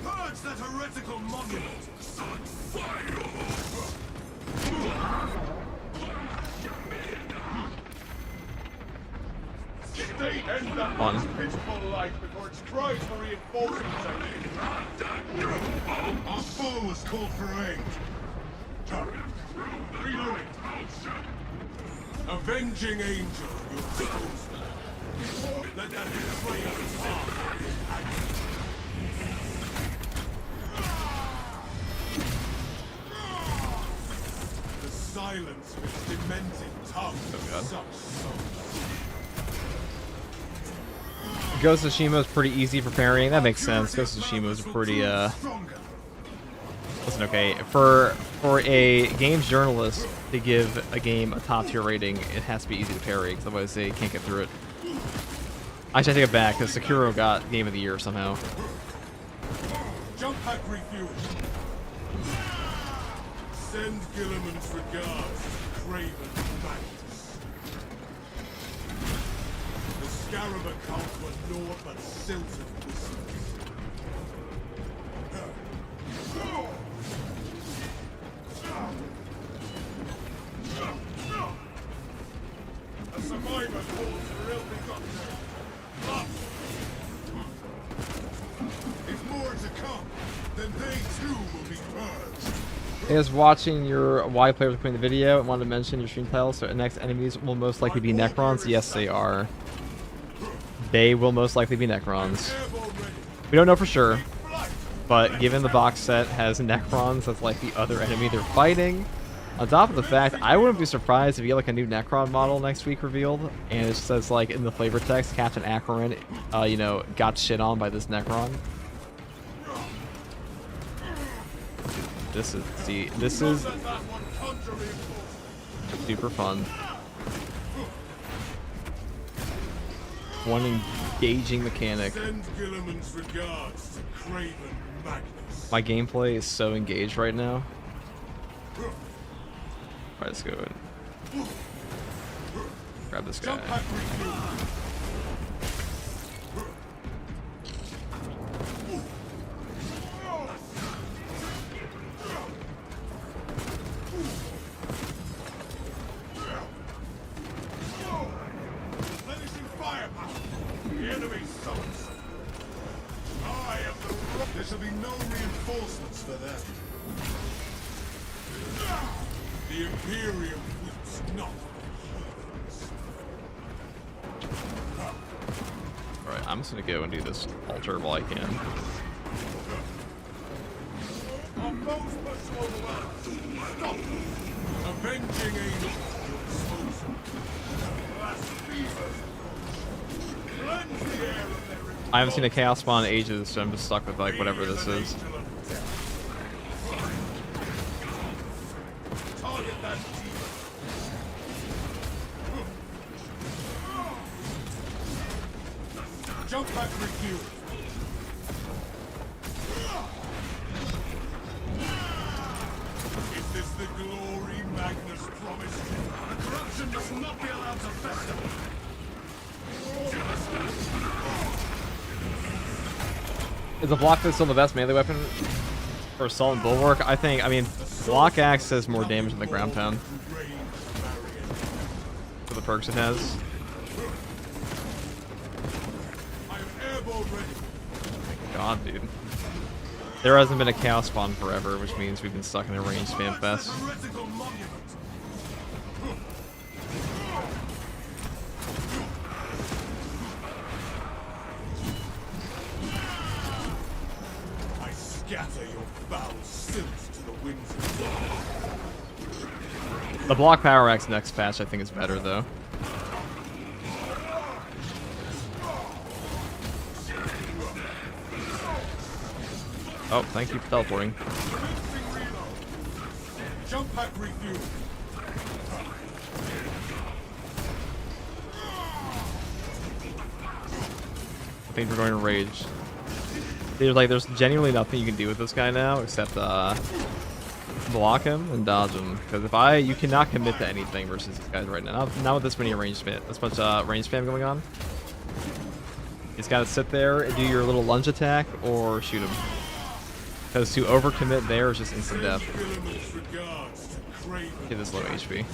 Purge that heretical monument!
One.
Our foe has called for aid. Reloading. Avenging angel, you expose them. Let that flame the silence of its demented tongue sucks souls.
Ghost of Tsushima is pretty easy for parrying. That makes sense. Ghost of Tsushima is pretty listen, okay, for a games journalist to give a game a top tier rating, it has to be easy to parry, because otherwise they can't get through it. Actually, I take it back, because Sekiro got Game of the Year somehow.
Jump pack refuel. Send Guilliman's regards to Craven Magnus. The Scarab account were naught but silted whistles. A survivor calls for ill-begotten. If more to come, then they too will be purged.
I was watching your why players playing the video and wanted to mention your stream title, so next enemies will most likely be Necrons. Yes, they are. They will most likely be Necrons. We don't know for sure, but given the box set has Necrons as like the other enemy they're fighting, on top of the fact, I wouldn't be surprised if you get like a new Necron model next week revealed, and it says like in the flavor text, Captain Acheran, you know, got shit on by this Necron. This is, see, this is super fun. One engaging mechanic. My gameplay is so engaged right now. Alright, let's go in. Grab this guy.
The Imperium weeps not.
Alright, I'm just gonna go and do this altar while I can.
Our foes pursue overwhelmed. Stop! Avenging angel. Disposal. Blasphemers. Cleanse the air of their
I haven't seen a chaos spawn in ages, so I'm just stuck with like whatever this is.
Target that demon. Jump back refuel. Is this the glory Magnus promised? The corruption must not be allowed to fester.
Is the block pistol the best melee weapon for assault and bulwark? I mean, block axe does more damage than the ground pound for the perks it has.
I am airborne ready.
God, dude. There hasn't been a chaos spawn forever, which means we've been stuck in a range spam fest.
Heretical monument. I scatter your foul silt to the winds of God.
The block power axe next patch I think is better though. Oh, thank you for teleporting.
Jump pack refuel.
I think we're going to rage. There's genuinely nothing you can do with this guy now except block him and dodge him. Because you cannot commit to anything versus these guys right now. Not with this many range spam, this much range spam going on. You just gotta sit there and do your little lunge attack or shoot him. Because to overcommit there is just instant death. Get this low HP.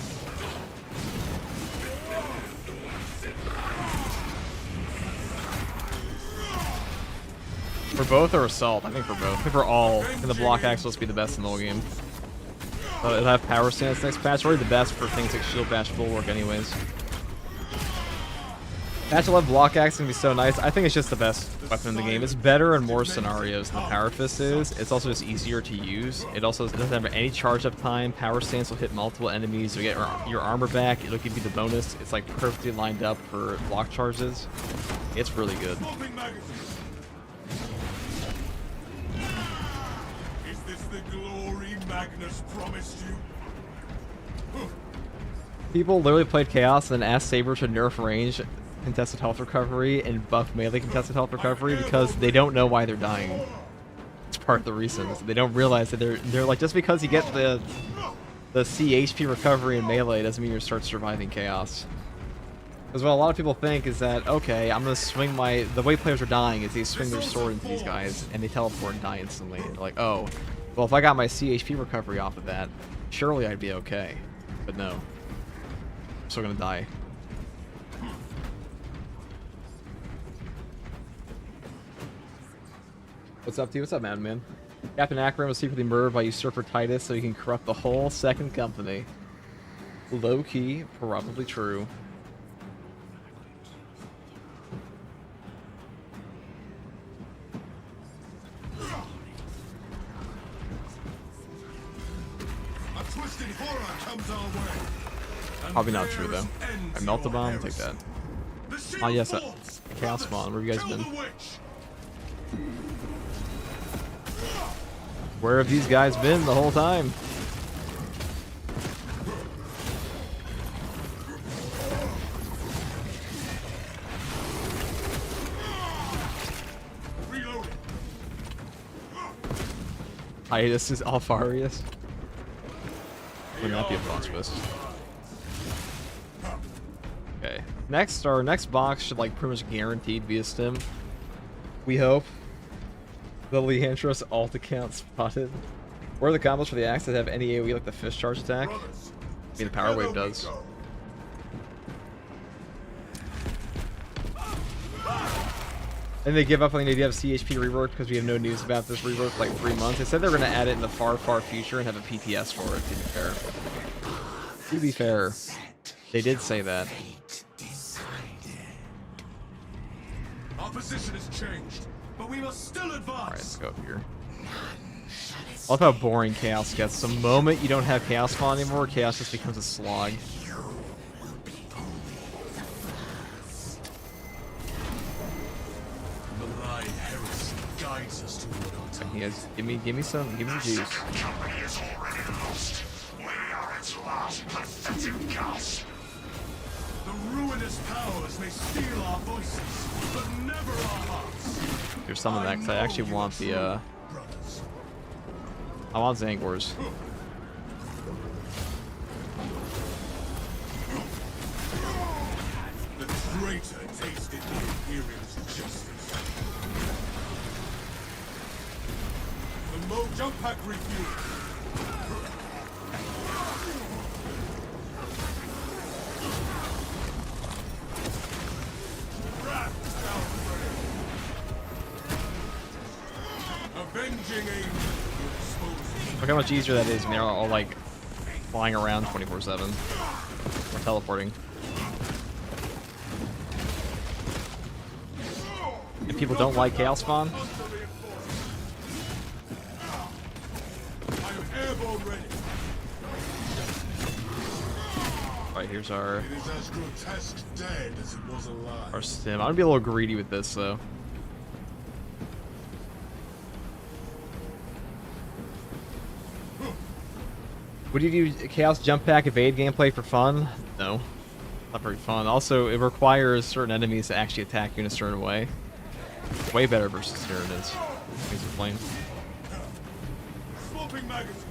For both or assault? I think for both. I think for all. And the block axe will be the best in the whole game. It'll have power stance next patch. Already the best for things like shield bash bulwark anyways. Patch 11 block axe is gonna be so nice. I think it's just the best weapon in the game. It's better in more scenarios than the power fist is. It's also just easier to use. It also doesn't have any charge up time. Power stance will hit multiple enemies. You get your armor back. It'll give you the bonus. It's like perfectly lined up for block charges. It's really good.
Is this the glory Magnus promised you?
People literally played Chaos and asked Saber to nerf range contested health recovery and buff melee contested health recovery because they don't know why they're dying. It's part of the reason. They don't realize that they're like, just because you get the CHP recovery in melee doesn't mean you start surviving Chaos. Because what a lot of people think is that, okay, I'm gonna swing the way players are dying is they swing their sword into these guys and they teleport and die instantly. They're like, oh, well if I got my CHP recovery off of that, surely I'd be okay. But no. I'm still gonna die. What's up, T? What's up, man? Captain Acheran was secretly murdered by usurper Titus so he can corrupt the whole second company. Low key, probably true.
A twisted horror comes our way.
Probably not true though. I melt the bomb, take that. Oh yes, Chaos Spawn, where have you guys been? Where have these guys been the whole time? Titus is Alfarius. Wouldn't that be a boss twist? Okay. Our next box should like pretty much guaranteed be a stim. We hope. The Leandros alt account spotted. Where are the combos for the axe that have any AoE like the fish charge attack? I mean the power wave does. And they give up on the idea of CHP rework because we have no news about this rework for like 3 months. They said they were going to add it in the far, far future and have a PTS for it, to be fair. To be fair, they did say that.
Our position has changed, but we must still advance.
Alright, let's go up here. I love how boring Chaos gets. The moment you don't have Chaos Spawn anymore, Chaos just becomes a slog.
Malign heresy guides us toward our time.
He goes, give me some juice.
Company is already lost. We are its last pathetic gasp.
The ruinous powers may steal our voices, but never our hearts.
There's some of that, 'cause I actually want the,
Brothers.
I want Zangors.
The traitor tasted the Imperium's justice. The Mo jump pack refuel. Avenging angel.
Look how much easier that is when they're all like flying around 24/7 or teleporting. And people don't like Chaos Spawn.
I am airborne ready.
Alright, here's our
It is as grotesque dead as it was alive.
stim. I'm gonna be a little greedy with this though. Would you do Chaos Jump Pack evade gameplay for fun? No. Not very fun. Also, it requires certain enemies to actually attack you in a certain way. Way better versus Tyranids. Things are plain.
Swapping magazine.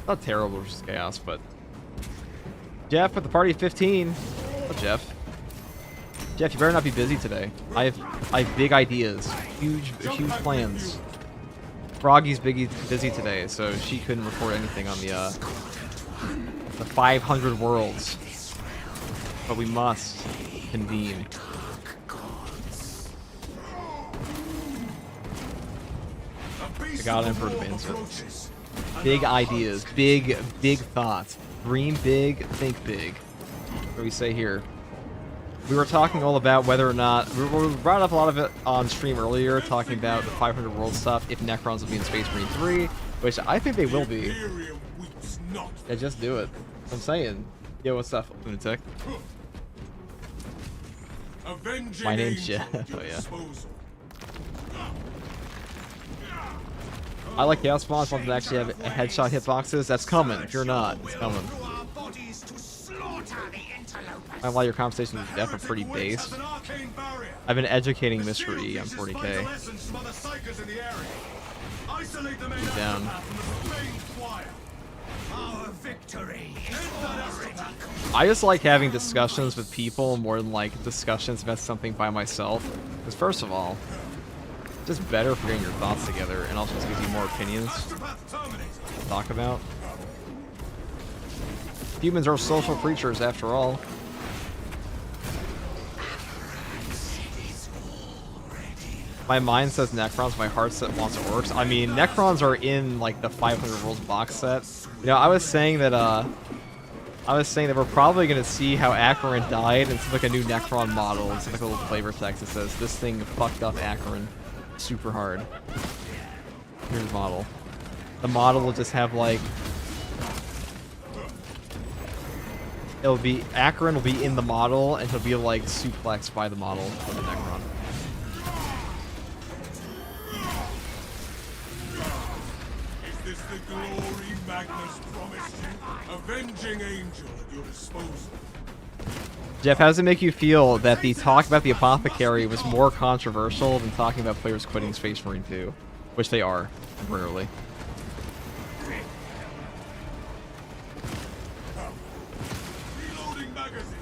Not terrible versus Chaos, but... Jeff with the party of 15. Oh, Jeff. Jeff, you better not be busy today. I have big ideas. Huge plans. Froggy's busy today, so she couldn't record anything on the 500 worlds. But we must convene. I got in for advancement. Big ideas, big thoughts. Dream big, think big. What do we say here? We were talking all about whether or not we brought up a lot of it on stream earlier, talking about the 500 world stuff. If Necrons will be in Space Marine 3, which I think they will be.
Imperium weeps not.
Yeah, just do it. I'm saying. Yo, what's up, Lunatic?
Avenging
My name's
angel
Jeff.
at your
Oh, yeah.
disposal.
I like Chaos Spawn. I want them to actually have headshot hitboxes. That's coming. If you're not, it's coming. I like your conversations with Jeff are pretty base. I've been educating Mr. E on 40k. He's down. I just like having discussions with people more than like discussions about something by myself. Because first of all, it's just better for getting your thoughts together, and also just gives you more opinions to talk about. Humans are social creatures after all. My mind says Necrons, my heart wants Orcs. I mean, Necrons are in like the 500 Worlds box set. You know, I was saying that we're probably gonna see how Acheran died, and it's like a new Necron model. It's like a little flavor text that says this thing fucked up Acheran super hard. Here's the model. The model will just have like Acheran will be in the model, and he'll be like suplexed by the model of the Necron.
Is this the glory Magnus promised you? Avenging angel at your disposal.
Jeff, how does it make you feel that the talk about the Apothecary was more controversial than talking about players quitting Space Marine 2? Which they are, rarely.
Reloading magazine.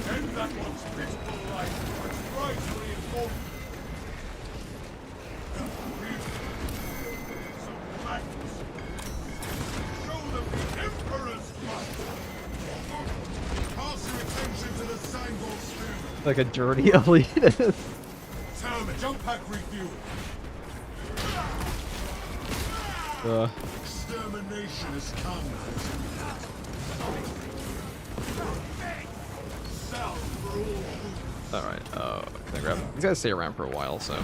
End that one's critical life. Rightfully important. Some facts. Show them the Emperor's might. Pass your attention to the signboard soon.
Like a dirty elitist.
Tell me, jump pack refuel. Extermination has come.
Alright, can I grab these guys stay around for a while, so.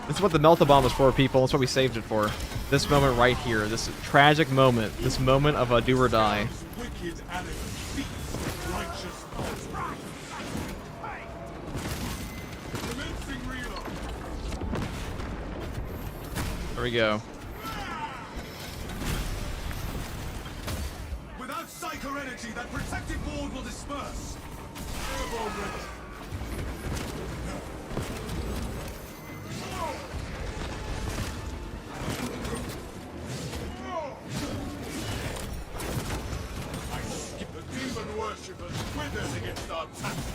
This is what the Melta Bomb was for, people. That's what we saved it for. This moment right here, this tragic moment, this moment of a do or die.
Wicked animal seeks righteous cause. Commencing reload.
There we go.
Without psycho energy, that protective board will disperse. Airborne ready. The demon worshippers withered against our tactics.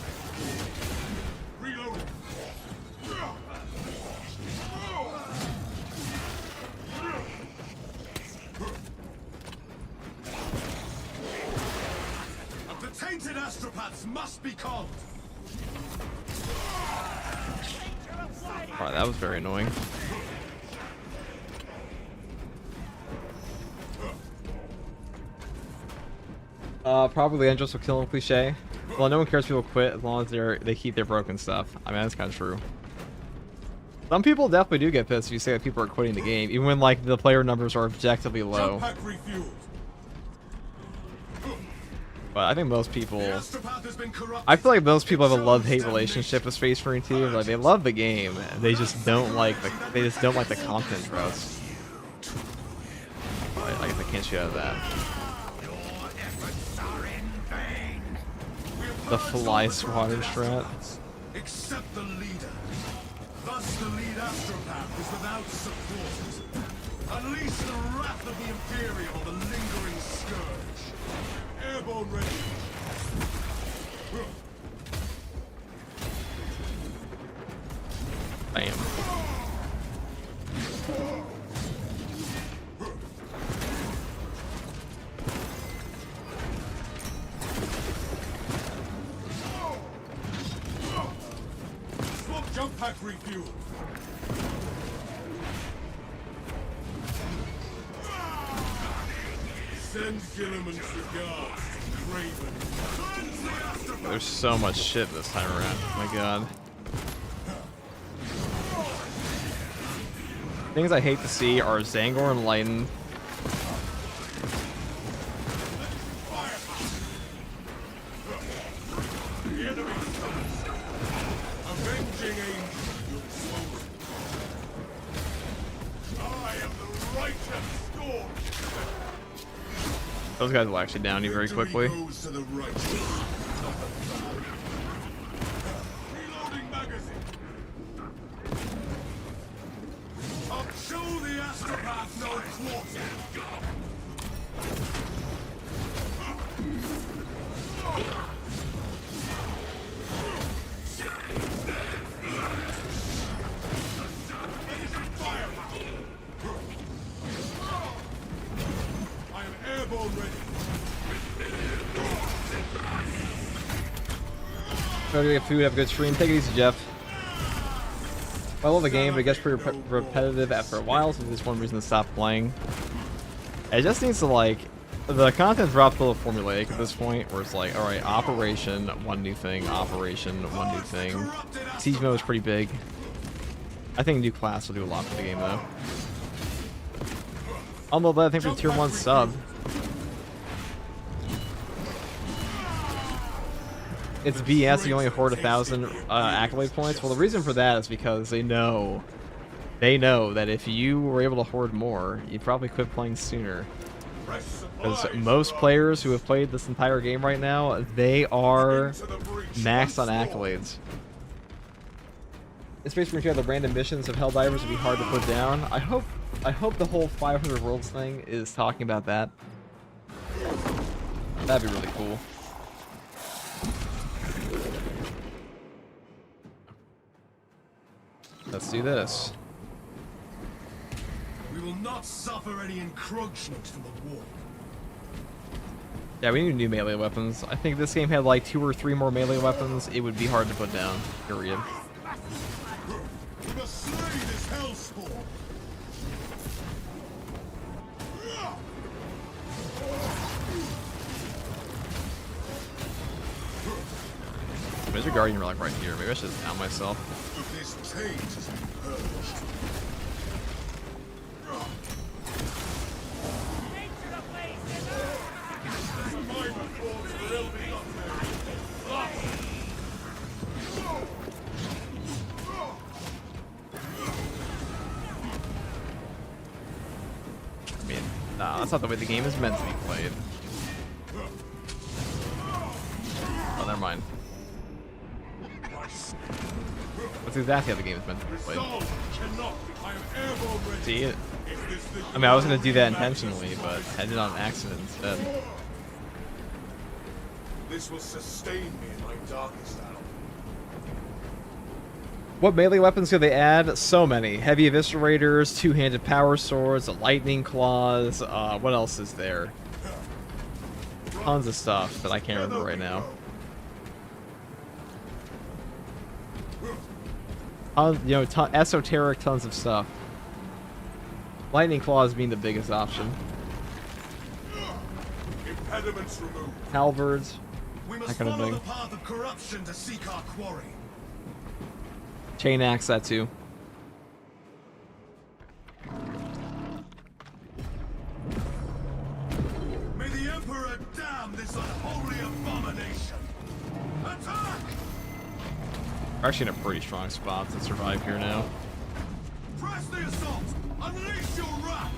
Reloading. The tainted astropaths must be calmed.
Alright, that was very annoying. Probably Andros will kill him, cliche. Well, no one cares if people quit as long as they keep their broken stuff. I mean, that's kind of true. Some people definitely do get pissed if you say that people are quitting the game, even when like the player numbers are objectively low. But I think most people, I feel like most people have a love-hate relationship with Space Marine 2. Like they love the game, they just don't like the content drops. I guess I can't shoot out of that. The fly swatter strat.
Except the leader. Thus the lead astropath is without support. Unleash the wrath of the Imperial, the lingering scourge. Airborne ready.
Bam.
Jump pack refuel. Send Guilliman's regards to Craven.
There's so much shit this time around. Oh my god. Things I hate to see are Zangor Enlightened. Those guys will actually down you very quickly.
Reloading magazine. I'll show the astropath no quarter. I am airborne ready.
Try to get food, have a good stream. Take it easy, Jeff. I love the game, but it gets pretty repetitive after a while, so there's one reason to stop playing. It just needs to, like, the content drops a little formulaic at this point, where it's like, alright, operation, one new thing, operation, one new thing. Siege mode is pretty big. I think new class will do a lot for the game, though. Although, I think for tier 1 sub, it's BS you only afford 1,000 accolade points. Well, the reason for that is because they know that if you were able to hoard more, you'd probably quit playing sooner. Because most players who have played this entire game right now, they are maxed on accolades. In Space Marine 2, the random missions of Helldivers would be hard to put down. I hope the whole 500 worlds thing is talking about that. That'd be really cool. Let's do this.
We will not suffer any encroachment from the war.
Yeah, we need new melee weapons. I think if this game had like 2 or 3 more melee weapons, it would be hard to put down. Period.
We must slay this hellspawn.
There's a Guardian Relic right here. Maybe I should down myself.
This taint has been purged.
I mean, nah, that's not the way the game is meant to be played. Oh, never mind. That's exactly how the game is meant to be played. See it? I mean, I was gonna do that intentionally, but I did it on accident instead.
This will sustain me in my darkest hour.
What melee weapons do they add? So many. Heavy eviscerators, two-handed power swords, lightning claws. What else is there? Tons of stuff that I can't remember right now. Esoteric tons of stuff. Lightning claws being the biggest option.
Impediments removed.
Halberds.
We
That
must
kind of
follow
thing.
the path of corruption to seek our quarry.
Chain axe, that too.
May the Emperor damn this unholy abomination. Attack!
We're actually in a pretty strong spot to survive here now.
Press the assault! Unleash your wrath!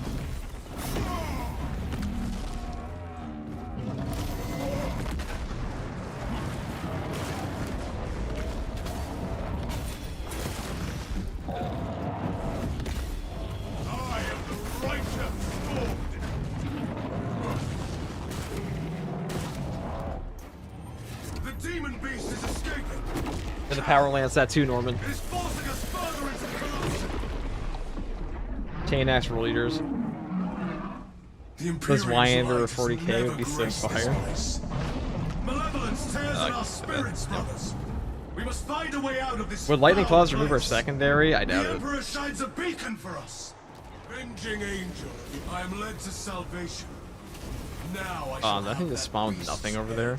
I am the righteous Lord! The demon beast is escaping!
And the power lance, that too, Norman.
It is forcing us further into corruption!
Chain axe roll leaders.
The
This Wyander
Imperial's
40k would be so
graced this
fire.
place. Malevolence tears at our spirits, brothers. We must find a way out of this.
Would lightning
foul
claws remove our
place.
secondary? I doubt
The
it.
Emperor shines a beacon for us. Avenging angel, I am led to salvation. Now I shall
I think
have
this
that
spawned
beast's
nothing over
head.
there.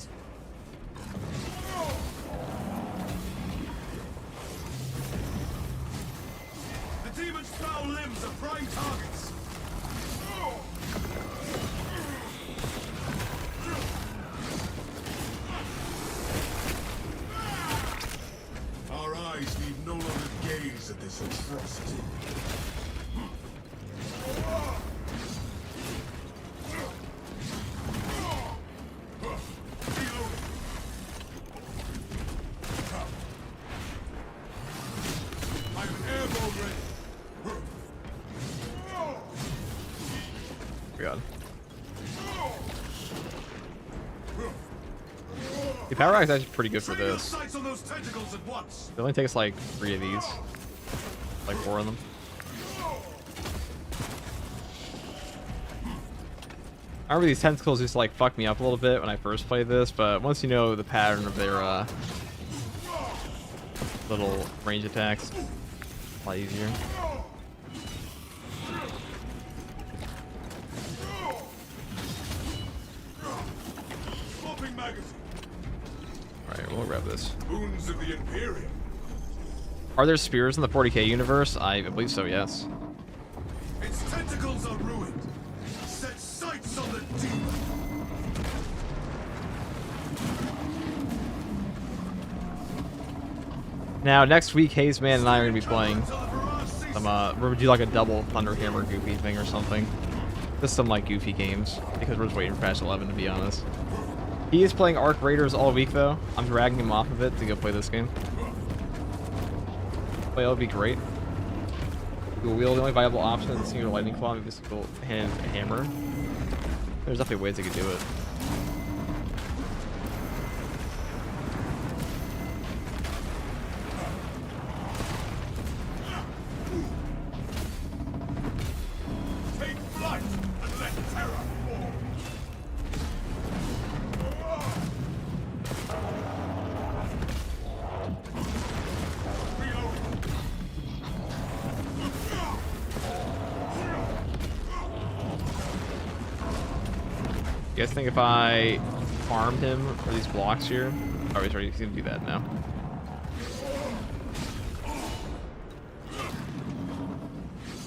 The demon's foul limbs are prime targets. Our eyes need no longer gaze at this atrocity. I'm airborne ready.
God. The power axe is actually pretty good for
Train your
this.
sights on those tentacles at once.
It only takes like 3 of these. Like 4 of them. I remember these tentacles used to like fuck me up a little bit when I first played this, but once you know the pattern of their little range attacks, a lot easier.
Swapping magazine.
Alright, we'll grab this.
Wounds of the Imperium.
Are there spears in the 40k universe? I believe so, yes.
Its tentacles are ruined. Set sights on the demon.
Now, next week, Hazeman and I are going to be playing some, we're going to do like a double Thunderhammer goofy thing or something. Just some like goofy games, because we're just waiting for patch 11 to be honest. He is playing Arc Raiders all week though. I'm dragging him off of it to go play this game. Play that would be great. Dual wield, the only viable option is singular lightning claw and mystical hand hammer. There's definitely ways they could do it.
Take flight and let terror fall. Reload.
You guys think if I farm him for these blocks here? Oh, he's already gonna do that now.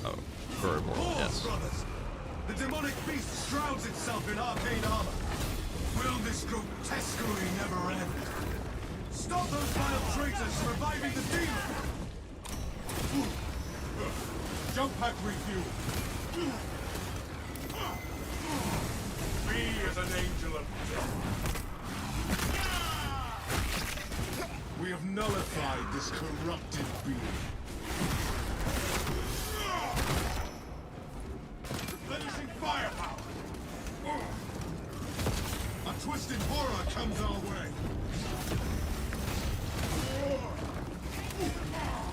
Oh, durable, yes.
Brothers, the demonic beast shrouds itself in arcane armor. Will this grotesquerie never end? Stop those vile traitors from reviving the demon! Jump pack refuel. Me as an angel of death. We have nullified this corrupted being. Replenishing firepower. A twisted horror comes our way.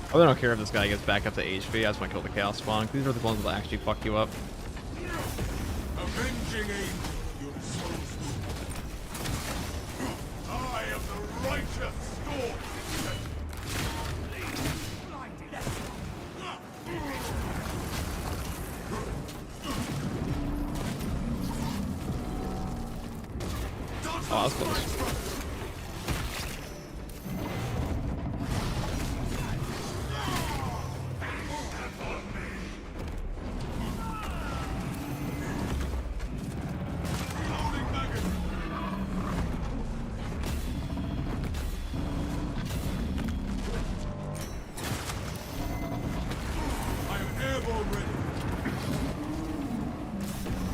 I really don't care if this guy gets back up to HP. I just want to kill the Chaos Spawn. These are the ones that actually fuck you up.
Avenging angel, your soul's wound. I am the righteous storm.
Oh, that's close.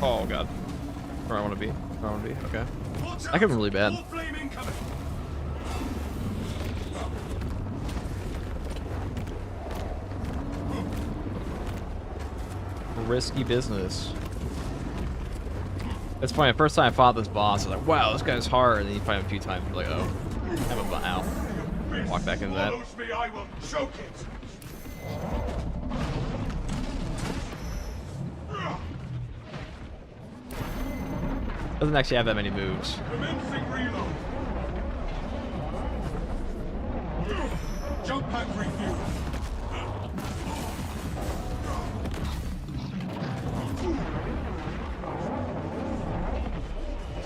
Oh god. Where I want to be. Where I want to be. Okay. That could be really bad. Risky business. It's funny, the first time I fought this boss, I was like, wow, this guy's hard. And then you fight him a few times, you're like, oh, I'm a ow. Walk back into that.
Me, I will choke it.
Doesn't actually have that many moves.
Commencing reload. Jump pack refuel.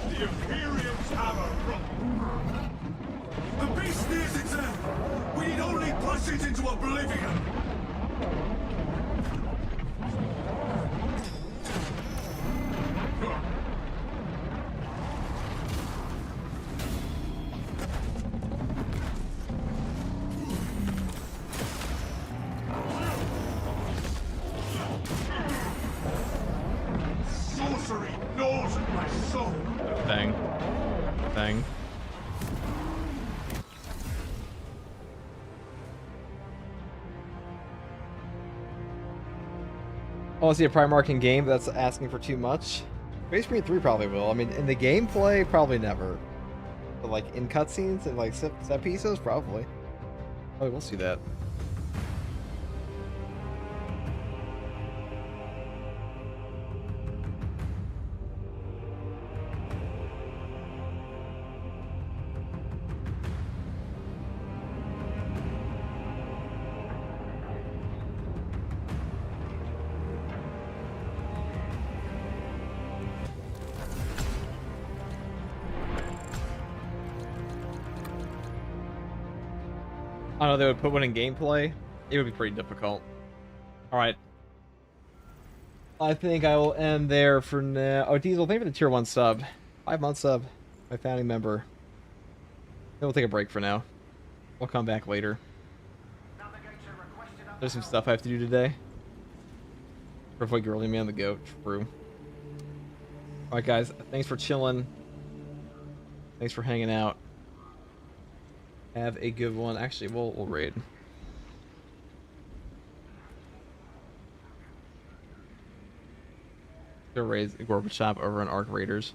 The Imperium's hammer run. The beast nears its end. We need only push it into oblivion. Sorcery gnaws at my soul.
Thing. I want to see a Primarch in game, but that's asking for too much. Space Marine 3 probably will. I mean, in the gameplay, probably never. But like in cutscenes and like set pieces, probably. Probably will see that. I don't know, they would put one in gameplay. It would be pretty difficult. Alright. I think I will end there for now. Oh, Diesel, thank you for the tier 1 sub. 5-month sub. My founding member. Then we'll take a break for now. We'll come back later. There's some stuff I have to do today. For avoid grilling me on the go. True. Alright guys, thanks for chilling. Thanks for hanging out. Have a good one. Actually, we'll raid. Go raid Gorbachev over on Arc Raiders.